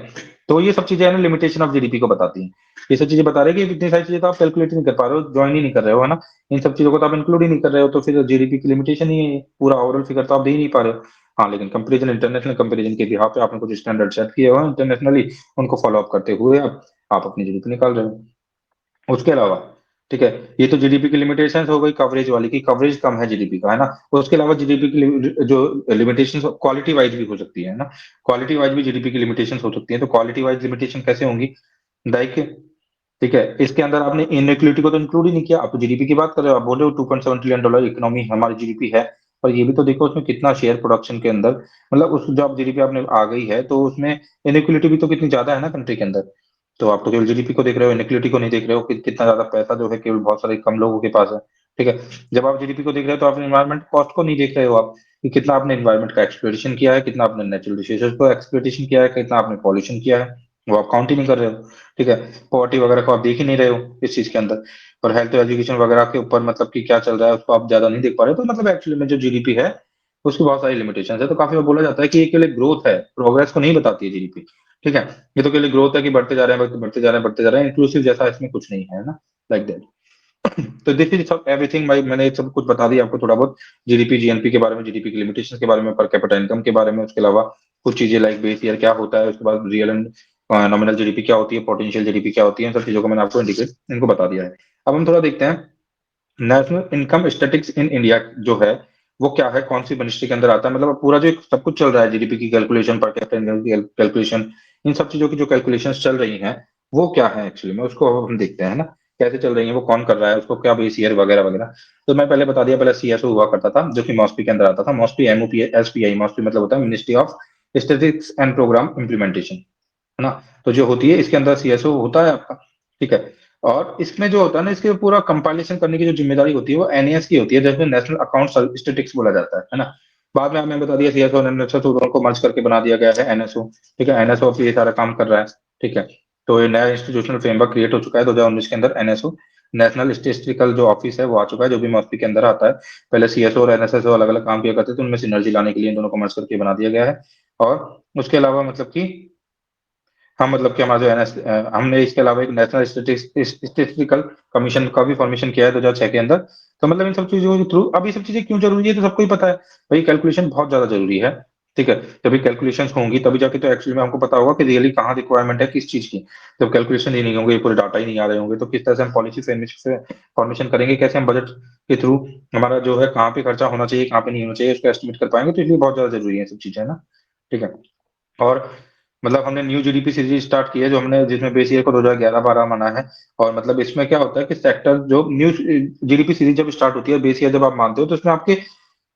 तो ये सब चीजें है ना, लिमिटेशन ऑफ जीडीपी को बताती हैं। ये सब चीजें बता रहे हैं कि इतनी सारी चीजें तो आप कैलकुलेट ही नहीं कर पा रहे हो, ज्वाइन ही नहीं कर रहे हो, है ना। इन सब चीजों को तो आप इंक्लूड ही नहीं कर रहे हो, तो फिर जीडीपी की लिमिटेशन ही है ये। पूरा ओवरऑल फिगर तो आप दे ही नहीं पा रहे हो। हाँ, लेकिन कंपेरिजन, इंटरनेशनल कंपेरिजन के बिहाफ पे आपने कुछ स्टैंडर्ड सेट किए हो इंटरनेशनली, उनको फॉलो अप करते हुए आप अपनी जीडीपी निकाल रहे हो। उसके अलावा, ठीक है, ये तो जीडीपी की लिमिटेशन हो गई कवरेज वाली, की कवरेज कम है जीडीपी का, है ना। उसके अलावा जीडीपी की जो लिमिटेशन क्वालिटी वाइज भी हो सकती है ना, क्वालिटी वाइज भी जीडीपी की लिमिटेशन हो सकती है। तो क्वालिटी वाइज लिमिटेशन कैसे होंगी? देखिए, ठीक है, इसके अंदर आपने इनइक्विलिटी को तो इंक्लूड ही नहीं किया, आप तो जीडीपी की बात कर रहे हो, आप बोल रहे हो $2.7 ट्रिलियन इकोनॉमी हमारी जीडीपी है। और ये भी तो देखो उसमें कितना शेयर प्रोडक्शन के अंदर, मतलब उस जो आप जीडीपी आपने आ गई है, तो उसमें इनइक्विलिटी भी तो कितनी ज्यादा है ना कंट्री के अंदर। तो आप तो केवल जीडीपी को देख रहे हो, इनइक्विलिटी को नहीं देख रहे हो कि कितना ज्यादा पैसा जो है केवल बहुत सारे कम लोगों के पास है, ठीक है। जब आप जीडीपी को देख रहे हो, तो आप इन्वायरमेंट कॉस्ट को नहीं देख रहे हो आप, कि कितना आपने इन्वायरमेंट का एक्सप्लोरेशन किया है, कितना आपने नेचुरल रिसोर्सेज को एक्सप्लोरेशन किया है, कितना आपने पॉल्यूशन किया है, वो आप काउंट ही नहीं कर रहे हो, ठीक है। पॉवर्टी वगैरह को आप देख ही नहीं रहे हो इस चीज के अंदर। और हेल्थ एजुकेशन वगैरह के ऊपर मतलब कि क्या चल रहा है उसको आप ज्यादा नहीं देख पा रहे हो। तो मतलब एक्चुअली में जो जीडीपी है उसकी बहुत सारी लिमिटेशन है। तो काफी बार बोला जाता है कि ये केवल ग्रोथ है, प्रोग्रेस को नहीं बताती है जीडीपी, ठीक है। ये तो केवल ग्रोथ है कि बढ़ते जा रहे हैं, बढ़ते जा रहे हैं, बढ़ते जा रहे हैं, इंक्लूसिव जैसा इसमें कुछ नहीं है ना, लाइक दैट। तो दिस इज सब एवरीथिंग भाई, मैंने सब कुछ बता दिया आपको थोड़ा बहुत, जीडीपी जीएनपी के बारे में, जीडीपी की लिमिटेशन के बारे में, पर कैपिटा इनकम के बारे में। उसके अलावा कुछ चीजें लाइक बेस ईयर क्या होता है, उसके बाद रियल एंड नॉमिनल जीडीपी क्या होती है, पोटेंशियल जीडीपी क्या होती है, इन सब चीजों को मैंने आपको इंडिकेट इनको बता दिया है। अब हम थोड़ा देखते हैं national income statistics in India जो है वो क्या है, कौन सी मिनिस्ट्री के अंदर आता है, मतलब पूरा जो सब कुछ चल रहा है, जीडीपी की कैलकुलेशन, पर कैपिटा इनकम की कैलकुलेशन, इन सब चीजों की जो कैलकुलेशंस चल रही हैं वो क्या है एक्चुअली में, उसको हम देखते हैं ना, कैसे चल रही है, वो कौन कर रहा है, उसको क्या बेस ईयर वगैरह वगैरह। तो मैं पहले बता दिया, पहले सीएसओ हुआ करता था जो कि मॉस्पी के अंदर आता था, मॉस्पी एमओपी एसपीआई, मॉस्पी मतलब होता है ministry of statistics and programme implementation, है ना। तो जो होती है इसके अंदर सीएसओ होता है आपका, ठीक है। और इसमें जो होता है ना, इसके पूरा कंपाइलेशन करने की जो जिम्मेदारी होती है वो एनएएस की होती है, जिसमें नेशनल अकाउंट स्टैटिस्टिक्स बोला जाता है ना। बाद में आपने बता दिया सीएसओ और एनएसओ दोनों को मर्ज करके बना दिया गया है एनएसओ, ठीक है। एनएसओ ये सारा काम कर रहा है, ठीक है। तो ये नया इंस्टीट्यूशनल फ्रेमवर्क क्रिएट हो चुका है 2019 के अंदर, एनएसओ नेशनल स्टेटिस्टिकल जो ऑफिस है वो आ चुका है, जो भी मॉस्पी के अंदर आता है। पहले सीएसओ और एनएसएसओ अलग अलग काम किया करते थे, उनमें सिनर्जी लाने के लिए इन दोनों को मर्ज करके बना दिया गया है। और उसके अलावा मतलब कि हाँ, मतलब कि हमारा जो एनएस, हमने इसके अलावा एक नेशनल स्टेटिस्टिकल कमीशन का भी फॉर्मेशन किया है 2006 के अंदर। तो मतलब इन सब चीजों के थ्रू, अब ये सब चीजें क्यों जरूरी है तो सबको ही पता है भाई, कैलकुलेशन बहुत ज्यादा जरूरी है, ठीक है, जब ये कैलकुलेशंस होंगी तभी जाके तो एक्चुअली में हमको पता होगा कि रियली कहाँ रिक्वायरमेंट है किस चीज की। जब कैलकुलेशन ही नहीं होंगे, पूरे डाटा ही नहीं आ रहे होंगे, तो किस तरह से हम पॉलिसी फॉर्मेशन करेंगे, कैसे हम बजट के थ्रू हमारा जो है कहाँ पे खर्चा होना चाहिए कहाँ पे नहीं होना चाहिए उसको एस्टिमेट कर पाएंगे, तो इसलिए बहुत ज्यादा जरूरी है सब चीजें, है ना। ठीक है। और मतलब हमने न्यू जीडीपी सीरीज स्टार्ट की है, जो हमने जिसमें बेस ईयर को 2011-12 माना है। और मतलब इसमें क्या होता है कि सेक्टर जो न्यू जीडीपी सीरीज जब स्टार्ट होती है, बेस ईयर जब आप मानते हो, तो इसमें आपके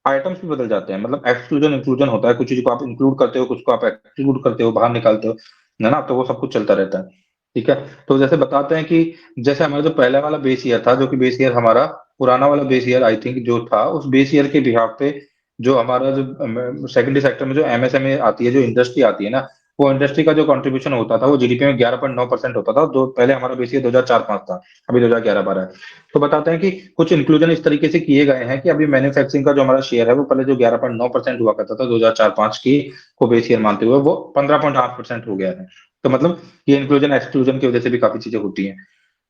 आइटम्स भी बदल जाते हैं। मतलब एक्सक्लूजन इंक्लूजन होता है, कुछ चीज को आप इंक्लूड करते हो, कुछ को आप एक्सक्लूड करते हो, बाहर निकालते हो, है ना। तो वो सब कुछ चलता रहता है। ठीक है। तो जैसे बताते हैं कि जैसे हमारा जो पहला वाला बेस ईयर था, जो कि बेस ईयर हमारा पुराना वाला बेस ईयर आई थिंक जो था, उस बेस ईयर के बिहाफ पे जो हमारा जो सेकेंडरी सेक्टर में जो एमएसएमई आती है, जो इंडस्ट्री आती है ना, वो इंडस्ट्री का जो कंट्रीब्यूशन होता था वो जीडीपी में 11.9% होता था। दो पहले हमारा बेस ईयर 2004-05 था, अभी 2011-12 है। तो बताते हैं कि कुछ इंक्लूजन इस तरीके से किए गए हैं कि अभी मैन्युफैक्चरिंग का जो हमारा शेयर है, वो पहले जो 11.9% हुआ करता था 2004-05 की को बेस ईयर मानते हुए, वो 15.8% हो गया है। तो मतलब ये इंक्लूजन एक्सक्लूजन की वजह से भी काफी चीजें होती हैं।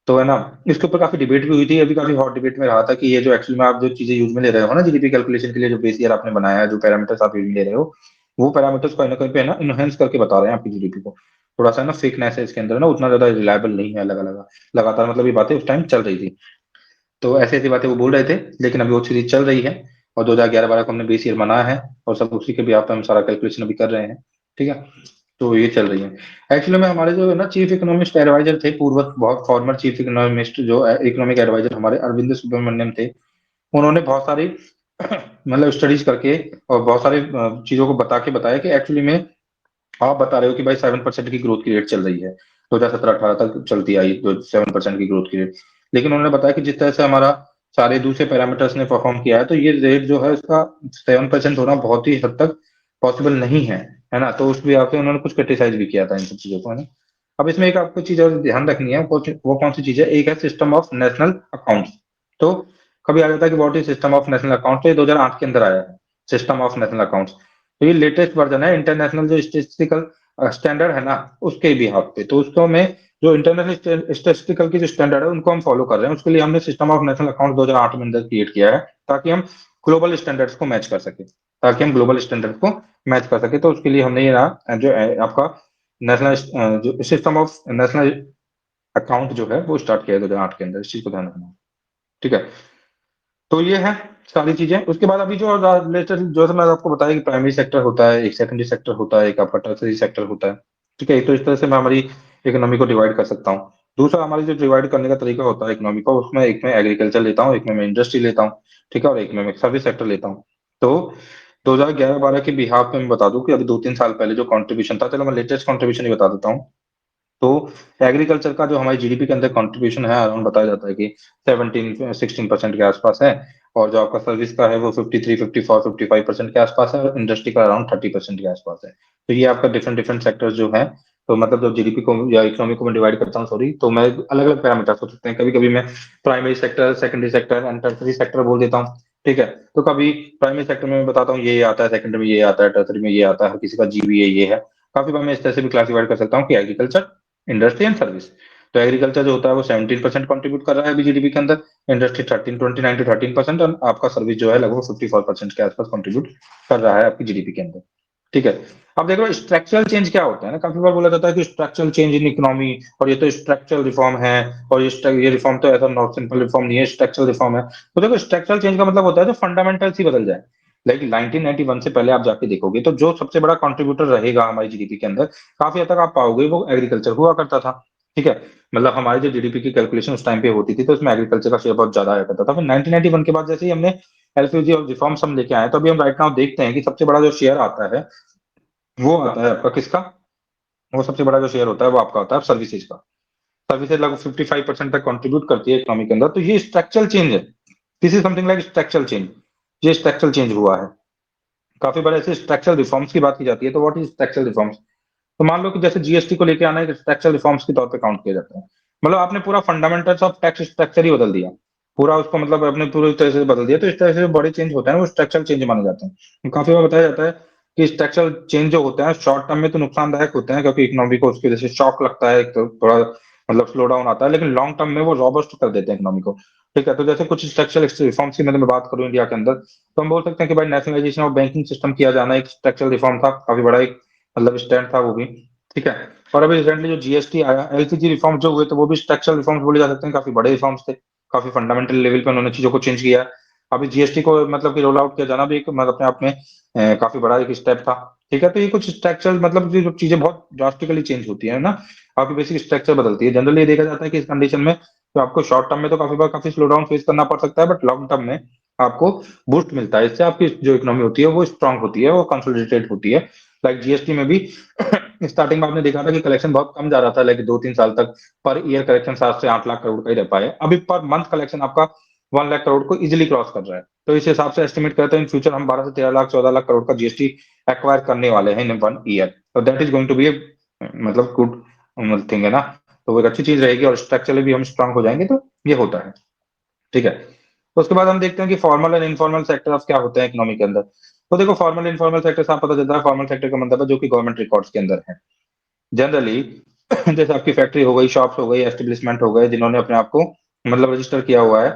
तो है ना, इसके ऊपर काफी डिबेट भी हुई थी, अभी काफी हॉट डिबेट में रहा था कि ये जो एक्चुअली में आप जो चीजें यूज में ले रहे हो ना जीडीपी कैलकुलेशन के लिए, जो बेस ईयर आपने बनाया है, जो पैरामीटर्स आप यूज में ले रहे हो, वो पैरामीटर्स कहीं ना कहीं पे है ना इनहेंस करके बता रहे हैं आपकी जीडीपी को। थोड़ा सा ना फेकनेस है इसके अंदर ना, उतना ज्यादा रिलायबल नहीं है, अलग अलग लगातार मतलब ये बातें उस टाइम चल रही थी। तो ऐसी ऐसी बातें वो बोल रहे थे, लेकिन अभी वो सीरीज चल रही है और 2011-12 को हमने बेस ईयर बनाया है, और सब उसी के भी आप हम सारा कैलकुलेशन अभी कर रहे हैं। ठीक है। तो ये चल रही है। एक्चुअली में हमारे जो है ना चीफ इकोनॉमिस्ट एडवाइजर थे, पूर्व बहुत फॉर्मर चीफ इकोनॉमिस्ट जो इकोनॉमिक एडवाइजर हमारे अरविंद सुब्रमण्यम थे, उन्होंने बहुत सारी मतलब स्टडीज करके और बहुत सारी चीजों को बता के बताया कि एक्चुअली में आप बता रहे हो कि भाई 7% की ग्रोथ की रेट चल रही है, 2017-18 तक चलती आई जो 7% की ग्रोथ की रेट। लेकिन उन्होंने बताया कि जिस तरह से हमारा सारे दूसरे पैरामीटर्स ने परफॉर्म किया है, तो ये रेट जो है उसका 7% होना बहुत ही हद तक पॉसिबल नहीं है ना। तो उस भी आपसे उन्होंने कुछ क्रिटिसाइज भी किया था इन सब चीजों को, है ना। अब इसमें एक आपको चीज और ध्यान रखनी है, वो कौन सी चीज है, एक है सिस्टम ऑफ नेशनल अकाउंट्स। तो कभी आ जाता है कि what is system of national account, तो ये 2008 के अंदर आया है सिस्टम ऑफ नेशनल अकाउंट्स। तो ये लेटेस्ट वर्जन है इंटरनेशनल जो स्टेटिस्टिकल स्टैंडर्ड है ना, उसके भी हाथ पे। तो उसको में जो इंटरनेशनल स्टेटिस्टिकल की जो स्टैंडर्ड है उनको हम फॉलो कर रहे हैं, उसके लिए हमने सिस्टम ऑफ नेशनल अकाउंट 2008 में अंदर क्रिएट किया है, ताकि हम ग्लोबल स्टैंडर्ड्स को मैच कर सके, ताकि हम ग्लोबल स्टैंडर्ड को मैच कर सके। तो उसके लिए हमने ये ना जो आपका नेशनल जो सिस्टम ऑफ नेशनल अकाउंट जो है वो स्टार्ट किया है 2008 के अंदर, इस चीज को ध्यान रखना। ठीक है। तो ये है सारी चीजें। उसके बाद अभी जो लेटेस्ट जो मैं आपको बताया कि प्राइमरी सेक्टर होता है, एक सेकेंडरी सेक्टर होता है, एक आपका टर्सरी सेक्टर होता है। ठीक है। तो इस तरह से मैं हमारी इकोनॉमी को डिवाइड कर सकता हूँ। दूसरा हमारी जो डिवाइड करने का तरीका होता है इकोनॉमी का, उसमें एक में एग्रीकल्चर लेता हूँ, एक में मैं इंडस्ट्री लेता हूँ, ठीक है, और एक में मैं सर्विस सेक्टर लेता हूँ। तो 2011-12 के बिहाफ में मैं बता दूं कि अभी 2-3 साल पहले जो कंट्रीब्यूशन था, चलो मैं लेटेस्ट कंट्रीब्यूशन ही बता देता हूँ। तो एग्रीकल्चर का जो हमारी जीडीपी के अंदर कंट्रीब्यूशन है, अराउंड बताया जाता है कि 17-16% के आसपास है। और जो आपका सर्विस का है वो 53-54-55% के आसपास है, और इंडस्ट्री का अराउंड 30% के आसपास है। तो ये आपका डिफरेंट डिफरेंट सेक्टर्स जो है, तो मतलब जब जीडीपी को या इकोनॉमी को मैं डिवाइड करता हूँ, सॉरी, तो मैं अलग अलग पैरामीटर्स हो सकते हैं। कभी कभी मैं primary sector, secondary sector and tertiary sector बोल देता हूँ। ठीक है। तो कभी प्राइमरी सेक्टर में मैं बताता हूँ ये आता है, सेकेंडरी में ये आता है, टर्सरी में ये आता है, हर किसी का जीबीए ये है। काफी बार मैं इस तरह से भी क्लासिफाइड कर सकता हूँ कि एग्रीकल्चर, इंडस्ट्री एंड सर्विस। तो एग्रीकल्चर जो होता है वो 17% कंट्रीब्यूट कर रहा है अभी जीडीपी के अंदर, इंडस्ट्री 13-29 to 13%, और आपका सर्विस जो है लगभग 54% के आसपास कंट्रीब्यूट कर रहा है आपकी जीडीपी के अंदर। ठीक है। अब देखो स्ट्रक्चरल चेंज क्या होता है ना, काफी बार बोला जाता है कि स्ट्रक्चरल चेंज इन इकोनॉमी, और ये तो स्ट्रक्चरल रिफॉर्म है, और ये रिफॉर्म तो ऐसा नॉट सिंपल रिफॉर्म नहीं है, स्ट्रक्चरल रिफॉर्म है। तो देखो स्ट्रक्चरल चेंज का मतलब होता है जो फंडामेंटल्स ही बदल जाए। लाइक 1991 से पहले आप जाके देखोगे तो जो सबसे बड़ा कंट्रीब्यूटर रहेगा हमारी जीडीपी के अंदर, काफी हद तक आप पाओगे वो एग्रीकल्चर हुआ करता था। ठीक है। मतलब हमारी जो जीडीपी की कैलकुलेशन उस टाइम पे होती थी, तो उसमें एग्रीकल्चर का शेयर बहुत ज्यादा आया करता था। फिर 1991 के बाद जैसे ही हमने एलपीजी और रिफॉर्म्स हम लेके आए, तो अभी हम राइट नाउ देखते हैं कि सबसे बड़ा जो शेयर आता है वो आता है आपका किसका, वो सबसे बड़ा जो शेयर होता है वो आपका होता है सर्विसेज का। सर्विसेज लगभग 55% तक कंट्रीब्यूट करती है इकोनॉमी के अंदर। तो ये स्ट्रक्चरल चेंज है, this is something like structural change. ये स्ट्रक्चरल चेंज हुआ है। काफी बार ऐसे स्ट्रक्चरल रिफॉर्म्स की बात की जाती है, तो व्हाट इज स्ट्रक्चरल रिफॉर्म्स। तो मान लो कि जैसे जीएसटी को लेके आना एक स्ट्रक्चरल रिफॉर्म्स के तौर पे काउंट किया जाता है। मतलब आपने पूरा फंडामेंटल्स ऑफ टैक्स स्ट्रक्चर ही बदल दिया, पूरा उसको मतलब अपने पूरी तरह से बदल दिया। तो इस तरह से बड़े चेंज होते हैं वो स्ट्रक्चरल चेंज माने जाते हैं। काफी बार बताया जाता है कि स्ट्रक्चरल चेंज जो होते हैं शॉर्ट टर्म में तो नुकसानदायक होते हैं, क्योंकि इकोनॉमी को उसकी वजह से शॉक लगता है, एक तो थोड़ा मतलब स्लो डाउन आता है, लेकिन लॉन्ग टर्म में वो रॉबस्ट कर देते हैं इकोनॉमी को। ठीक है, तो जैसे कुछ स्ट्रक्चरल रिफॉर्म्स की मैं बात करूं इंडिया के अंदर, तो हम बोल सकते हैं कि भाई नेशनलाइजेशन ऑफ बैंकिंग सिस्टम किया जाना एक स्ट्रक्चरल रिफॉर्म था, काफी बड़ा एक मतलब स्टैंड था वो भी। ठीक है, और अभी रिसेंटली जो जीएसटी आया, एलपीजी रिफॉर्म जो हुए थे वो भी स्ट्रक्चरल रिफॉर्म्स बोले जा सकते हैं, काफी बड़े रिफॉर्म्स थे, काफी फंडामेंटल लेवल पे उन्होंने चीजों को चेंज किया है। अभी जीएसटी को मतलब कि रोल आउट किया जाना भी एक मतलब अपने आप में काफी बड़ा एक स्टेप था। ठीक है, तो ये कुछ स्ट्रक्चरल मतलब जो चीजें बहुत ड्रास्टिकली चेंज होती है ना, आपकी बेसिक स्ट्रक्चर बदलती है। जनरली ये देखा जाता है कि इस कंडीशन में तो आपको शॉर्ट टर्म में तो काफी बार काफी स्लो डाउन फेस करना पड़ सकता है, बट लॉन्ग टर्म में आपको बूस्ट मिलता है। इससे आपकी जो इकोनॉमी होती है वो स्ट्रांग होती है, वो कंसोलिडेटेड होती है। लाइक जीएसटी में भी स्टार्टिंग में आपने देखा था कि कलेक्शन बहुत कम जा रहा था, लाइक 2-3 साल तक पर ईयर कलेक्शन 7 से 8 लाख करोड़ का ही रह पाए, अभी पर मंथ कलेक्शन आपका 1 लाख करोड़ को इजिली क्रॉस कर रहा है। तो इस हिसाब से एस्टिमेट करते हैं इन फ्यूचर हम 12 से 13 लाख 14 लाख करोड़ का जीएसटी एक्वायर करने वाले हैं इन 1 ईयर। तो that is going to be मतलब गुड थिंग है ना, तो वो एक अच्छी चीज रहेगी और स्ट्रक्चरली भी हम स्ट्रांग हो जाएंगे, तो ये होता है। ठीक है, तो उसके बाद हम देखते हैं कि फॉर्मल एंड इनफॉर्मल सेक्टर्स क्या होते हैं इकोनॉमी के अंदर। तो देखो फॉर्मल इनफॉर्मल सेक्टर से आप पता चलता है, फॉर्मल सेक्टर का मतलब है जो कि गवर्नमेंट रिकॉर्ड्स के अंदर है जनरली। जैसे आपकी फैक्ट्री हो गई, शॉप्स हो गई, एस्टेब्लिशमेंट हो गए, जिन्होंने अपने आप को मतलब रजिस्टर किया हुआ है।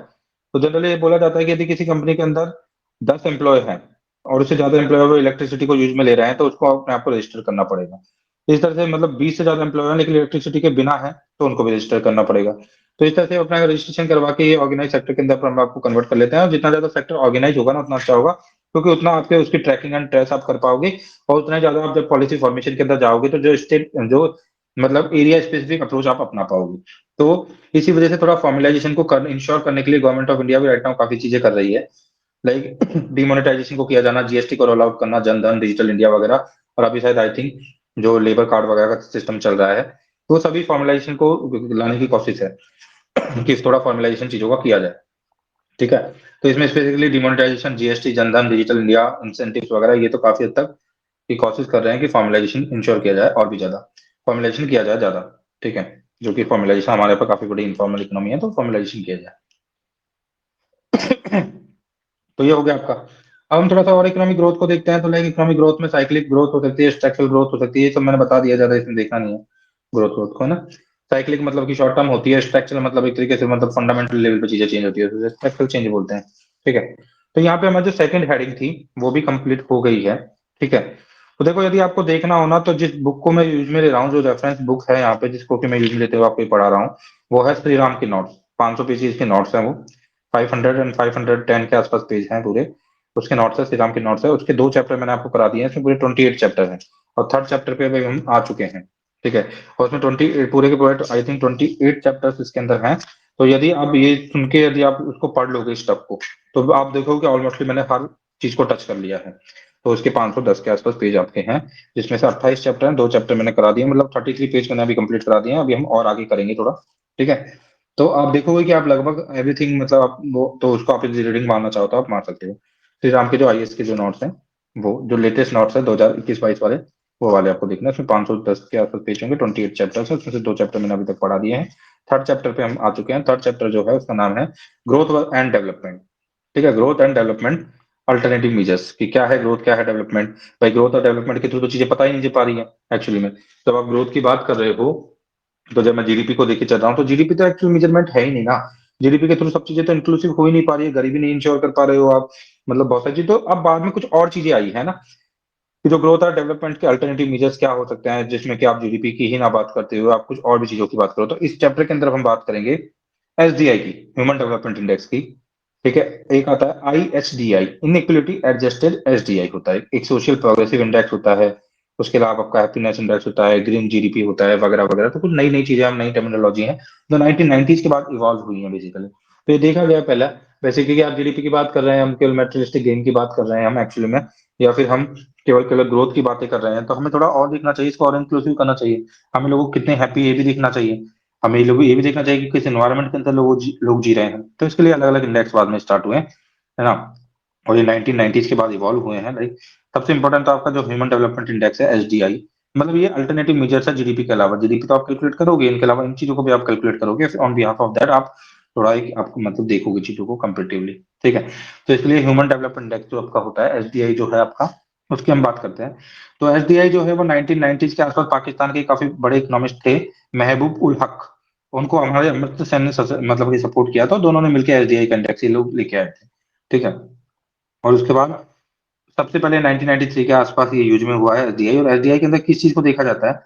तो जनरली ये बोला जाता है कि यदि किसी कंपनी के अंदर 10 एम्प्लॉय हैं और उससे ज्यादा एम्प्लॉय वो इलेक्ट्रिसिटी को यूज में ले रहे हैं, तो उसको अपने आप को रजिस्टर करना पड़ेगा। इस तरह से मतलब 20 से ज्यादा एम्प्लॉय हैं लेकिन इलेक्ट्रिसिटी के बिना है, तो उनको भी रजिस्टर करना पड़ेगा। तो इस तरह से अपना रजिस्ट्रेशन करवा के ये ऑर्गेनाइज सेक्टर के अंदर हम आपको कन्वर्ट कर लेते हैं, और जितना ज्यादा सेक्टर ऑर्गेनाइज होगा ना उतना अच्छा होगा, क्योंकि उतना आपके उसकी ट्रैकिंग एंड ट्रेस आप कर पाओगे। और उतना ज्यादा आप जब पॉलिसी फॉर्मेशन के अंदर जाओगे तो जो स्टेट जो मतलब एरिया स्पेसिफिक अप्रोच आप अपना पाओगे। तो इसी वजह से थोड़ा फॉर्मलाइजेशन को कर इंश्योर करने के लिए गवर्नमेंट ऑफ इंडिया भी राइट नाउ काफी चीजें कर रही है, लाइक डिमोनेटाइजेशन को किया जाना, जीएसटी को रोल आउट करना, जन धन, डिजिटल इंडिया वगैरह। और अभी शायद आई थिंक जो लेबर कार्ड वगैरह का सिस्टम चल रहा है, तो सभी फॉर्मलाइजेशन को लाने की कोशिश है कि थोड़ा फॉर्मलाइजेशन चीजों का किया जाए। ठीक है, तो इसमें specifically demonetisation, GST, Jan Dhan, digital India, incentives वगैरह, ये तो काफी हद तक की कोशिश कर रहे हैं कि फॉर्मलाइजेशन इंश्योर किया जाए और भी ज्यादा फॉर्मलाइजेशन किया जाए ज्यादा। ठीक है, जो कि फॉर्मलाइजेशन हमारे यहाँ पर काफी बड़ी इनफॉर्मल इकोनॉमी है, तो फॉर्मलाइजेशन किया जाए। तो ये हो गया आपका। अब हम थोड़ा सा और इकोनॉमिक ग्रोथ को देखते हैं, तो लाइक इकोनॉमिक ग्रोथ में साइक्लिक ग्रोथ हो सकती है, स्ट्रक्चरल ग्रोथ हो सकती है, ये सब मैंने बता दिया, ज्यादा इसमें देखना नहीं है ग्रोथ ग्रोथ को, है ना। साइक्लिक मतलब कि शॉर्ट टर्म होती है, स्ट्रक्चरल मतलब एक तरीके से मतलब फंडामेंटल लेवल पे चीजें चेंज होती है, तो स्ट्रक्चरल चेंज बोलते हैं। ठीक है, तो यहाँ पे हमारी जो सेकंड हेडिंग थी वो भी कंप्लीट हो गई है। ठीक है, तो देखो यदि आपको देखना हो ना, तो जिस बुक को मैं यूज में ले रहा हूँ, जो रेफरेंस बुक है यहाँ पे जिसको कि मैं यूज में लेते हुए आपको ये पढ़ा रहा हूँ, वो है श्री राम के नोट्स। 500 पेजेस के नोट्स हैं वो, 500 एंड 510 के आसपास पेज हैं पूरे, उसके नोट्स है, श्री राम के नोट्स है। उसके 2 चैप्टर मैंने आपको करा दिए हैं, इसमें पूरे 28 चैप्टर हैं, और थर्ड चैप्टर पे अभी हम आ चुके हैं। ठीक है, और उसमें 20 पूरे के पूरे आई थिंक 28 चैप्टर्स इसके अंदर हैं। तो यदि आप ये सुन के यदि आप उसको पढ़ लोगे इस टॉप को, तो आप देखोगे ऑलमोस्टली मैंने हर चीज को टच कर लिया है। तो उसके 510 के आसपास पेज आपके हैं, जिसमें से 28 चैप्टर हैं, 2 चैप्टर मैंने करा दिए, मतलब 33 पेज मैंने अभी कंप्लीट करा दिए हैं, अभी हम और आगे करेंगे थोड़ा। ठीक है, तो आप देखोगे कि आप लगभग एवरीथिंग मतलब आप वो तो उसको आप रीडिंग मारना चाहो तो आप मार सकते हो। श्री राम के जो आईएएस के जो नोट्स हैं, वो जो लेटेस्ट नोट्स है 2021-22 वाले, वो वाले आपको देखना है। उसमें 510 के आसपास पेज होंगे, 28 चैप्टर्स है, उसमें से 2 चैप्टर मैंने अभी तक पढ़ा दिए हैं। थर्ड चैप्टर पे हम आ चुके हैं। थर्ड चैप्टर जो है उसका नाम है ग्रोथ एंड डेवलपमेंट। ठीक है, growth and development alternative measures, कि क्या है ग्रोथ, क्या है डेवलपमेंट। भाई ग्रोथ और डेवलपमेंट के थ्रू तो चीजें पता ही नहीं चल पा रही है एक्चुअली में। जब आप ग्रोथ की बात कर रहे हो, तो जब मैं जीडीपी को देखे चल रहा हूँ, तो जीडीपी तो एक्चुअल मेजरमेंट है ही नहीं ना। जीडीपी के थ्रू सब चीजें तो इंक्लूसिव हो ही नहीं पा रही है, गरीबी नहीं इंश्योर कर पा रहे हो आप, मतलब बहुत सारी चीज। तो अब बाद में कुछ और चीजें आई है ना, कि जो ग्रोथ और डेवलपमेंट के अल्टरनेटिव मीजर्स क्या हो सकते हैं, जिसमें कि आप जीडीपी की ही ना बात करते हुए आप कुछ और भी चीजों की बात करो। तो इस चैप्टर के अंदर हम बात करेंगे एसडीआई की, ह्यूमन डेवलपमेंट इंडेक्स की। ठीक है, एक आता है आईएसडीआई, इनइक्वलिटी एडजस्टेड एसडीआई होता है, एक सोशल प्रोग्रेसिव इंडेक्स होता है। उसके अलावा आपका हैप्पीनेस इंडेक्स होता है, ग्रीन जीडीपी होता है, वगैरह वगैरह। तो कुछ नई नई चीजें, हम नई टर्मिनोलॉजी है जो 1990s के बाद इवॉल्व हुई है बेसिकली। तो ये देखा गया पहला, बेसिकली कि आप जीडीपी की बात कर रहे हैं, हम केवल मेटेरियलिस्टिक गेन की बात कर रहे हैं हम एक्चुअली में, या फिर हम केवल केवल ग्रोथ की बातें कर रहे हैं, तो हमें थोड़ा और देखना चाहिए, इसको और इंक्लूसिव करना चाहिए। हमें लोगों को कितने हैप्पी ये भी देखना चाहिए। हमें लोग ये भी देखना चाहिए कि किस एनवायरनमेंट के अंदर लोग जी रहे हैं। तो इसके लिए अलग अलग इंडेक्स बाद में स्टार्ट हुए, है ना। और ये 1990s के बाद इवॉल्व हुए हैं, लाइक सबसे इंपॉर्टेंट तो आपका जो ह्यूमन डेवलपमेंट इंडेक्स है, एसडीआई। मतलब ये अल्टरनेटिव मेजर्स है जीडीपी के अलावा। जीडीपी तो आप कैलकुलेट करोगे, इनके अलावा इन चीजों को भी आप कैलकुलेट करोगे, फिर ऑन बिहाफ ऑफ दैट आप थोड़ा एक आपको मतलब देखोगे चीजों को कंपेरेटिवली। ठीक है, तो इसलिए ह्यूमन डेवलपमेंट इंडेक्स जो आपका होता है, एसडीआई जो है आपका, उसकी हम बात करते हैं। तो एसडीआई जो है वो 1990s के आसपास पाकिस्तान के काफी बड़े इकोनॉमिस्ट थे, महबूब उल हक। उनको हमारे अमृत सेन ने मतलब कि सपोर्ट किया था, दोनों ने मिलकर एसडीआई का इंडेक्स ये लोग लेके आए थे। ठीक है। और उसके बाद सबसे पहले 1993 के आसपास ये यूज में हुआ है एसडीआई। और एसडीआई के अंदर किस चीज को देखा जाता है,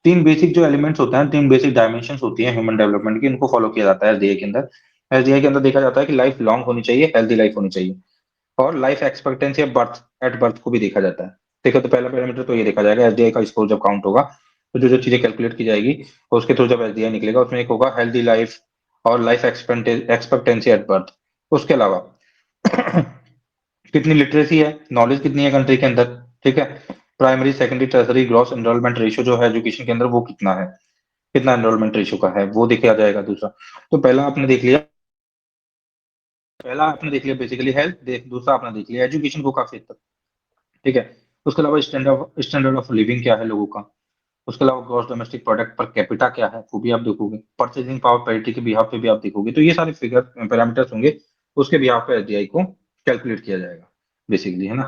तीन बेसिक जो एलिमेंट्स होते हैं, तीन बेसिक डायमेंशंस होती हैं ह्यूमन डेवलपमेंट की, इनको फॉलो किया जाता है एसडीआई के अंदर। एसडीआई के अंदर देखा जाता है कि लाइफ लॉन्ग होनी चाहिए, हेल्दी लाइफ होनी चाहिए, और life expectancy of birth at birth को भी देखा जाता है। ठीक है, तो पहला पैरामीटर तो ये देखा जाएगा एसडीआई का स्कोर जब काउंट होगा, तो जो जो चीजें कैलकुलेट की जाएगी और उसके थ्रू जब एसडीआई निकलेगा, उसमें एक होगा हेल्दी लाइफ और लाइफ एक्सपेक्टेंसी एट बर्थ। उसके अलावा कितनी लिटरेसी है, नॉलेज कितनी है कंट्री के अंदर। ठीक है। Primary secondary tertiary gross enrolment ratio जो है एजुकेशन के अंदर वो कितना है, कितना एनरोलमेंट रेशियो का है वो देखा जाएगा दूसरा। तो पहला आपने देख लिया बेसिकली हेल्थ, दूसरा आपने देख लिया एजुकेशन को काफी हद तक। ठीक है। उसके अलावा स्टैंडर्ड ऑफ लिविंग क्या है लोगों का। उसके अलावा gross domestic product per capita क्या है वो भी आप देखोगे। परचेजिंग पावर पैरिटी के बिहाफ पे भी आप देखोगे। तो ये सारे फिगर पैरामीटर्स होंगे, उसके बिहाफ पे एसडीआई को कैलकुलेट किया जाएगा बेसिकली, है ना।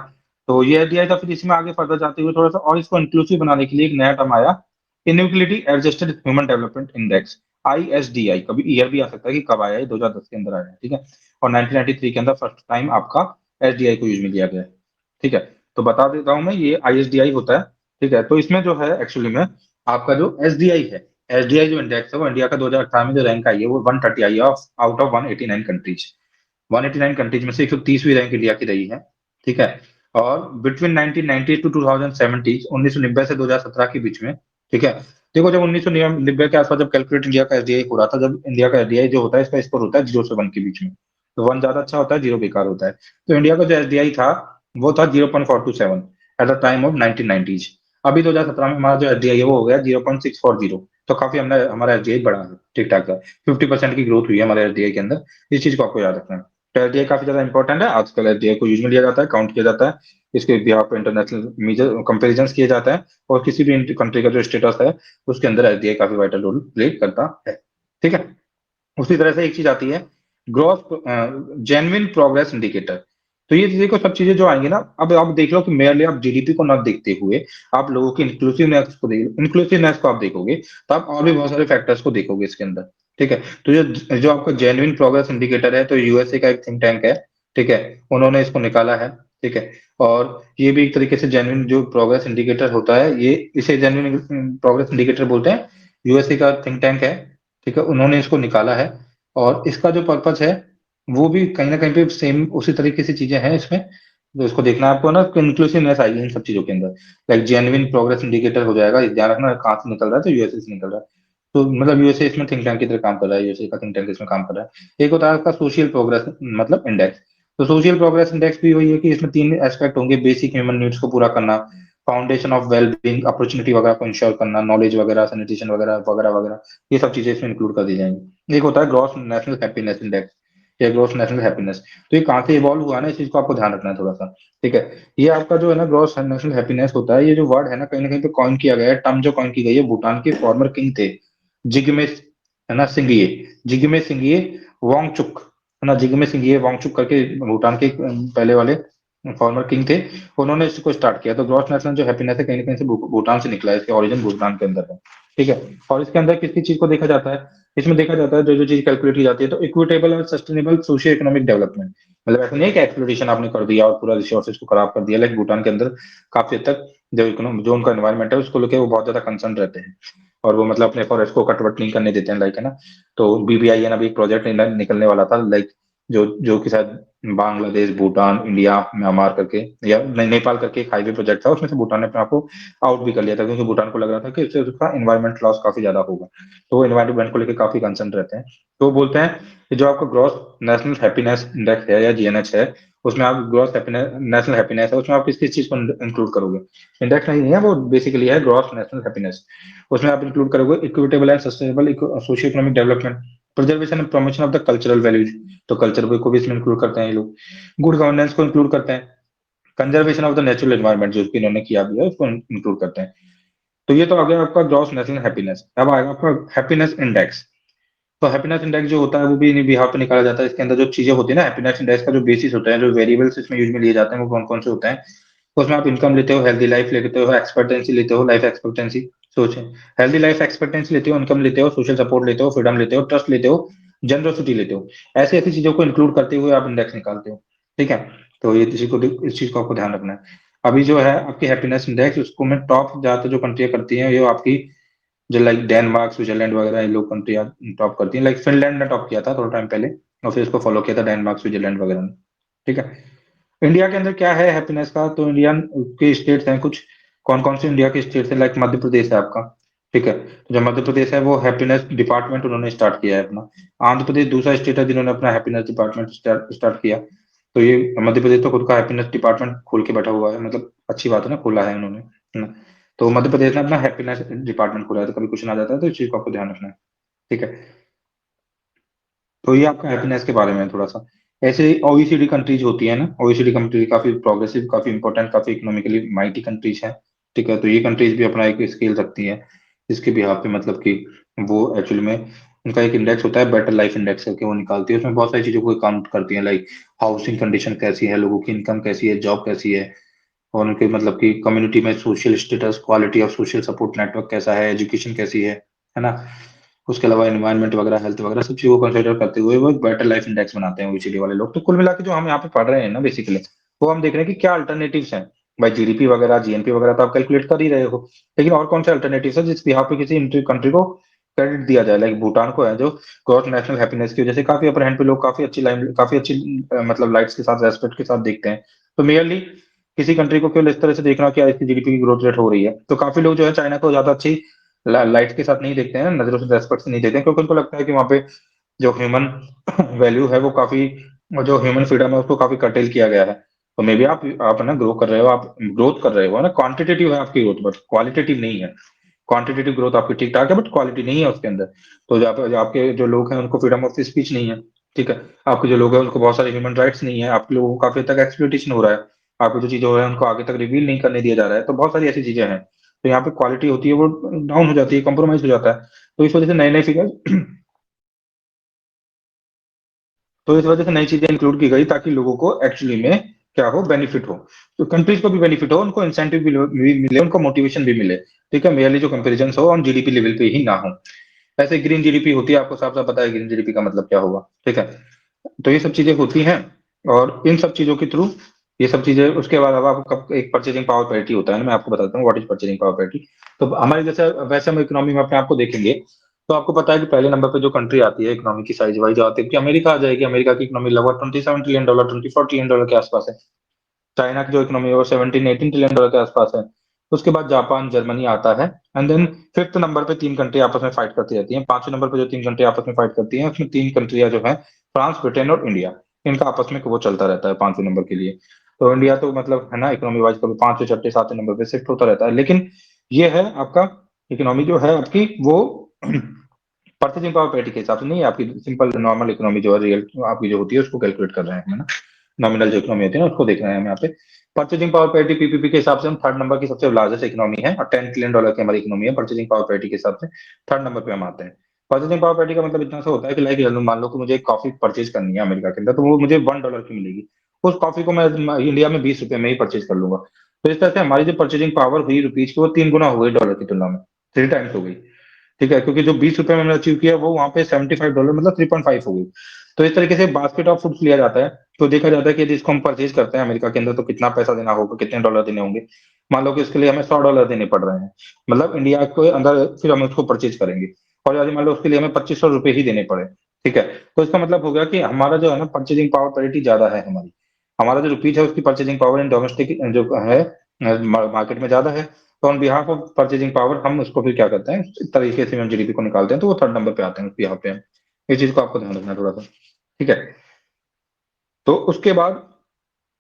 तो ये एसडीआई था। फिर इसमें आगे फर्दर जाते हुए थोड़ा सा और इसको इंक्लूसिव बनाने के लिए एक नया टर्म आया, inequality adjusted human development index, ISDI. कभी ईयर भी आ सकता है कि कब आया है, 2010 के अंदर आया है। ठीक है। और 1993 के अंदर फर्स्ट टाइम आपका एसडीआई को यूज में लिया गया है। ठीक है। तो बता देता हूं मैं, ये आईएसडीआई होता है। ठीक है। तो इसमें जो है एक्चुअली में आपका जो एसडीआई है, एसडीआई जो इंडेक्स है वो इंडिया का 2018 में जो रैंक आई है वो 130 आई है आउट ऑफ 189 कंट्रीज। 189 कंट्रीज में से 130वीं रैंक इंडिया की रही है। ठीक है। और बिटवीन 1990 टू 2070, 1990 से 2017 के बीच में। ठीक है। देखो जब 1990 के आसपास जब कैलकुलेट इंडिया का एसडीआई हो रहा था, जब इंडिया का एसडीआई जो होता है इसका स्कोर होता है 0 से 1 के बीच में। तो 1 ज्यादा अच्छा होता है, 0 बेकार होता है। तो इंडिया का जो एसडीआई था वो था 0.427 at the time of 1990s। अभी 2017 में हमारा जो एसडीआई है वो हो गया 0.640। तो काफी हमने हमारा एसडीआई बढ़ा है, ठीक ठाक है। 50% की ग्रोथ हुई है हमारे एसडीआई के अंदर। इस चीज को आपको याद रखना है। तो एसडीआई काफी ज्यादा इंपॉर्टेंट है आजकल। एसडीआई को यूज में लिया जाता है, काउंट किया जाता है, इसके बिहाफ पे इंटरनेशनल मेजर कंपेरिजन किए जाता है, और किसी भी कंट्री का जो स्टेटस है उसके अंदर एसडीआई काफी वाइटल रोल प्ले करता है। ठीक है। उसी तरह से एक चीज आती है ग्रोथ जेन्युइन प्रोग्रेस इंडिकेटर। तो ये देखो सब चीजें जो आएंगी ना, अब आप देख लो कि मेयरली आप जीडीपी को ना देखते हुए आप लोगों की इंक्लूसिवनेस को आप देखोगे, तो आप और भी बहुत सारे फैक्टर्स को देखोगे इसके अंदर। ठीक है। तो जो जो आपका जेन्युइन प्रोग्रेस इंडिकेटर है, तो यूएसए का एक थिंक टैंक है। ठीक है। उन्होंने इसको निकाला है। ठीक है। और ये भी एक तरीके से जेन्युइन जो प्रोग्रेस इंडिकेटर होता है, ये इसे जेन्युइन प्रोग्रेस इंडिकेटर बोलते हैं। यूएसए का थिंक टैंक है। ठीक है। उन्होंने इसको निकाला है। और इसका जो पर्पज है वो भी कहीं ना कहीं पे सेम उसी तरीके से चीजें हैं इसमें। तो इसको देखना है आपको ना, इंक्लूसिवनेस आएगी इन सब चीजों के अंदर। लाइक जेन्युइन प्रोग्रेस इंडिकेटर हो जाएगा, इस ध्यान रखना कहाँ से निकल रहा है, तो यूएसए से निकल रहा है। तो मतलब यूएसए इसमें थिंक टैंक की तरह काम कर रहा है, यूएसए का थिंक टैंक इसमें काम कर रहा है। एक होता है आपका सोशल प्रोग्रेस मतलब इंडेक्स। तो सोशल प्रोग्रेस इंडेक्स भी वही है कि इसमें तीन एस्पेक्ट होंगे, बेसिक ह्यूमन नीड्स को पूरा करना, foundation of well being opportunity वगैरह को इंश्योर करना, नॉलेज वगैरह, सैनिटेशन वगैरह वगैरह वगैरह, ये सब चीजें इसमें इंक्लूड कर दी जाएंगी। एक होता है ग्रॉस नेशनल हैप्पीनेस इंडेक्स या ग्रॉस नेशनल हैप्पीनेस। तो ये कहाँ से इवॉल्व हुआ ना, इस चीज को आपको ध्यान रखना है थोड़ा सा। ठीक है। ये आपका जो है ना ग्रॉस नेशनल हैप्पीनेस होता है, ये जो वर्ड है ना कहीं पे कॉइन किया गया है, टर्म जो कॉइन की गई है, भूटान के फॉर्मर किंग थे जिग्मे, है ना, सिंघिए, जिग्मे सिंघिए वांगचुक, है ना, जिग्मे सिंघिए वांगचुक करके भूटान के पहले वाले फॉर्मर किंग थे। उन्होंने इसको स्टार्ट किया। तो ग्रॉस नेशनल जो हैप्पीनेस है कहीं ना कहीं से भूटान से निकला है, इसके ओरिजिन भूटान के अंदर है। ठीक है। और इसके अंदर किस किस चीज को देखा जाता है, इसमें देखा जाता है जो जो चीज कैलकुलेट की जाती है, तो इक्विटेबल और सस्टेनेबल सोशियो इकोनॉमिक डेवलपमेंट। मतलब ऐसा नहीं है कि एक्सप्लोरेशन आपने कर दिया और पूरा रिसोर्सेज को खराब कर दिया। लाइक भूटान के अंदर काफी हद तक जो उनका एनवायरमेंट है उसको लेकर वो बहुत ज्यादा कंसर्न रहते हैं, और वो मतलब अपने फॉरेस्ट को कटवट नहीं करने देते हैं, लाइक, है ना। तो बीबीआईएन अभी एक प्रोजेक्ट निकलने वाला था, लाइक जो जो कि शायद बांग्लादेश, भूटान, इंडिया, म्यांमार करके या नेपाल करके एक हाईवे प्रोजेक्ट था, उसमें से भूटान ने अपने आप को आउट भी कर लिया था, क्योंकि भूटान को लग रहा था कि इससे उसका एनवायरमेंट लॉस काफी ज्यादा होगा। तो वो एनवायरमेंट को लेकर काफी कंसर्न रहते हैं। तो वो बोलते हैं कि जो आपका ग्रॉस नेशनल हैप्पीनेस इंडेक्स है या जीएनएच है, उसमें आप ग्रॉस हैप्पीनेस नेशनल हैप्पीनेस है, उसमें आप किस किस चीज को इंक्लूड करोगे। इंडेक्स नहीं है वो, बेसिकली है ग्रॉस नेशनल हैप्पीनेस। उसमें आप इंक्लूड करोगे equitable and sustainable socio economic development, preservation and promotion of the cultural values, तो कल्चर को भी इसमें इंक्लूड करते हैं ये लोग। गुड गवर्नेंस को इंक्लूड करते हैं, conservation of the natural environment जो कि इन्होंने किया भी है उसको इंक्लूड करते हैं। तो ये तो आ गया आपका ग्रॉस नेशनल हैप्पीनेस। अब आएगा आपका हैप्पीनेस इंडेक्स। तो हैप्पीनेस इंडेक्स जो होता है वो भी इन्हीं बिहाफ पे निकाला जाता है। इसके अंदर जो चीजें होती है ना, हैप्पीनेस इंडेक्स का जो बेसिस होता है, जो वेरिएबल्स इसमें यूज में लिए जाते हैं वो कौन कौन से होते हैं। उसमें आप इनकम लेते हो, हेल्दी लाइफ लेते हो, एक्सपेक्टेंसी लेते हो, लाइफ एक्सपेक्टेंसी, सोचें, हेल्दी लाइफ एक्सपेक्टेंसी लेते हो, इनकम लेते हो, सोशल सपोर्ट लेते हो, फ्रीडम लेते हो, ट्रस्ट लेते हो, जनरसिटी लेते हो, ऐसी ऐसी चीजों को इंक्लूड करते हुए आप इंडेक्स निकालते हो। ठीक है, तो ये इस चीज को आपको ध्यान रखना है। अभी जो है आपकी हैप्पीनेस इंडेक्स, उसको मैं टॉप ज्यादातर जो कंट्रियां करती हैं, ये आपकी जो लाइक डेनमार्क, स्विट्जरलैंड वगैरह, ये लोग कंट्री टॉप करती हैं। लाइक फिनलैंड ने टॉप किया था थोड़ा टाइम पहले, और फिर इसको फॉलो किया था डेनमार्क, स्विट्जरलैंड वगैरह ने। ठीक है, इंडिया के अंदर क्या है हैप्पीनेस का, तो इंडिया के स्टेट्स हैं कुछ। कौन कौन से इंडिया के स्टेट्स है, लाइक मध्य प्रदेश है आपका। ठीक है, तो जो मध्य प्रदेश है वो हैप्पीनेस डिपार्टमेंट उन्होंने स्टार्ट किया है अपना। आंध्र प्रदेश दूसरा स्टेट है जिन्होंने अपना हैप्पीनेस डिपार्टमेंट स्टार्ट किया। तो ये मध्य प्रदेश तो खुद का हैप्पीनेस डिपार्टमेंट खोल के बैठा हुआ है, मतलब अच्छी बात है ना, खोला है उन्होंने, है ना। तो मध्य प्रदेश ने अपना हैप्पीनेस डिपार्टमेंट खोला है, तो कभी क्वेश्चन आ जाता है तो इस चीज को आपको ध्यान रखना है। ठीक है, तो ये आपका हैप्पीनेस के बारे में है थोड़ा सा। ऐसे ओईसीडी कंट्रीज होती है ना, ओईसीडी कंट्रीज काफी प्रोग्रेसिव, काफी इंपॉर्टेंट, काफी इकोनॉमिकली माइटी कंट्रीज हैं। ठीक है, तो ये कंट्रीज भी अपना एक स्केल रखती हैं, जिसके बिहाफ पे मतलब कि वो एक्चुअली में उनका एक इंडेक्स होता है, बेटर लाइफ इंडेक्स करके वो निकालती है। उसमें बहुत सारी चीजों को काउंट करती है, लाइक हाउसिंग कंडीशन कैसी है, लोगों की इनकम कैसी है, जॉब कैसी है, और उनके मतलब कि कम्युनिटी में social status, quality of social support network कैसा है, एजुकेशन कैसी है ना। उसके अलावा एनवायरनमेंट वगैरह, हेल्थ वगैरह सब चीजों को कंसिडर करते हुए वो एक बेटर लाइफ इंडेक्स बनाते हैं ओईसीडी वाले लोग। तो कुल मिला के जो हम यहाँ पे पढ़ रहे हैं ना बेसिकली, वो हम देख रहे हैं कि क्या अल्टरनेटिव्स हैं। भाई जीडीपी वगैरह, जीएनपी वगैरह तो आप कैलकुलेट कर ही रहे हो, लेकिन और कौन से अल्टरनेटिव है जिस यहाँ पे किसी कंट्री को क्रेडिट दिया जाए। लाइक भूटान को है जो ग्रॉस नेशनल हैप्पीनेस की वजह से काफी अपर हैंड पे लोग काफी अच्छी लाइन, काफी अच्छी मतलब लाइट्स के साथ, रेस्पेक्ट के साथ देखते हैं। तो मेयरली किसी कंट्री को केवल इस तरह से देखना कि इसकी जीडीपी की ग्रोथ रेट हो रही है, तो काफी लोग जो है चाइना को ज्यादा अच्छी लाइट के साथ नहीं देखते हैं, नजरों से, रेस्पेक्ट से नहीं देखते हैं, क्योंकि उनको लगता है कि वहाँ पे जो ह्यूमन वैल्यू है वो काफी, और जो ह्यूमन फ्रीडम है उसको काफी कर्टेल किया गया है। तो मे बी आप ना ग्रो कर रहे हो, आप ग्रोथ कर रहे हो ना, क्वांटिटेटिव है आपकी ग्रोथ, बट क्वालिटेटिव नहीं है। क्वांटिटेटिव ग्रोथ आपकी ठीक ठाक है, बट क्वालिटी नहीं है उसके अंदर। तो जो आपके जो लोग हैं उनको फ्रीडम ऑफ स्पीच नहीं है। ठीक है, आपके जो लोग हैं उनको बहुत सारे ह्यूमन राइट्स नहीं है, आपके लोगों को काफी हद तक एक्सप्लॉइटेशन हो रहा है, आपकी जो चीजें हो रहा है उनको आगे तक रिवील नहीं करने दिया जा रहा है। तो बहुत सारी ऐसी चीजें हैं, तो यहाँ पे क्वालिटी होती है वो डाउन हो जाती है, कॉम्प्रोमाइज हो जाता है। तो इस वजह से नए नए फिगर तो इस वजह से नई चीजें इंक्लूड की गई ताकि लोगों को एक्चुअली में क्या हो, बेनिफिट हो। तो कंट्रीज को भी बेनिफिट हो, उनको इंसेंटिव भी मिले, उनको मोटिवेशन भी मिले। ठीक है, मेयरली जो कंपेरिजन हो ऑन जीडीपी लेवल पे ही ना हो। ऐसे ग्रीन जीडीपी होती है, आपको साफ साफ पता है ग्रीन जीडीपी का मतलब क्या होगा। ठीक है, तो ये सब चीजें होती हैं, और इन सब चीजों के थ्रू ये सब चीजें, उसके बाद अब आपको एक परचेजिंग पावर पैरिटी होता है ना, मैं आपको बताता हूँ what is purchasing power parity. तो हमारे जैसे वैसे हम इकोनॉमी में अपने आप को देखेंगे, तो आपको पता है कि पहले नंबर पे जो कंट्री आती है इकोनॉमी की साइज वाइज आती है कि अमेरिका आ जाएगी। अमेरिका की इकोनॉमी लगभग $27 ट्रिलियन, 24 ट्रिलियन के आसपास है। चाइना की जो इकोनॉमी है वो 17 18 ट्रिलियन के आसपास है। उसके बाद जापान, जर्मनी आता है, एंड देन फिफ्थ नंबर पे तीन कंट्री आपस में फाइट करती रहती हैं। पांचवें नंबर पे जो तीन कंट्री आपस में फाइट करती हैं, उसमें तीन कंट्रियां जो है, फ्रांस, ब्रिटेन और इंडिया, इनका आपस में वो चलता रहता है पांचवें नंबर के लिए। तो इंडिया तो मतलब है ना इकोनॉमी वाइज कभी पांचवें, छठे, सातवें नंबर पे शिफ्ट होता रहता है, लेकिन ये है आपका इकोनॉमी जो है आपकी वो परचेजिंग पावर पैरिटी के हिसाब से नहीं है, आपकी सिंपल नॉर्मल इकोनॉमी जो है, रियल आपकी जो होती है उसको कैलकुलेट कर रहे हैं, है ना। नॉमिनल जो इकोनॉमी होती है ना उसको देख रहे हैं हम यहाँ पे। परचेजिंग पावर पैरिटी पीपीपी के हिसाब से हम थर्ड नंबर की सबसे लार्जेस्ट इकोनॉमी है, और $10 ट्रिलियन की हमारी इकोनॉमी है। परचेजिंग पावर पैरिटी के हिसाब से थर्ड नंबर पे हम आते हैं। परचेजिंग पावर पैरिटी का मतलब इतना सा होता है कि लाइक मान लो कि मुझे एक कॉफी परचेज करनी है अमेरिका के अंदर, तो वो मुझे $1 की मिलेगी। उस कॉफी को मैं इंडिया में ₹20 में ही परचेज कर लूंगा। तो इस तरह से हमारी जो परचेजिंग पावर हुई रुपीज की, वो 3 गुना हो गई डॉलर की तुलना में, 3 टाइम्स हो गई। ठीक है, क्योंकि जो ₹20 में हमने अचीव किया वो वहां पे $75 मतलब 3.5 हो गई। तो इस तरीके से बास्केट ऑफ फूड्स लिया जाता है। तो देखा जाता है कि यदि इसको हम परचेज करते हैं अमेरिका के अंदर, तो कितना पैसा देना होगा, कितने डॉलर देने होंगे। मान लो कि इसके लिए हमें $100 देने पड़ रहे हैं, मतलब इंडिया के अंदर, फिर हम उसको परचेज करेंगे। और यदि मान लो उसके लिए हमें ₹2500 ही देने पड़े, ठीक है, तो इसका मतलब हो गया कि हमारा जो है ना परचेजिंग पावर पैरिटी ज्यादा है हमारी। हमारा जो रुपीज है उसकी परचेजिंग पावर इन डोमेस्टिक जो है मार्केट में ज्यादा है। तो on behalf of purchasing power हम उसको फिर क्या करते हैं, इस तरीके से हम जीडीपी को निकालते हैं, तो वो थर्ड नंबर पे आते हैं उस बिहाफ पे हम। इस चीज को आपको ध्यान रखना है थोड़ा सा। ठीक है, तो उसके बाद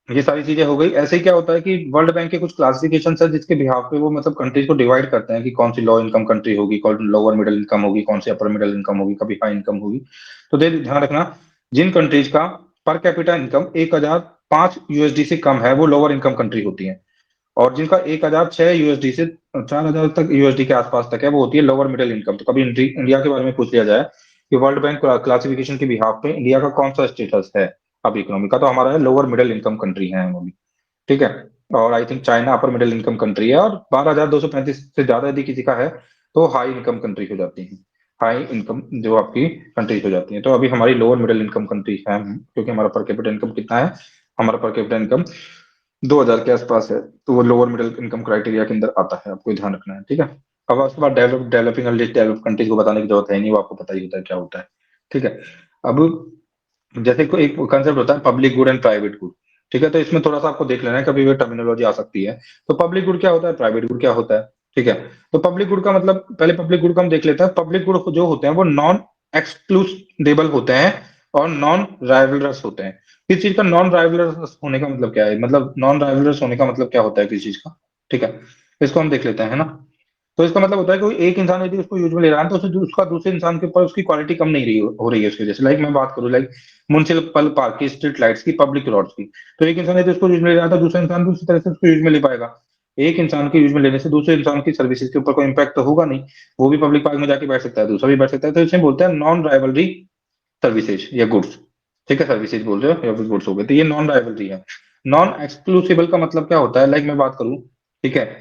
ये सारी चीजें हो गई। ऐसे ही क्या होता है कि वर्ल्ड बैंक के कुछ क्लासिफिकेशन है जिसके बिहाफ पे वो मतलब कंट्रीज को डिवाइड करते हैं कि कौन सी लो इनकम कंट्री होगी, कौन लोअर मिडिल इनकम होगी, कौन सी अपर मिडिल इनकम होगी, कभी हाई इनकम होगी। तो ध्यान रखना, जिन कंट्रीज का पर कैपिटा इनकम 1005 यूएसडी से कम है वो लोअर इनकम कंट्री होती है, और जिनका 1006 यूएसडी से 4000 तक यूएसडी के आसपास तक है वो होती है लोअर मिडिल इनकम। तो कभी इंडिया के बारे में पूछ लिया जाए कि वर्ल्ड बैंक क्लासिफिकेशन के बिहाफ पे इंडिया का कौन सा स्टेटस है अब इकोनॉमी का, तो हमारा है लोअर मिडिल इनकम कंट्री है हम अभी। ठीक है, और I think China upper middle income country है, और 12,235 से ज्यादा यदि किसी का है तो हाई इनकम कंट्री हो जाती है, हाई इनकम जो आपकी कंट्रीज हो जाती है। तो अभी हमारी लोअर मिडिल इनकम कंट्री है, क्योंकि हमारा पर कैपिटा इनकम कितना है, हमारा पर कैपिटा इनकम 2,000 के आसपास है, तो वो लोअर मिडिल इनकम क्राइटेरिया के अंदर आता है, आपको ध्यान रखना है, ठीक है। अब उसके बाद डेवलपिंग और डेवलप कंट्रीज को बताने की जरूरत है नहीं, वो आपको पता ही होता है क्या होता है, ठीक है। अब जैसे कोई एक कंसेप्ट होता है public good and private good, ठीक है, तो इसमें थोड़ा सा आपको देख लेना है, कभी भी टर्मिनोलॉजी आ सकती है। तो पब्लिक गुड क्या होता है, प्राइवेट गुड क्या होता है, ठीक है। तो पब्लिक गुड का मतलब, पहले पब्लिक गुड का हम देख लेते हैं। पब्लिक गुड जो होते हैं वो नॉन एक्सक्लूडेबल होते हैं और नॉन राइवलरस होते हैं। किस चीज का नॉन राइवलरस होने का मतलब क्या है, मतलब नॉन राइवलरस होने का मतलब क्या होता है किसी चीज का, ठीक है, इसको हम देख लेते हैं, है ना। तो इसका मतलब होता है कि कोई एक इंसान यदि उसको यूज में ले रहा है तो उसका दूसरे इंसान के ऊपर उसकी क्वालिटी कम नहीं रही हो रही है उसकी वजह से। लाइक मैं बात करूँ, लाइक म्युनिसिपल पार्क की, स्ट्रीट लाइट्स की, पब्लिक रोड्स की, तो एक इंसान यदि उसको यूज में ले रहा था, दूसरा इंसान भी उसी तरह से उसको यूज में ले पाएगा। एक इंसान के यूज में लेने से दूसरे इंसान की सर्विसेज के ऊपर कोई इंपैक्ट तो होगा नहीं, वो भी पब्लिक पार्क में जाके बैठ सकता है, दूसरा भी बैठ सकता है, तो इसे बोलते हैं नॉन राइवलरी सर्विसेज या गुड्स, ठीक है, सर्विसेज बोल रहे हो या फिर गुड्स हो गए, तो ये नॉन राइवलरी है। नॉन एक्सक्लूसिबल का मतलब क्या होता है, लाइक मैं बात करूं, ठीक है,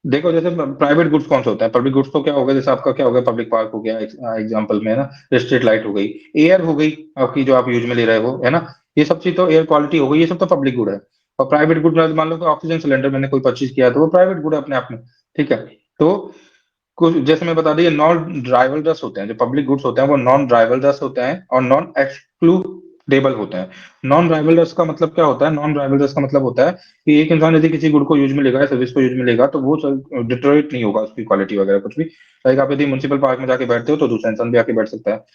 देखो जैसे प्राइवेट गुड्स कौन से होता है, पब्लिक गुड्स तो क्या हो गया, जैसे आपका क्या हो गया, पब्लिक पार्क हो गया एग्जांपल में, है ना, स्ट्रीट लाइट हो गई, एयर हो गई आपकी जो आप यूज में ले रहे हो, है ना, ये सब चीज तो एयर क्वालिटी हो गई, ये सब तो पब्लिक गुड है। और प्राइवेट गुड मान लो कि ऑक्सीजन सिलेंडर मैंने कोई परचेज किया है, तो वो प्राइवेट गुड है अपने आप में, ठीक है। तो कुछ जैसे मैं बता दी, नॉन ड्राइवलरस होते हैं, जो पब्लिक गुड्स होते हैं वो नॉन ड्राइवलरस होते हैं और नॉन एक्सक्लूडेबल होते हैं। नॉन ड्राइवलरस का मतलब क्या होता है, नॉन ड्राइवलरस का मतलब होता है कि एक इंसान यदि किसी गुड को यूज में लेगा या सर्विस को यूज में लेगा तो वो डिटोरेट नहीं होगा उसकी क्वालिटी वगैरह कुछ भी। लाइक आप यदि म्युनिसिपल पार्क में जाके बैठते हो तो दूसरा इंसान भी आके बैठ सकता है।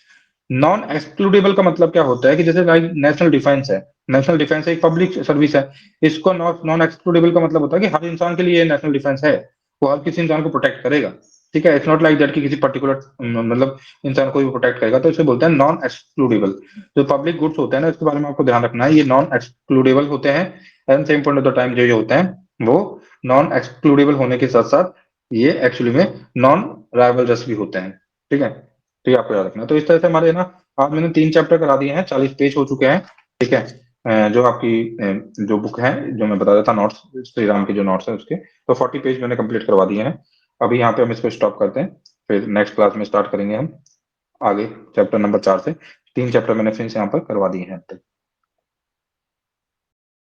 नॉन एक्सक्लूडेबल का मतलब क्या होता है कि जैसे लाइक नेशनल डिफेंस है, नेशनल डिफेंस एक पब्लिक सर्विस है, इसको नॉन एक्सक्लूडेबल का मतलब होता है कि हर इंसान के लिए नेशनल डिफेंस है, वो हर किसी इंसान को प्रोटेक्ट करेगा, ठीक है। इट्स नॉट लाइक दैट कि किसी पर्टिकुलर मतलब इंसान को भी प्रोटेक्ट करेगा, तो इसे बोलते हैं नॉन एक्सक्लूडेबल। जो पब्लिक गुड्स होते हैं ना, इसके बारे में आपको ध्यान रखना है, ये नॉन एक्सक्लूडेबल होते हैं, and same point of the time जो ये होते हैं वो नॉन एक्सक्लूडेबल होने के साथ साथ ये एक्चुअली में नॉन राइवलरस भी होते हैं, ठीक है। तो ये आपको याद रखना है। तो इस तरह से हमारे ना, आज मैंने 3 चैप्टर करा दिए हैं, 40 पेज हो चुके हैं, ठीक है। जो आपकी जो बुक है, जो मैं बता रहा था नोट्स, श्री राम के जो नोट्स है उसके, तो 40 पेज मैंने कंप्लीट करवा दिए हैं। अभी यहाँ पे हम इसको स्टॉप करते हैं, फिर नेक्स्ट क्लास में स्टार्ट करेंगे हम आगे चैप्टर नंबर 4 से। 3 चैप्टर मैंने फिर यहाँ पर करवा दिए हैं अब तक।